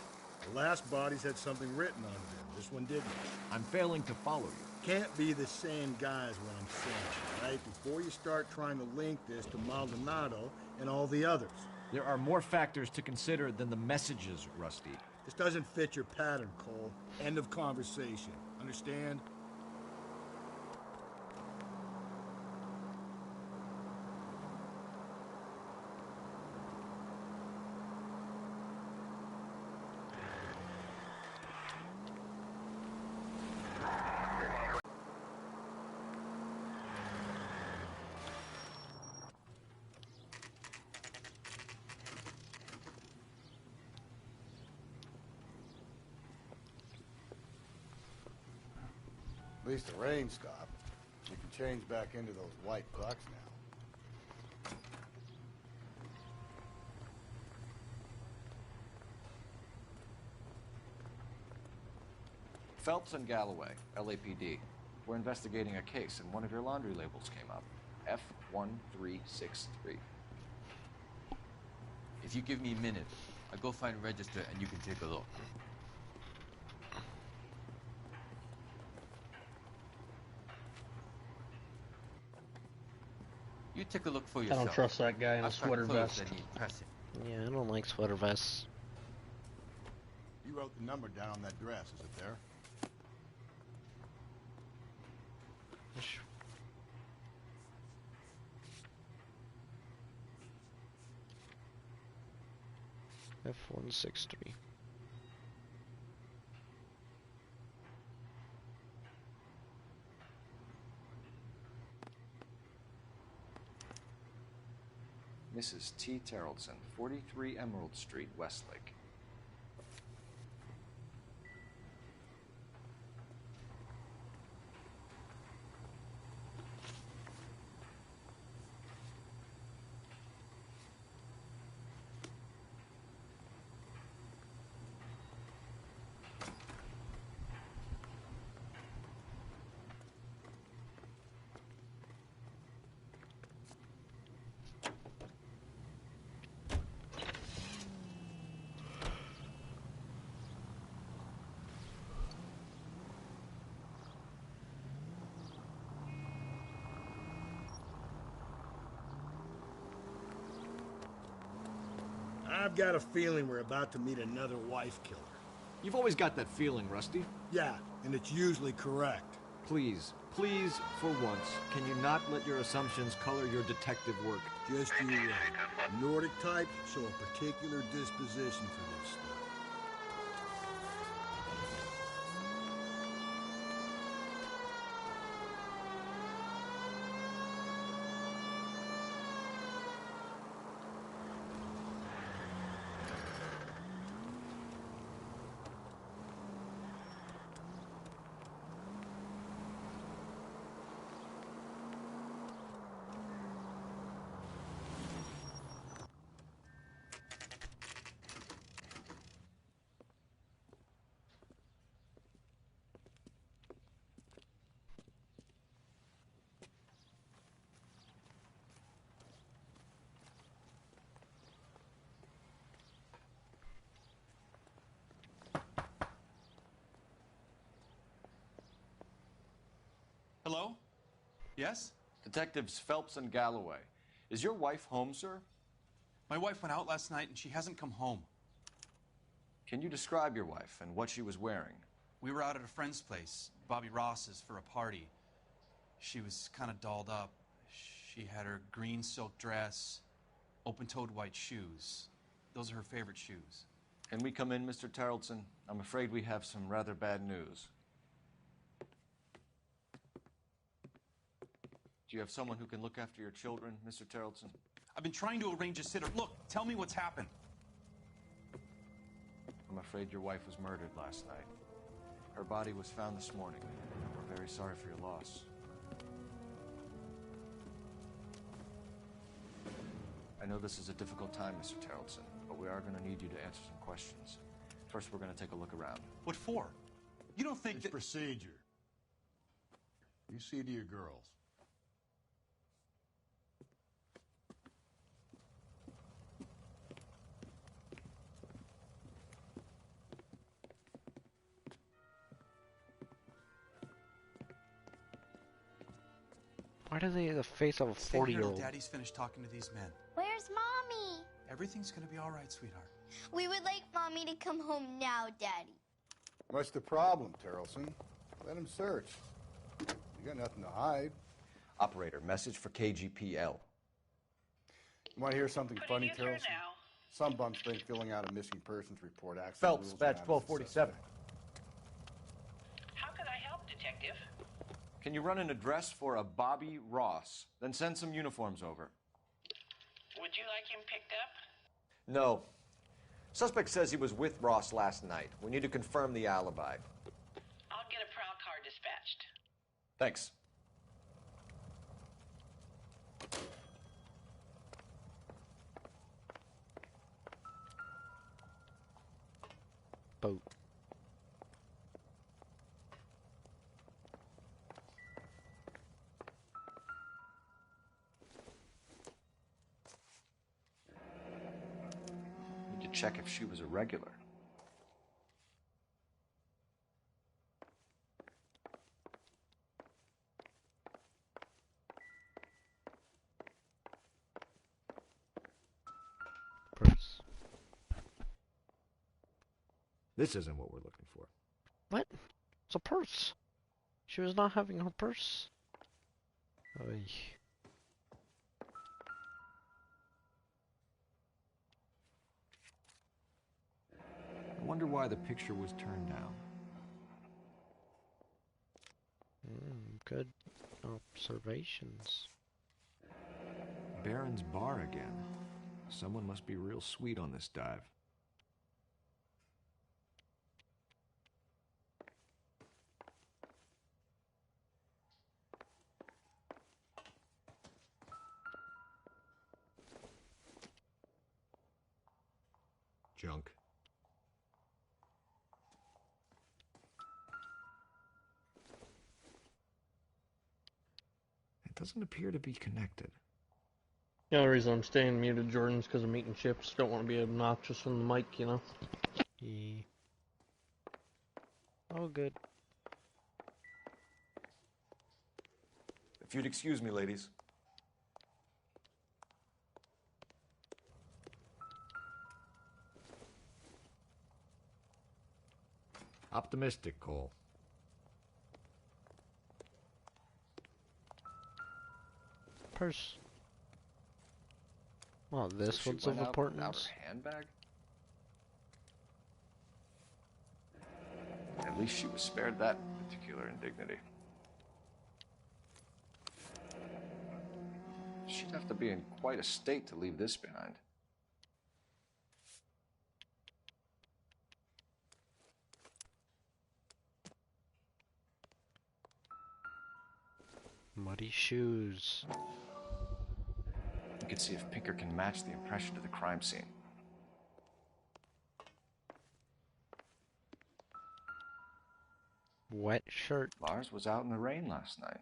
The last bodies had something written on them. This one didn't. I'm failing to follow you. Can't be the same guys what I'm saying, right? Before you start trying to link this to Maldonado and all the others. There are more factors to consider than the messages, Rusty. This doesn't fit your pattern, Cole. End of conversation. Understand? At least the rain stopped. You can change back into those white bucks now. Phelps and Galloway, LAPD. We're investigating a case, and one of your laundry labels came up. F1363. If you give me a minute, I'll go find a register and you can take a look. You take a look for I yourself. don't trust that guy in a I'll try sweater clothes vest. that need pressing. Yeah, I don't like sweater vests. You wrote the number down on that dress, is it there? F163. Mrs. T. Terrellson, 43 Emerald Street, Westlake. I've got a feeling we're about to meet another wife killer. You've always got that feeling, Rusty. Yeah, and it's usually correct. Please, please, for once, can you not let your assumptions color your detective work? Just you wait. Nordic types show a particular disposition for this stuff. Hello? Yes? Detectives Phelps and Galloway. Is your wife home, sir? My wife went out last night and she hasn't come home. Can you describe your wife and what she was wearing? We were out at a friend's place, Bobby Ross's, for a party. She was kind of dolled up. She had her green silk dress, open-toed white shoes. Those are her favorite shoes. Can we come in, Mr. Tarleton? I'm afraid we have some rather bad news. Do you have someone who can look after your children, Mr. Tarleton? I've been trying to arrange a sitter. Look, tell me what's happened. I'm afraid your wife was murdered last night. Her body was found this morning. We're very sorry for your loss. I know this is a difficult time, Mr. Tarleton, but we are going to need you to answer some questions. First, we're going to take a look around. What for? You don't think It's that... procedure. You see to your girls. Why do they have the face of a Stay here till 40-year-old? Daddy's finished talking to these men. Where's Mommy? Everything's gonna be all right, sweetheart. We would like Mommy to come home now, Daddy. What's the problem, Tarleton? Let him search. You got nothing to hide. Operator, message for KGPL. You want to hear something funny, you through Tarleton? now. Some bum's been filling out a missing persons report. Accident Phelps, rules badge him out as a 1247. suspect. How can I help, Detective? Can you run an address for a Bobby Ross? Then send some uniforms over. Would you like him picked up? No. Suspect says he was with Ross last night. We need to confirm the alibi. I'll get a prowl car dispatched. Thanks. Boat. Need to check if she was a regular. Purse. This isn't what we're looking for. What? It's a purse. She was not having her purse. Oy. I wonder why the picture was turned down. Good observations. Baron's bar again. Someone must be real sweet on this dive. Junk. It doesn't appear to be connected. The only reason I'm staying muted, Jordan, is because I'm eating chips. Don't want to be obnoxious on the mic, you know? Yeah. Oh, good. If you'd excuse me, ladies. Optimistic, Cole. Purse. Well, this So she one's of went out without importance. her handbag? At least she was spared that particular indignity. She'd have to be in quite a state to leave this behind. Muddy shoes. You can see if Pinker can match the impression to the crime scene. Wet shirt. Lars was out in the rain last night.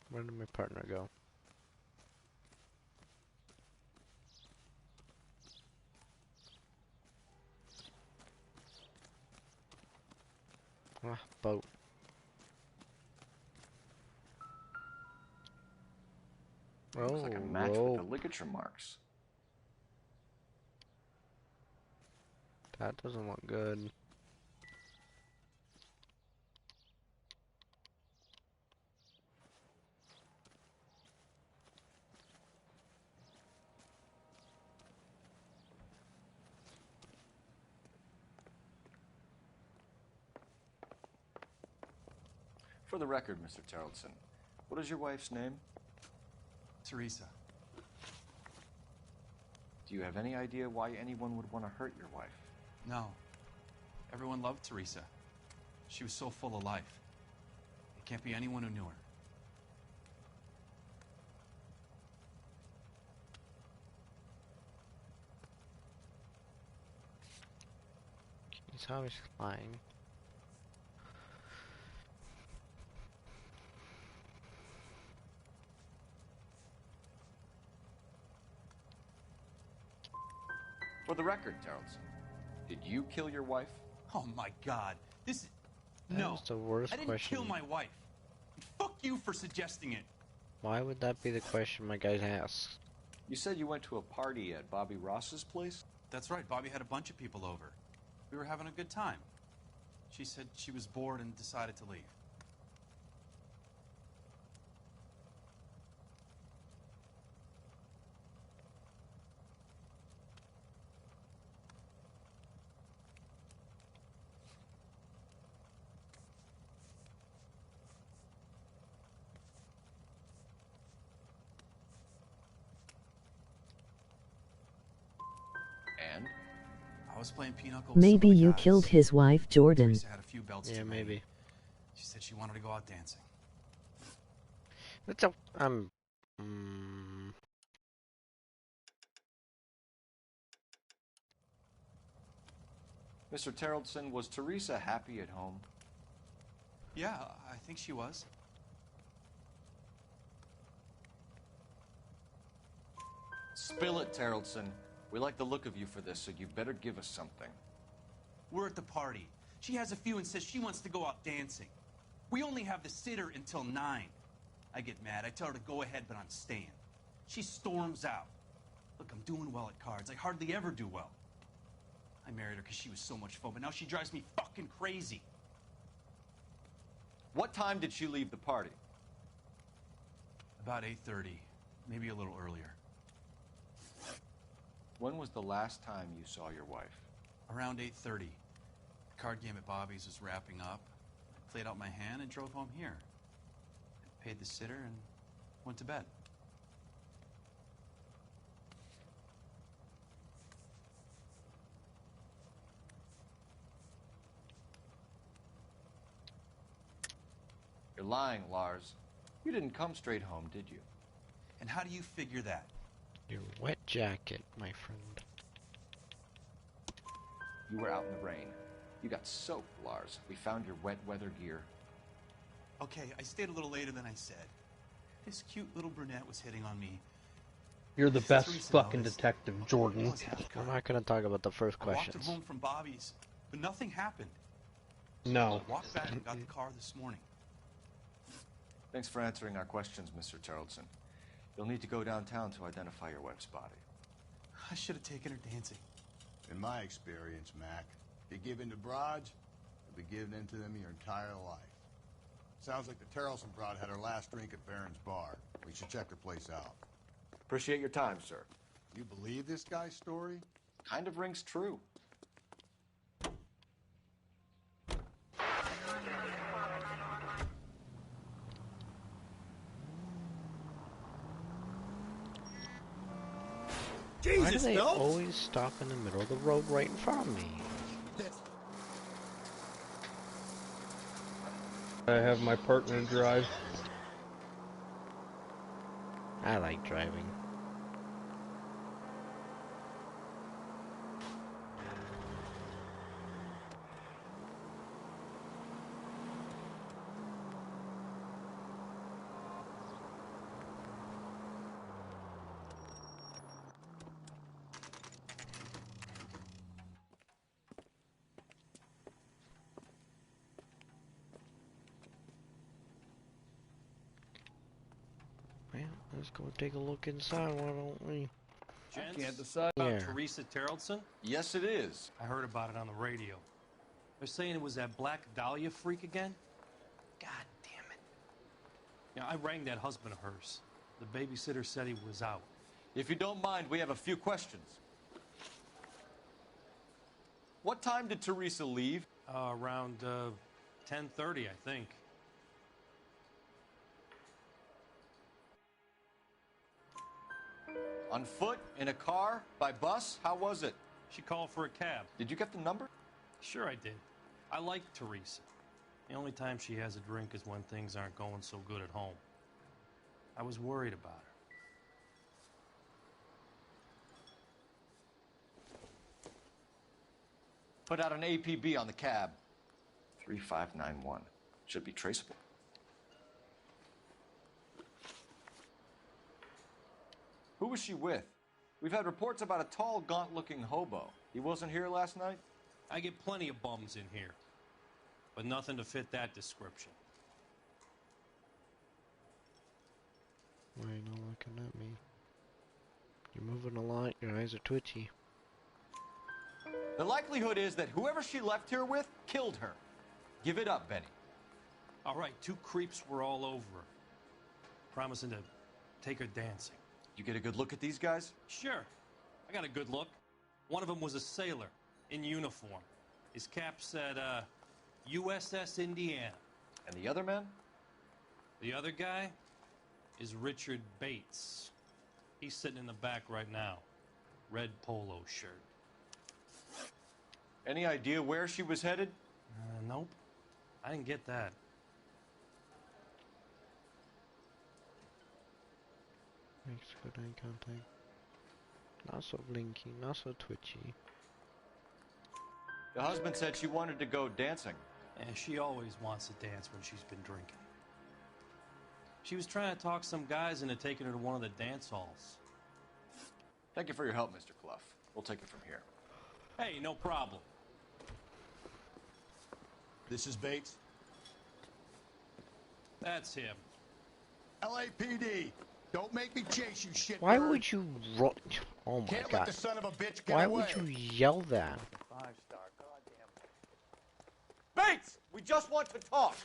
Where did my partner go? Ah, boat. Looks like a match with the ligature marks. That doesn't look good. For the record, Mr. Terrelson, what is your wife's name? Teresa. Do you have any idea why anyone would want to hurt your wife? No. Everyone loved Teresa. She was so full of life. It can't be anyone who knew her. He's always lying. For the record, Terrelson, did you kill your wife? Oh my God. This is... That is the worst I didn't question. kill my wife. Fuck you for suggesting it. Why would that be the question my guy asks? You said you went to a party at Bobby Ross's place? That's right. Bobby had a bunch of people over. We were having a good time. She said she was bored and decided to leave. And? I was playing pinochle with Maybe some of the you guys. killed his wife, Jordan. Teresa had a few belts Yeah, too maybe. many. She said she wanted to go out dancing. It's a Mr. Terrelson, was Teresa happy at home? Yeah, I think she was. Spill it, Terrelson. We like the look of you for this, so you better give us something. We're at the party. She has a few and says she wants to go out dancing. We only have the sitter until 9. I get mad. I tell her to go ahead, but I'm staying. She storms out. Look, I'm doing well at cards. I hardly ever do well. I married her because she was so much fun, but now she drives me fucking crazy. What time did she leave the party? About 8:30, maybe a little earlier. When was the last time you saw your wife? Around 8:30. The card game at Bobby's was wrapping up. I played out my hand and drove home here. I paid the sitter and went to bed. You're lying, Lars. You didn't come straight home, did you? And how do you figure that? your wet jacket, my friend. You were out in the rain. You got soaked, Lars. We found your wet weather gear. Okay, I stayed a little later than I said. This cute little brunette was hitting on me. You're the best Teresa fucking noticed. detective, Jordan. I'm not gonna talk about the first I walked questions. her home from Bobby's, but nothing happened. No. I walked back and got the car this morning. Thanks for answering our questions, Mr. Terrelson. You'll need to go downtown to identify your wife's body. I should have taken her dancing. In my experience, Mac, if you give in to broads, you'll be giving in to them your entire life. Sounds like the Terrelson broad had her last drink at Barron's bar. We should check her place out. Appreciate your time, sir. You believe this guy's story? Kind of rings true. Why do they always stop in the middle of the road right in front of me? I have my partner drive. I like driving. Let's go take a look inside, why don't we? I can't decide. Yeah. Teresa Terrelson? Yes, it is. I heard about it on the radio. They're saying it was that Black Dahlia freak again? God damn it. Yeah, I rang that husband of hers. The babysitter said he was out. If you don't mind, we have a few questions. What time did Teresa leave? Around 10:30, I think. On foot? In a car? By bus? How was it? She called for a cab. Did you get the number? Sure I did. I like Teresa. The only time she has a drink is when things aren't going so good at home. I was worried about her. Put out an APB on the cab. 3591. Should be traceable. Who was she with? We've had reports about a tall, gaunt-looking hobo. He wasn't here last night? I get plenty of bums in here, but nothing to fit that description. Why are you not looking at me? You're moving a lot, your eyes are twitchy. The likelihood is that whoever she left here with killed her. Give it up, Benny. All right, 2 creeps were all over her, promising to take her dancing. You get a good look at these guys? Sure. I got a good look. One of them was a sailor in uniform. His cap said, USS Indiana. And the other man? The other guy is Richard Bates. He's sitting in the back right now. Red polo shirt. Any idea where she was headed? Nope. I didn't get that. Makes good eye contact. Not so blinky, not so twitchy. The husband said she wanted to go dancing. And she always wants to dance when she's been drinking. She was trying to talk some guys into taking her to one of the dance halls. Thank you for your help, Mr. Clough. We'll take it from here. Hey, no problem. This is Bates. That's him. LAPD. Don't make me chase you, shit. Why would you run? Oh my Can't god. let the son of a bitch get Why away. would you yell that? 5-star, goddamn. Bates! We just want to talk!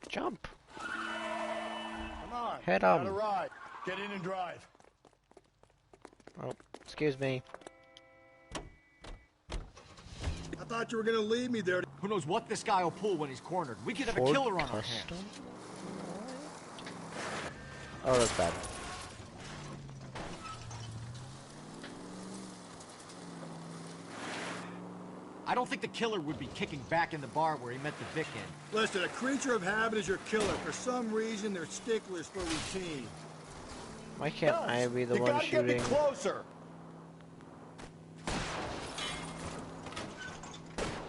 Jump. Come on. Head Got on. a ride. Get in and drive. Oh, excuse me. I thought you were gonna leave me there. Who knows what this guy will pull when he's cornered? We could have a Ford killer on our Custom? hands. Oh, that's bad. I don't think the killer would be kicking back in the bar where he met the Vic in. Listen, a creature of habit is your killer. For some reason, they're sticklers for routine. Why can't I be the one shooting? Get me closer.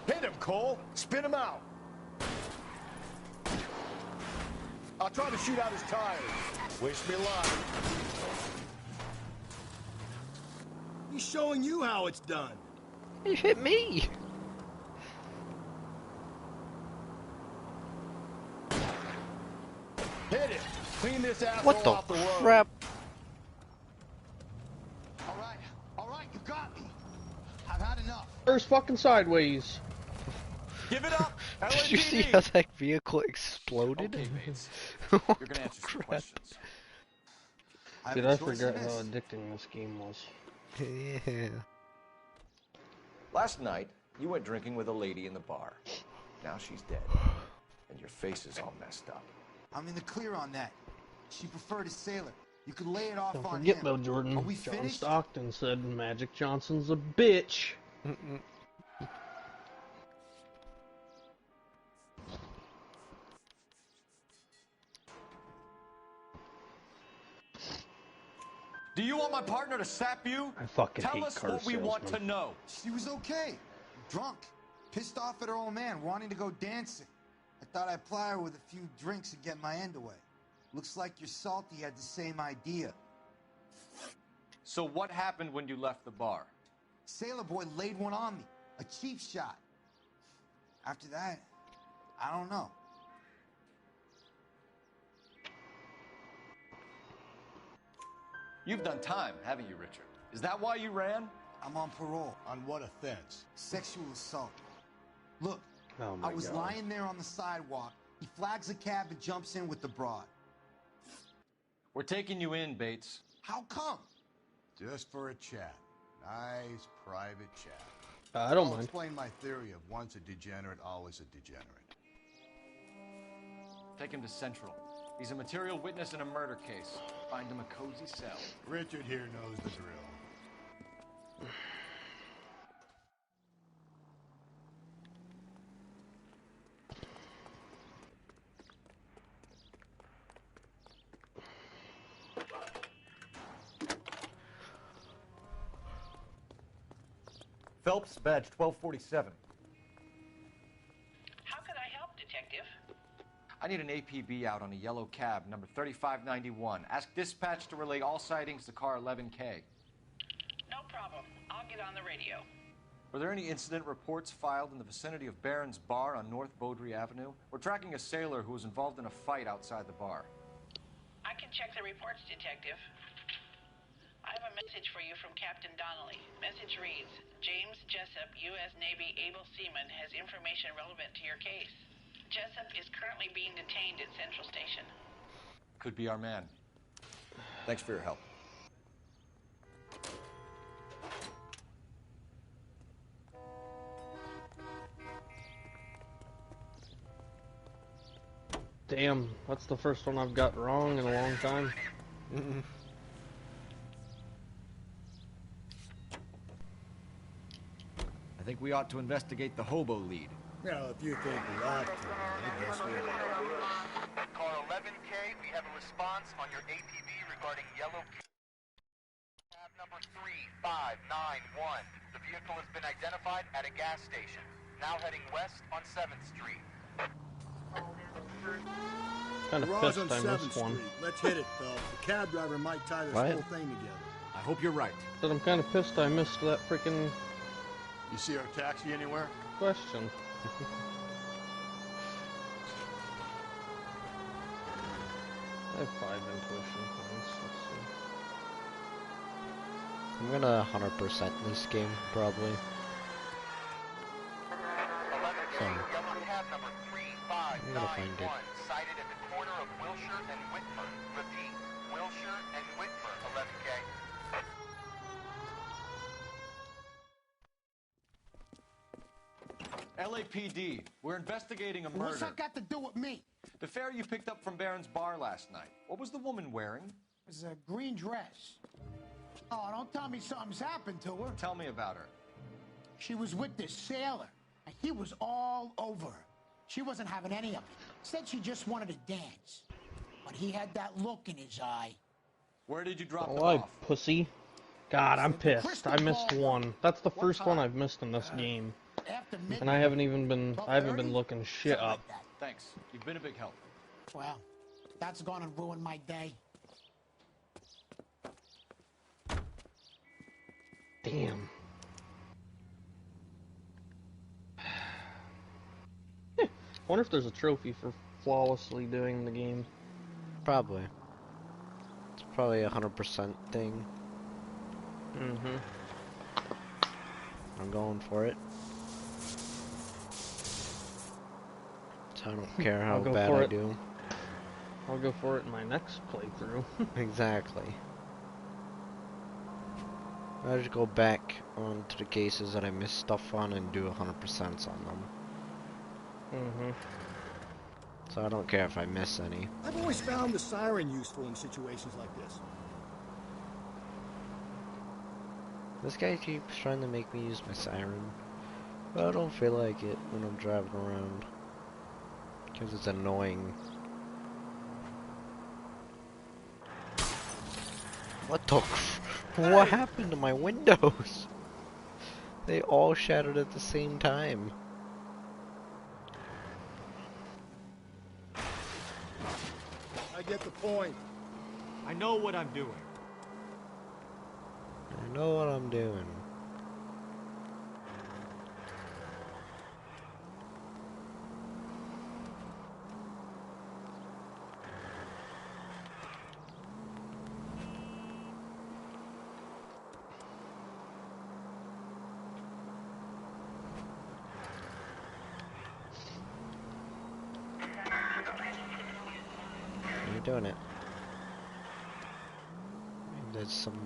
Hit him, Cole. Spin him out. I'll try to shoot out his tires. Wish me luck. He's showing you how it's done. You hit me. Hit it. Clean this asshole What the off the road. crap? First fucking sideways. Give it up! Did you see how that vehicle exploded? Okay, Bates. What You're gonna the answer some crap? questions. Dude, I forgot how addicting this game was. Yeah. Last night, you went drinking with a lady in the bar. Now she's dead. And your face is all messed up. I'm in the clear on that. She preferred a sailor. You could lay it off Don't on forget him. though, Jordan. Are we John finished? Stockton said Magic Johnson's a bitch. Do you want my partner to sap you? I fucking Tell hate us car what we want to salesmen. know. She was okay. Drunk. Pissed off at her old man, wanting to go dancing. I thought I'd ply her with a few drinks and get my end away. Looks like your salty had the same idea. So what happened when you left the bar? Sailor boy laid one on me. A cheap shot. After that, I don't know. You've done time, haven't you, Richard? Is that why you ran? I'm on parole. On what offense? Sexual assault. Look, Oh my I was God. lying there on the sidewalk. He flags a cab and jumps in with the broad. We're taking you in, Bates. How come? Just for a chat. Nice private chat. I don't I'll mind. explain my theory of once a degenerate, always a degenerate. Take him to Central. He's a material witness in a murder case. Find him a cozy cell. Richard here knows the drill. Phelps, badge 1247. How can I help, Detective? I need an APB out on a yellow cab, number 3591. Ask dispatch to relay all sightings to car 11K. No problem. I'll get on the radio. Were there any incident reports filed in the vicinity of Barron's Bar on North Beaudry Avenue? We're tracking a sailor who was involved in a fight outside the bar. I can check the reports, Detective. I have a message for you from Captain Donnelly. Message reads, James Jessup, U.S. Navy able seaman, has information relevant to your case. Jessup is currently being detained at Central Station. Could be our man. Thanks for your help. Damn, that's the first one I've got wrong in a long time. I think we ought to investigate the hobo lead. Well, if you think we ought to, I guess we will. Car 11K, we have a response on your APB regarding yellow cab number 3591. The vehicle has been identified at a gas station. Now heading west on 7th Street. Kind of Garage pissed on I 7th missed one. Street. Let's hit it, Phelps. The cab driver might tie this What? whole thing together. I hope you're right. But I'm kind of pissed I missed that freaking You see our taxi anywhere? question. I have 5 intuition points. Let's see. I'm gonna 100% this game, probably. So, Yellow cab number I'm gonna find it. 3591, sighted at the corner of Wilshire and Whitmer. Repeat, Wilshire and Whitmer, 11K. LAPD, we're investigating a murder. What's that got to do with me? The fare you picked up from Barron's Bar last night. What was the woman wearing? It was a green dress. Oh, don't tell me something's happened to her. Tell me about her. She was with this sailor, and he was all over her. She wasn't having any of it. Said she just wanted to dance. But he had that look in his eye. Where did you drop Oh, them I off? pussy. God, I'm pissed. I missed one. That's the first one time? I've missed in this game. After And midnight. I haven't even been looking shit up. Thanks. You've been a big help. Well, that's gonna ruin my day. Damn. Wonder if there's a trophy for flawlessly doing the game. Probably. It's probably a 100% thing. Mm-hmm. I'm going for it. So I don't care how bad I do. I'll go for it in my next playthrough. Exactly. I just go back onto the cases that I missed stuff on and do 100% on them. Mm-hmm. So I don't care if I miss any. I've always found the siren useful in situations like this. This guy keeps trying to make me use my siren, but I don't feel like it when I'm driving around. Because it's annoying. What the What happened to my windows? They all shattered at the same time. I get the point. I know what I'm doing. I know what I'm doing. You're doing it. Maybe there's some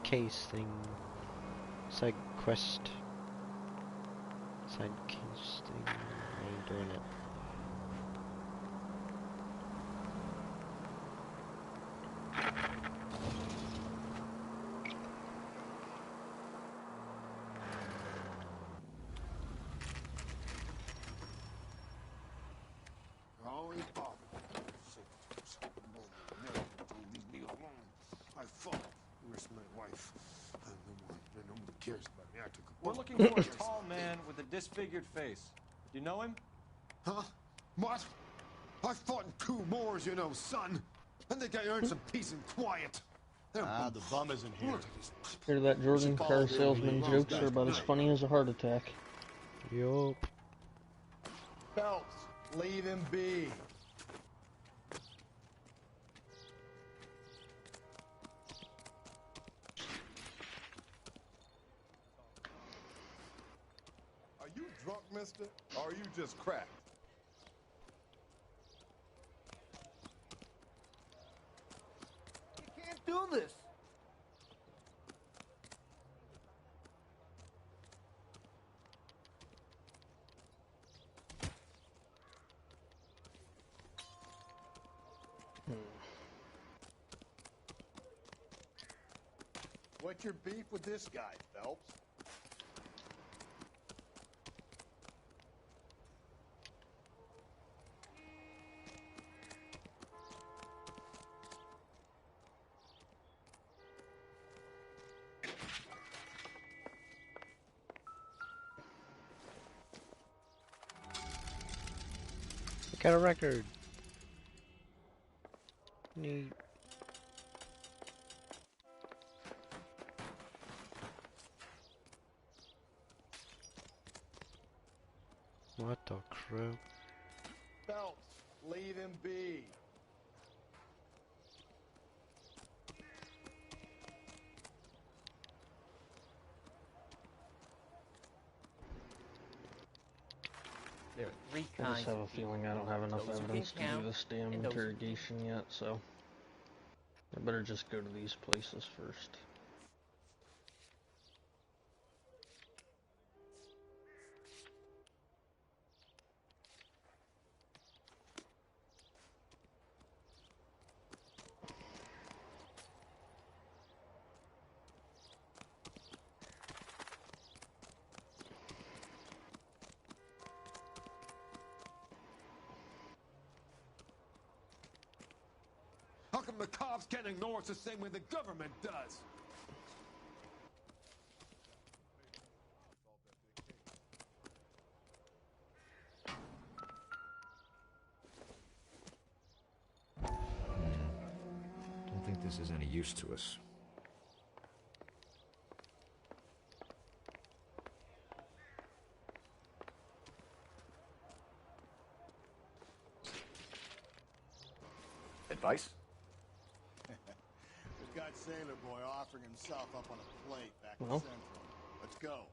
case thing. Side quest. Side case thing. Are you doing it? Always bother. Leave me alone. I fought. Where's my wife? No one cares about me. I took a We're looking for a tall man with a disfigured face. Do you know him? Huh? What? I fought in 2 wars, you know, son. I think I earned some peace and quiet. Ah, the bum isn't here. Hear that, Jordan? Car salesman jokes are about as funny as a heart attack. Yup. Phelps, leave him be. Are you drunk, mister? Or are you just cracked? You can't do this. What's your beef with this guy, Phelps? I got a record. Neat. What the crap? Phelps, leave him be. I just have a feeling I don't have enough evidence to do this damn interrogation yet, so I better just go to these places first. How come the cops can't ignore us the same way the government does? Don't think this is any use to us. Advice? We've got Sailor Boy offering himself up on a plate back in Well. Central. Let's go.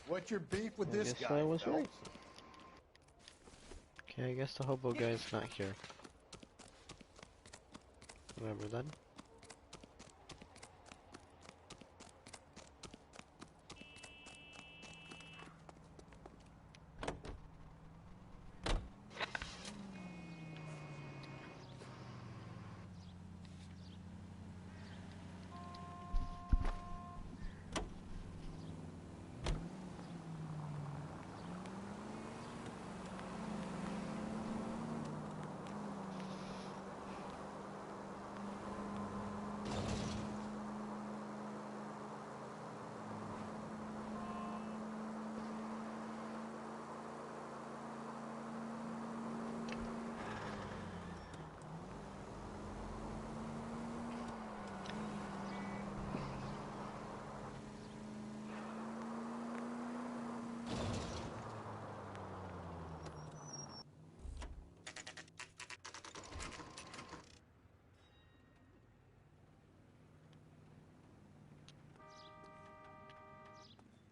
What's your beef with I this guess guy, I was Phelps? right. Okay, I guess the hobo guy's not here. Whatever then.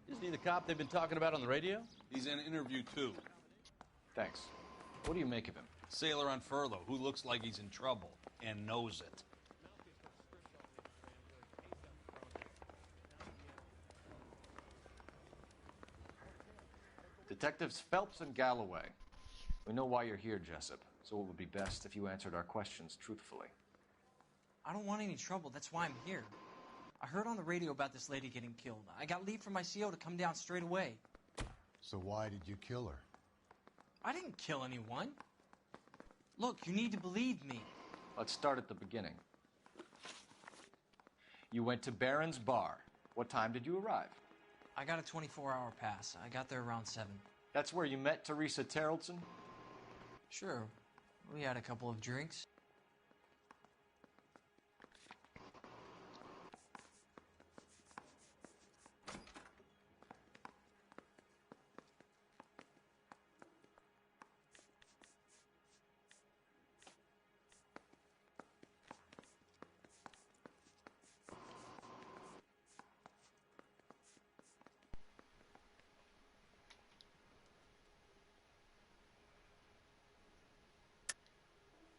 Isn't he the cop they've been talking about on the radio? He's in interview 2. Thanks. What do you make of him? Sailor on furlough who looks like he's in trouble and knows it. Detectives Phelps and Galloway. We know why you're here, Jessup, so it would be best if you answered our questions truthfully. I don't want any trouble. That's why I'm here. I heard on the radio about this lady getting killed. I got leave from my CO to come down straight away. So why did you kill her? I didn't kill anyone. Look, you need to believe me. Let's start at the beginning. You went to Barron's Bar. What time did you arrive? I got a 24-hour pass. I got there around 7. That's where you met Teresa Terrellson? Sure. We had a couple of drinks.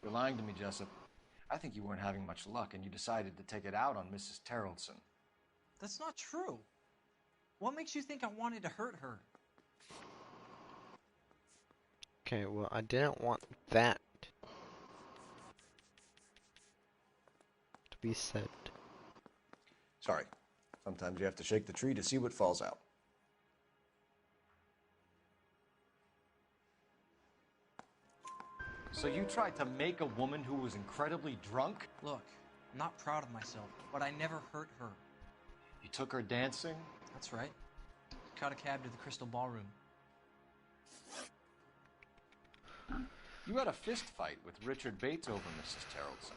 You're lying to me, Jessup. I think you weren't having much luck and you decided to take it out on Mrs. Terrellson. That's not true. What makes you think I wanted to hurt her? Okay, well, I didn't want that to be said. Sorry. Sometimes you have to shake the tree to see what falls out. So you tried to make a woman who was incredibly drunk? Look, I'm not proud of myself, but I never hurt her. You took her dancing? That's right. Caught a cab to the Crystal Ballroom. You had a fist fight with Richard Bates over Mrs. Terrellson.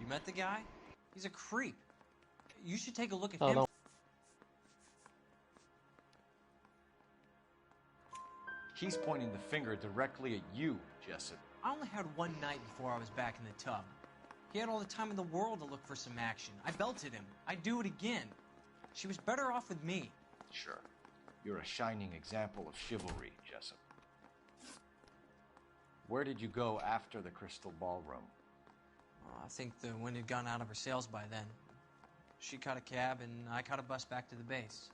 You met the guy? He's a creep. You should take a look at Oh, him. no. He's pointing the finger directly at you, Jessup. I only had one night before I was back in the tub. He had all the time in the world to look for some action. I belted him. I'd do it again. She was better off with me. Sure. You're a shining example of chivalry, Jessup. Where did you go after the Crystal Ballroom? I think the wind had gone out of her sails by then. She caught a cab, and I caught a bus back to the base.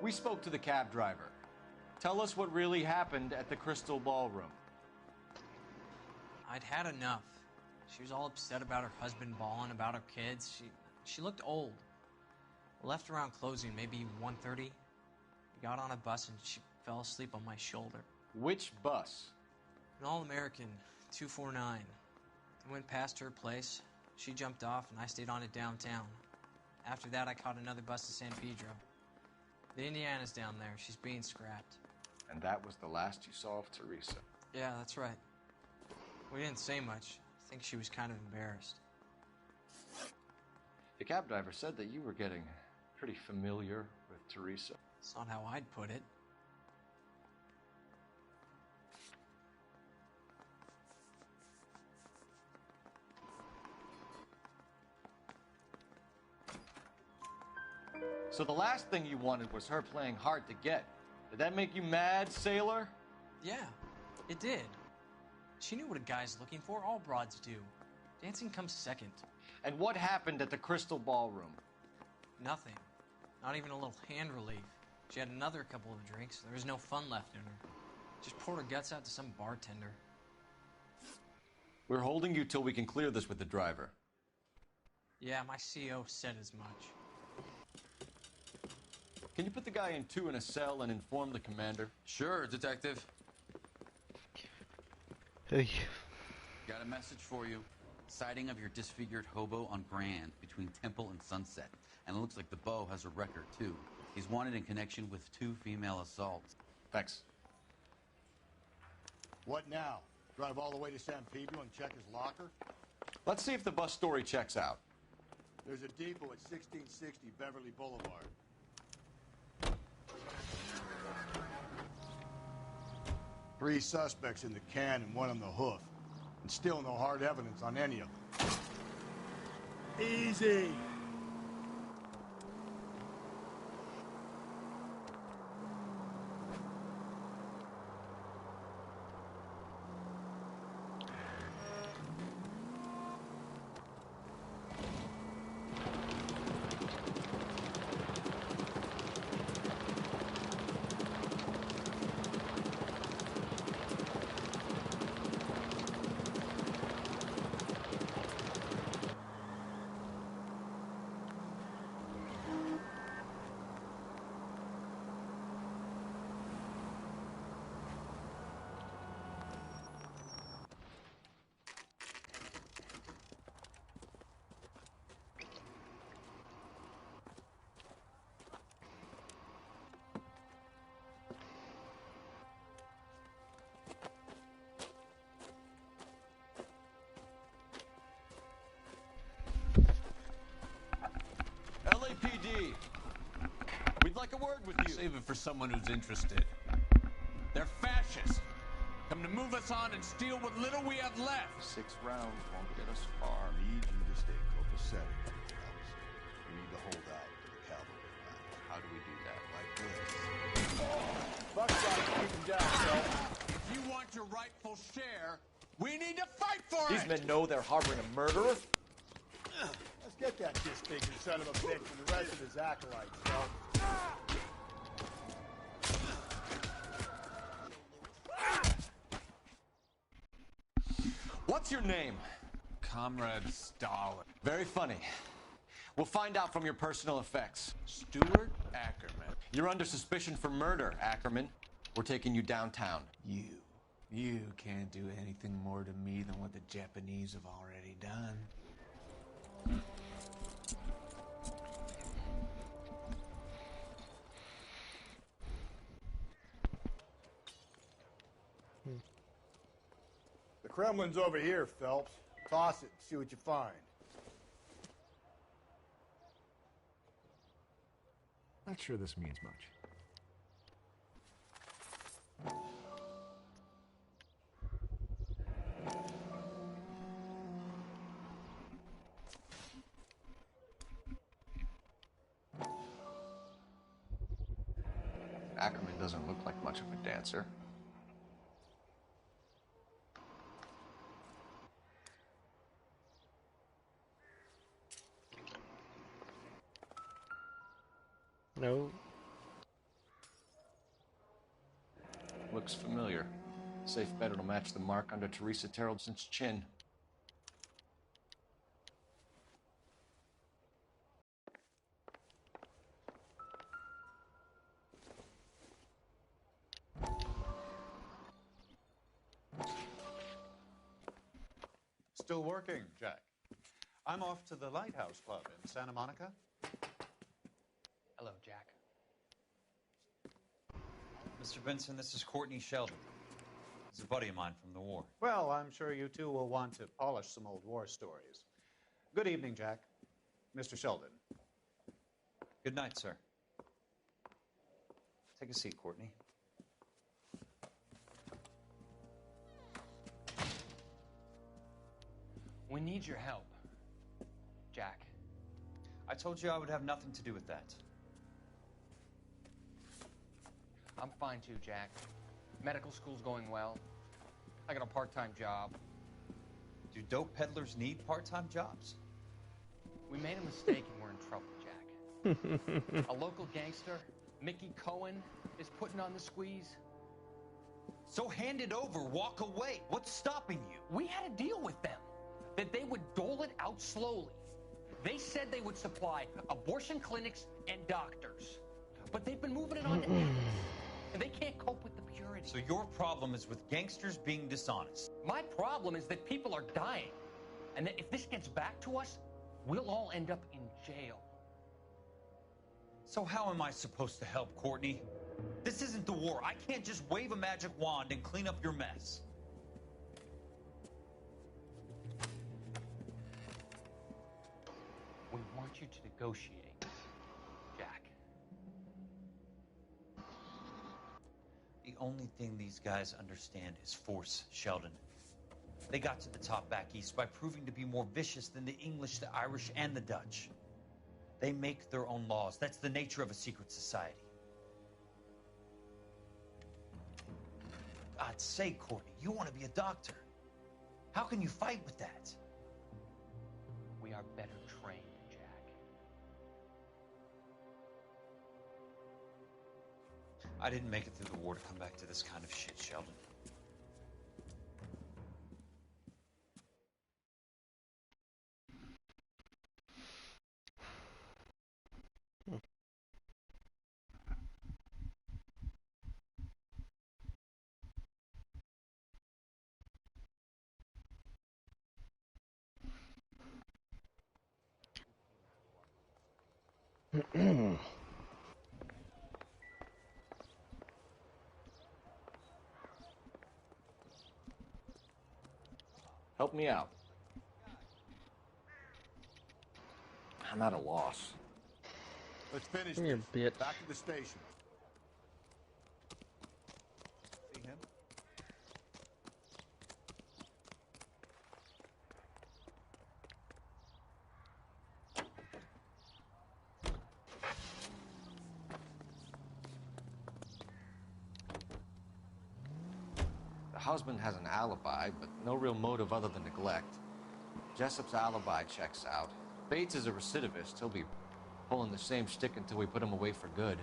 We spoke to the cab driver. Tell us what really happened at the Crystal Ballroom. I'd had enough. She was all upset about her husband bawling about her kids. She looked old. Left around closing, maybe 1:30. We got on a bus and she fell asleep on my shoulder. Which bus? An All-American, 249. I went past her place. She jumped off and I stayed on it downtown. After that, I caught another bus to San Pedro. The Indiana's down there. She's being scrapped. And that was the last you saw of Teresa. Yeah, that's right. We didn't say much. I think she was kind of embarrassed. The cab driver said that you were getting pretty familiar with Teresa. It's not how I'd put it. So the last thing you wanted was her playing hard to get. Did that make you mad, sailor? Yeah, it did. She knew what a guy's looking for. All broads do. Dancing comes second. And what happened at the Crystal Ballroom? Nothing. Not even a little hand relief. She had another couple of drinks. There was no fun left in her. Just poured her guts out to some bartender. We're holding you till we can clear this with the driver. Yeah, my CO said as much. Can you put the guy in 2 in a cell and inform the commander? Sure, Detective. Hey. Got a message for you. Sighting of your disfigured hobo on Grand between Temple and Sunset. And it looks like the Beau has a record, too. He's wanted in connection with 2 female assaults. Thanks. What now? Drive all the way to San Pedro and check his locker? Let's see if the bus story checks out. There's a depot at 1660 Beverly Boulevard. Three suspects in the can and 1 on the hoof. And still no hard evidence on any of them. Easy! LAPD, we'd like a word with you. Save it for someone who's interested. They're fascists. Come to move us on and steal what little we have left. 6 rounds won't get us far. Need you to stay copacetic. We need to hold out to the cavalry line. How do we do that? Like this. Buckshot, keep him down, Phil. If you want your rightful share, we need to fight for These men know they're harboring a murderer. Let's get that disfigured son of a bitch and the rest of his acolytes, Phil. What's your name? Comrade Stalin. Very funny. We'll find out from your personal effects. Stuart Ackerman. You're under suspicion for murder, Ackerman. We're taking you downtown. You can't do anything more to me than what the Japanese have already done. The Kremlin's over here, Phelps. Toss it and see what you find. Not sure this means much. Ackerman doesn't look like much of a dancer. No. Looks familiar. Safe bet it'll match the mark under Teresa Terrelson's chin. Still working, Jack. I'm off to the Lighthouse Club in Santa Monica. Hello, Jack. Mr. Benson, this is Courtney Sheldon. He's a buddy of mine from the war. Well, I'm sure you two will want to polish some old war stories. Good evening, Jack. Mr. Sheldon. Good night, sir. Take a seat, Courtney. We need your help, Jack. I told you I would have nothing to do with that. I'm fine too, Jack. Medical school's going well. I got a part-time job. Do dope peddlers need part-time jobs? We made a mistake and we're in trouble, Jack. A local gangster, Mickey Cohen, is putting on the squeeze. So hand it over, walk away. What's stopping you? We had a deal with them that they would dole it out slowly. They said they would supply abortion clinics and doctors, but they've been moving it on to athletes, and they can't cope with the purity. So your problem is with gangsters being dishonest. My problem is that people are dying, and that if this gets back to us, we'll all end up in jail. So how am I supposed to help, Courtney? This isn't the war. I can't just wave a magic wand and clean up your mess. We want you to negotiate, Jack. The only thing these guys understand is force, Sheldon. They got to the top back east by proving to be more vicious than the English, the Irish, and the Dutch. They make their own laws. That's the nature of a secret society. God's sake, Courtney, you want to be a doctor. How can you fight with that? We are better trained, Jack. I didn't make it through the war to come back to this kind of shit, Sheldon. Help me out. I'm at a loss. Let's finish Come here, this. bitch. Back to the station. See him? The husband has an alibi, but no real motive other than neglect. Jessup's alibi checks out. Bates is a recidivist. He'll be pulling the same stick until we put him away for good.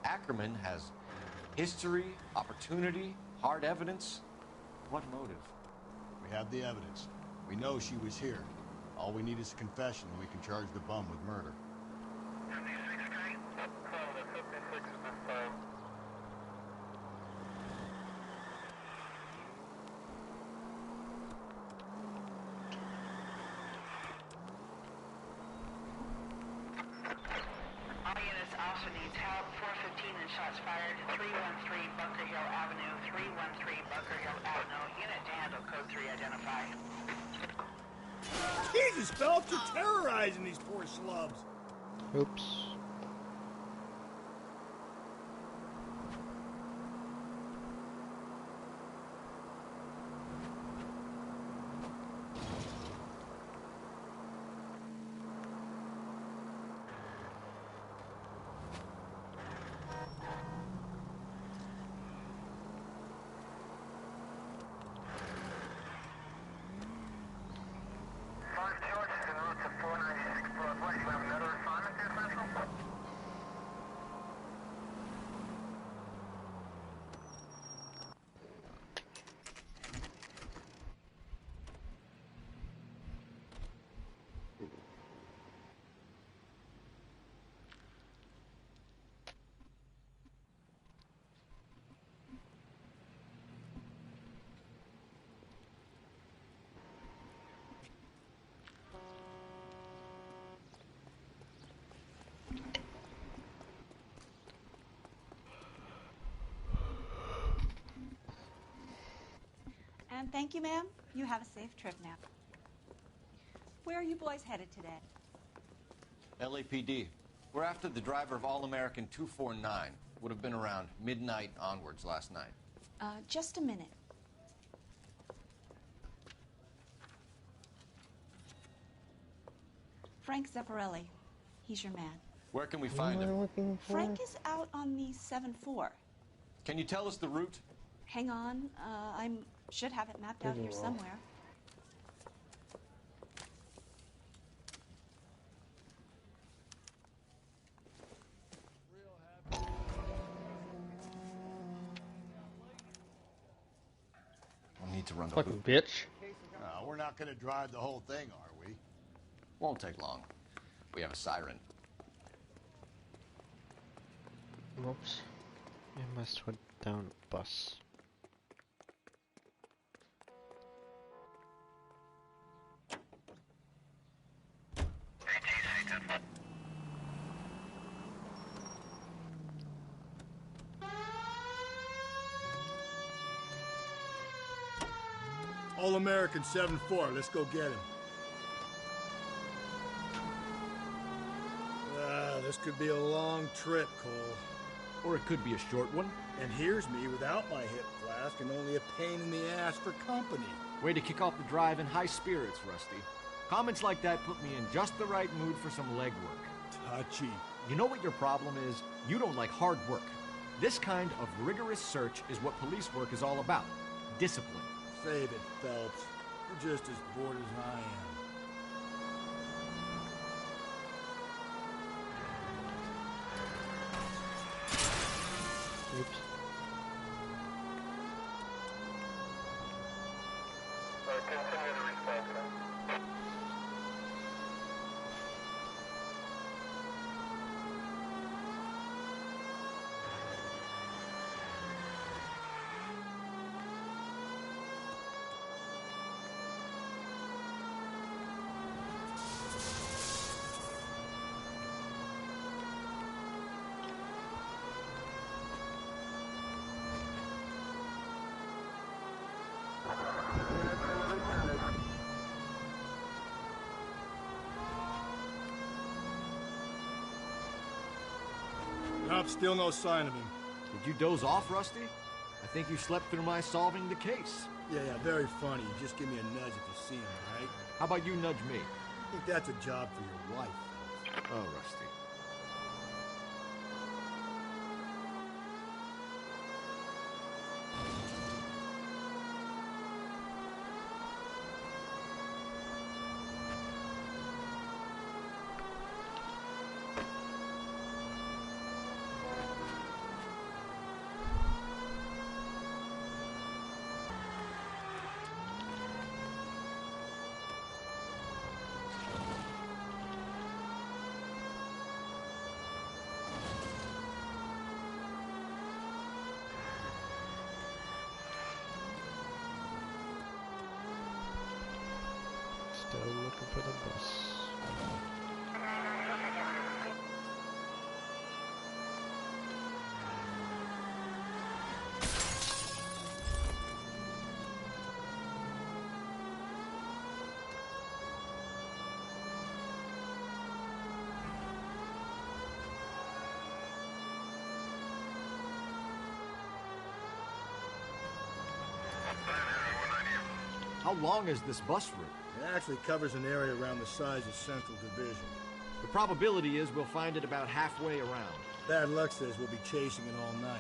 Ackerman has history, opportunity, hard evidence. What motive? We have the evidence. We know she was here. All we need is a confession, and we can charge the bum with murder. All units also needs help. 415 and shots fired. 313 Bunker Hill Avenue. 313 Bunker Hill Avenue. Unit to handle code 3 identify. Jesus, Phelps, you're terrorizing these poor slubs. Oops. And thank you, ma'am. You have a safe trip now. Where are you boys headed today? LAPD. We're after the driver of All-American 249. Would have been around midnight onwards last night. Just a minute. Frank Zepparelli. He's your man. Where can we find him? Frank is out on the 7-4. Can you tell us the route? Hang on. I should have it mapped out here somewhere. I'll need to run to Fucking bitch. We're not going to drive the whole thing, are we? Won't take long. We have a siren. Whoops. I must put down bus. All-American 7-4, let's go get him. This could be a long trip, Cole. Or it could be a short one. And here's me without my hip flask and only a pain in the ass for company. Way to kick off the drive in high spirits, Rusty. Comments like that put me in just the right mood for some legwork. Touchy. You know what your problem is? You don't like hard work. This kind of rigorous search is what police work is all about. Discipline. Save it, Phelps. You're just as bored as I am. Oops. Continue the response. Nope, still no sign of him. Did you doze off, Rusty? I think you slept through my solving the case. Yeah, very funny. Just give me a nudge if you see him, all right? How about you nudge me? I think that's a job for your wife. Oh, Rusty. Still looking for the bus. How long is this bus route? It actually covers an area around the size of Central Division. The probability is we'll find it about halfway around. Bad luck says we'll be chasing it all night.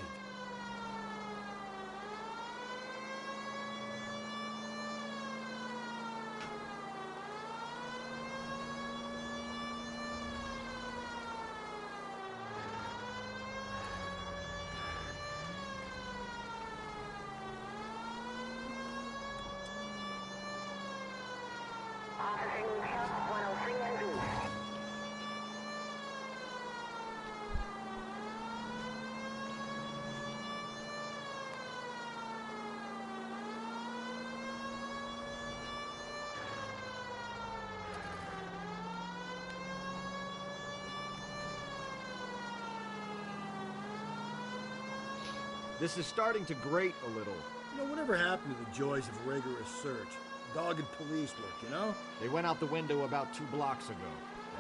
This is starting to grate a little. You know, whatever happened to the joys of rigorous search? Dogged police work, you know? They went out the window about 2 blocks ago.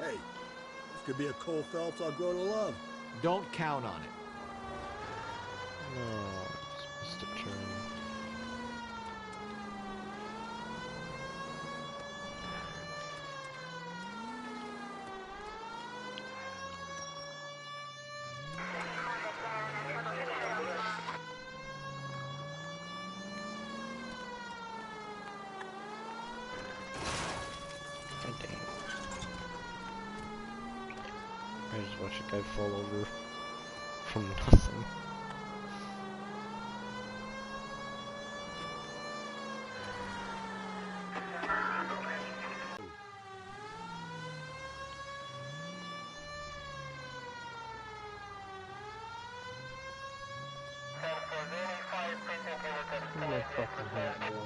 Hey, this could be a Cole Phelps I'll grow to love. Don't count on it. No, it's missed a turn. God damn. I just watch a guy fall over from nothing.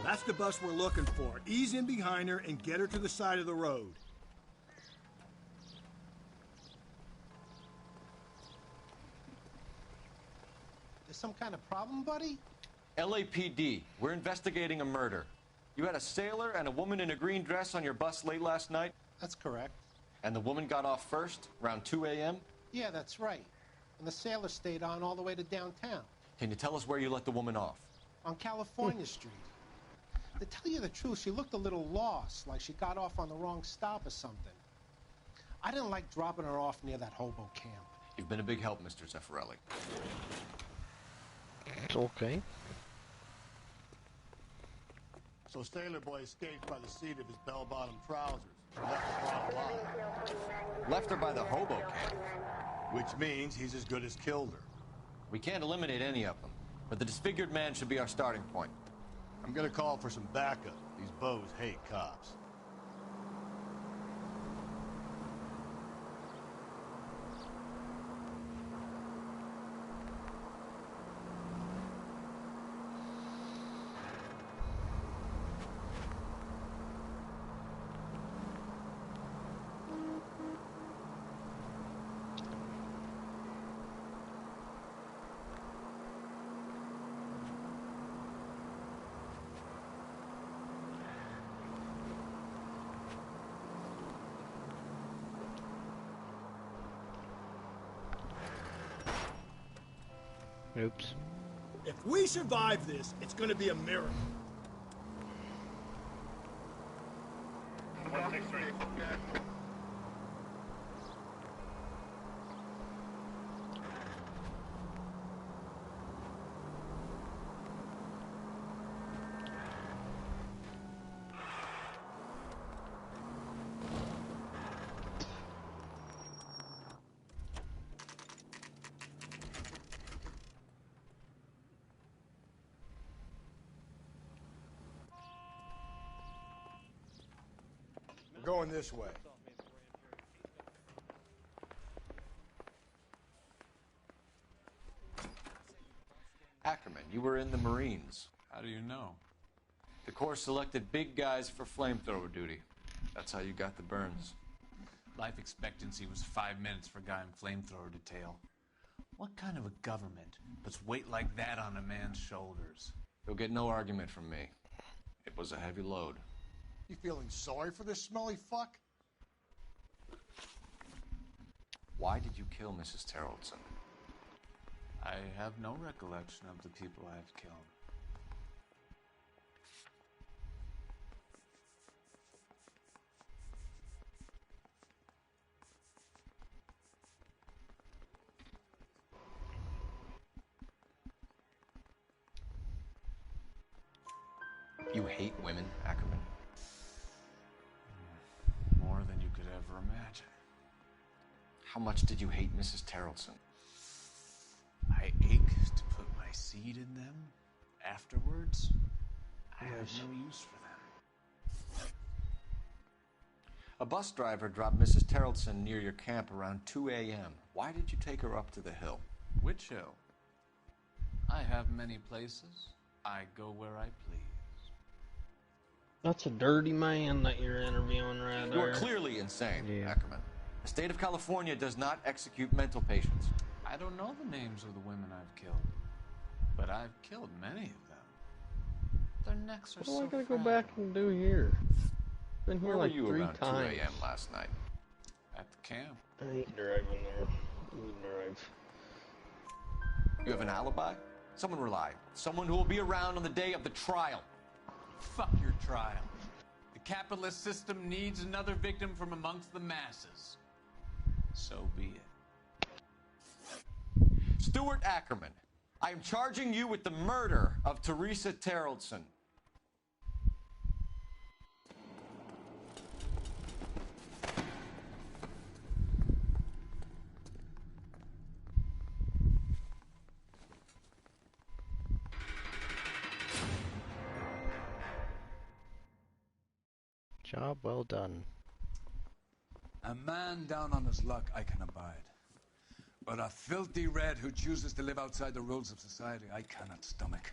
That's the bus we're looking for. Ease in behind her and get her to the side of the road. There's some kind of problem, buddy? LAPD, we're investigating a murder. You had a sailor and a woman in a green dress on your bus late last night? That's correct. And the woman got off first, around 2 a.m.? Yeah, that's right. And the sailor stayed on all the way to downtown. Can you tell us where you let the woman off? On California Street. To tell you the truth, she looked a little lost, like she got off on the wrong stop or something. I didn't like dropping her off near that hobo camp. You've been a big help, Mr. Zeffirelli. It's okay. So Sailor Boy escaped by the seat of his bell-bottom trousers. Left the bottom line. Left her by the hobo camp. Which means he's as good as killed her. We can't eliminate any of them, but the disfigured man should be our starting point. I'm gonna call for some backup. These bows hate cops. Oops. If we survive this, it's gonna be a miracle. Going this way. Ackerman, you were in the Marines. How do you know? The Corps selected big guys for flamethrower duty. That's how you got the burns. Life expectancy was 5 minutes for a guy in flamethrower detail. What kind of a government puts weight like that on a man's shoulders? You'll get no argument from me. It was a heavy load. You feeling sorry for this smelly fuck? Why did you kill Mrs. Terrellson? I have no recollection of the people I have killed. You hate women, Ackerman? More than you could ever imagine. How much did you hate Mrs. Terrellson? I ache to put my seed in them. Afterwards, I have no use for them. A bus driver dropped Mrs. Terrellson near your camp around 2 a.m. Why did you take her up to the hill? Which hill? I have many places. I go where I please. That's a dirty man that you're interviewing right there. You are clearly insane, Ackerman. The state of California does not execute mental patients. I don't know the names of the women I've killed, but I've killed many of them. Their necks are What so am I gonna go fragile. back and do here? Been here Where like were you 3 around times. 2 a.m. last night? At the camp. I ain't driving there. You drive. You have an alibi? Someone reliable. Someone who will be around on the day of the trial. Fuck your trial. The capitalist system needs another victim from amongst the masses. So be it. Stuart Ackerman, I am charging you with the murder of Teresa Terrellson. Job well done. A man down on his luck I can abide. But a filthy red who chooses to live outside the rules of society I cannot stomach.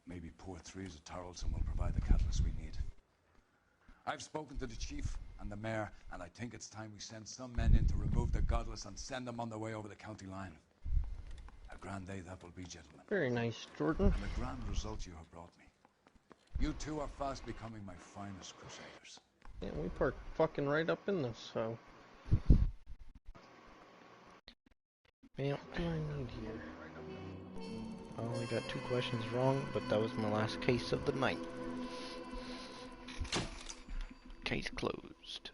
Maybe poor Teresa Tarleton will provide the catalyst we need. I've spoken to the chief and the mayor, and I think it's time we send some men in to remove the godless and send them on their way over the county line. A grand day that will be, gentlemen. Very nice, Jordan. And a grand result you have brought me. You two are fast becoming my finest crusaders. Yeah, we parked fucking right up in this, so... Man, what do I need here? I only got 2 questions wrong, but that was my last case of the night. Case closed.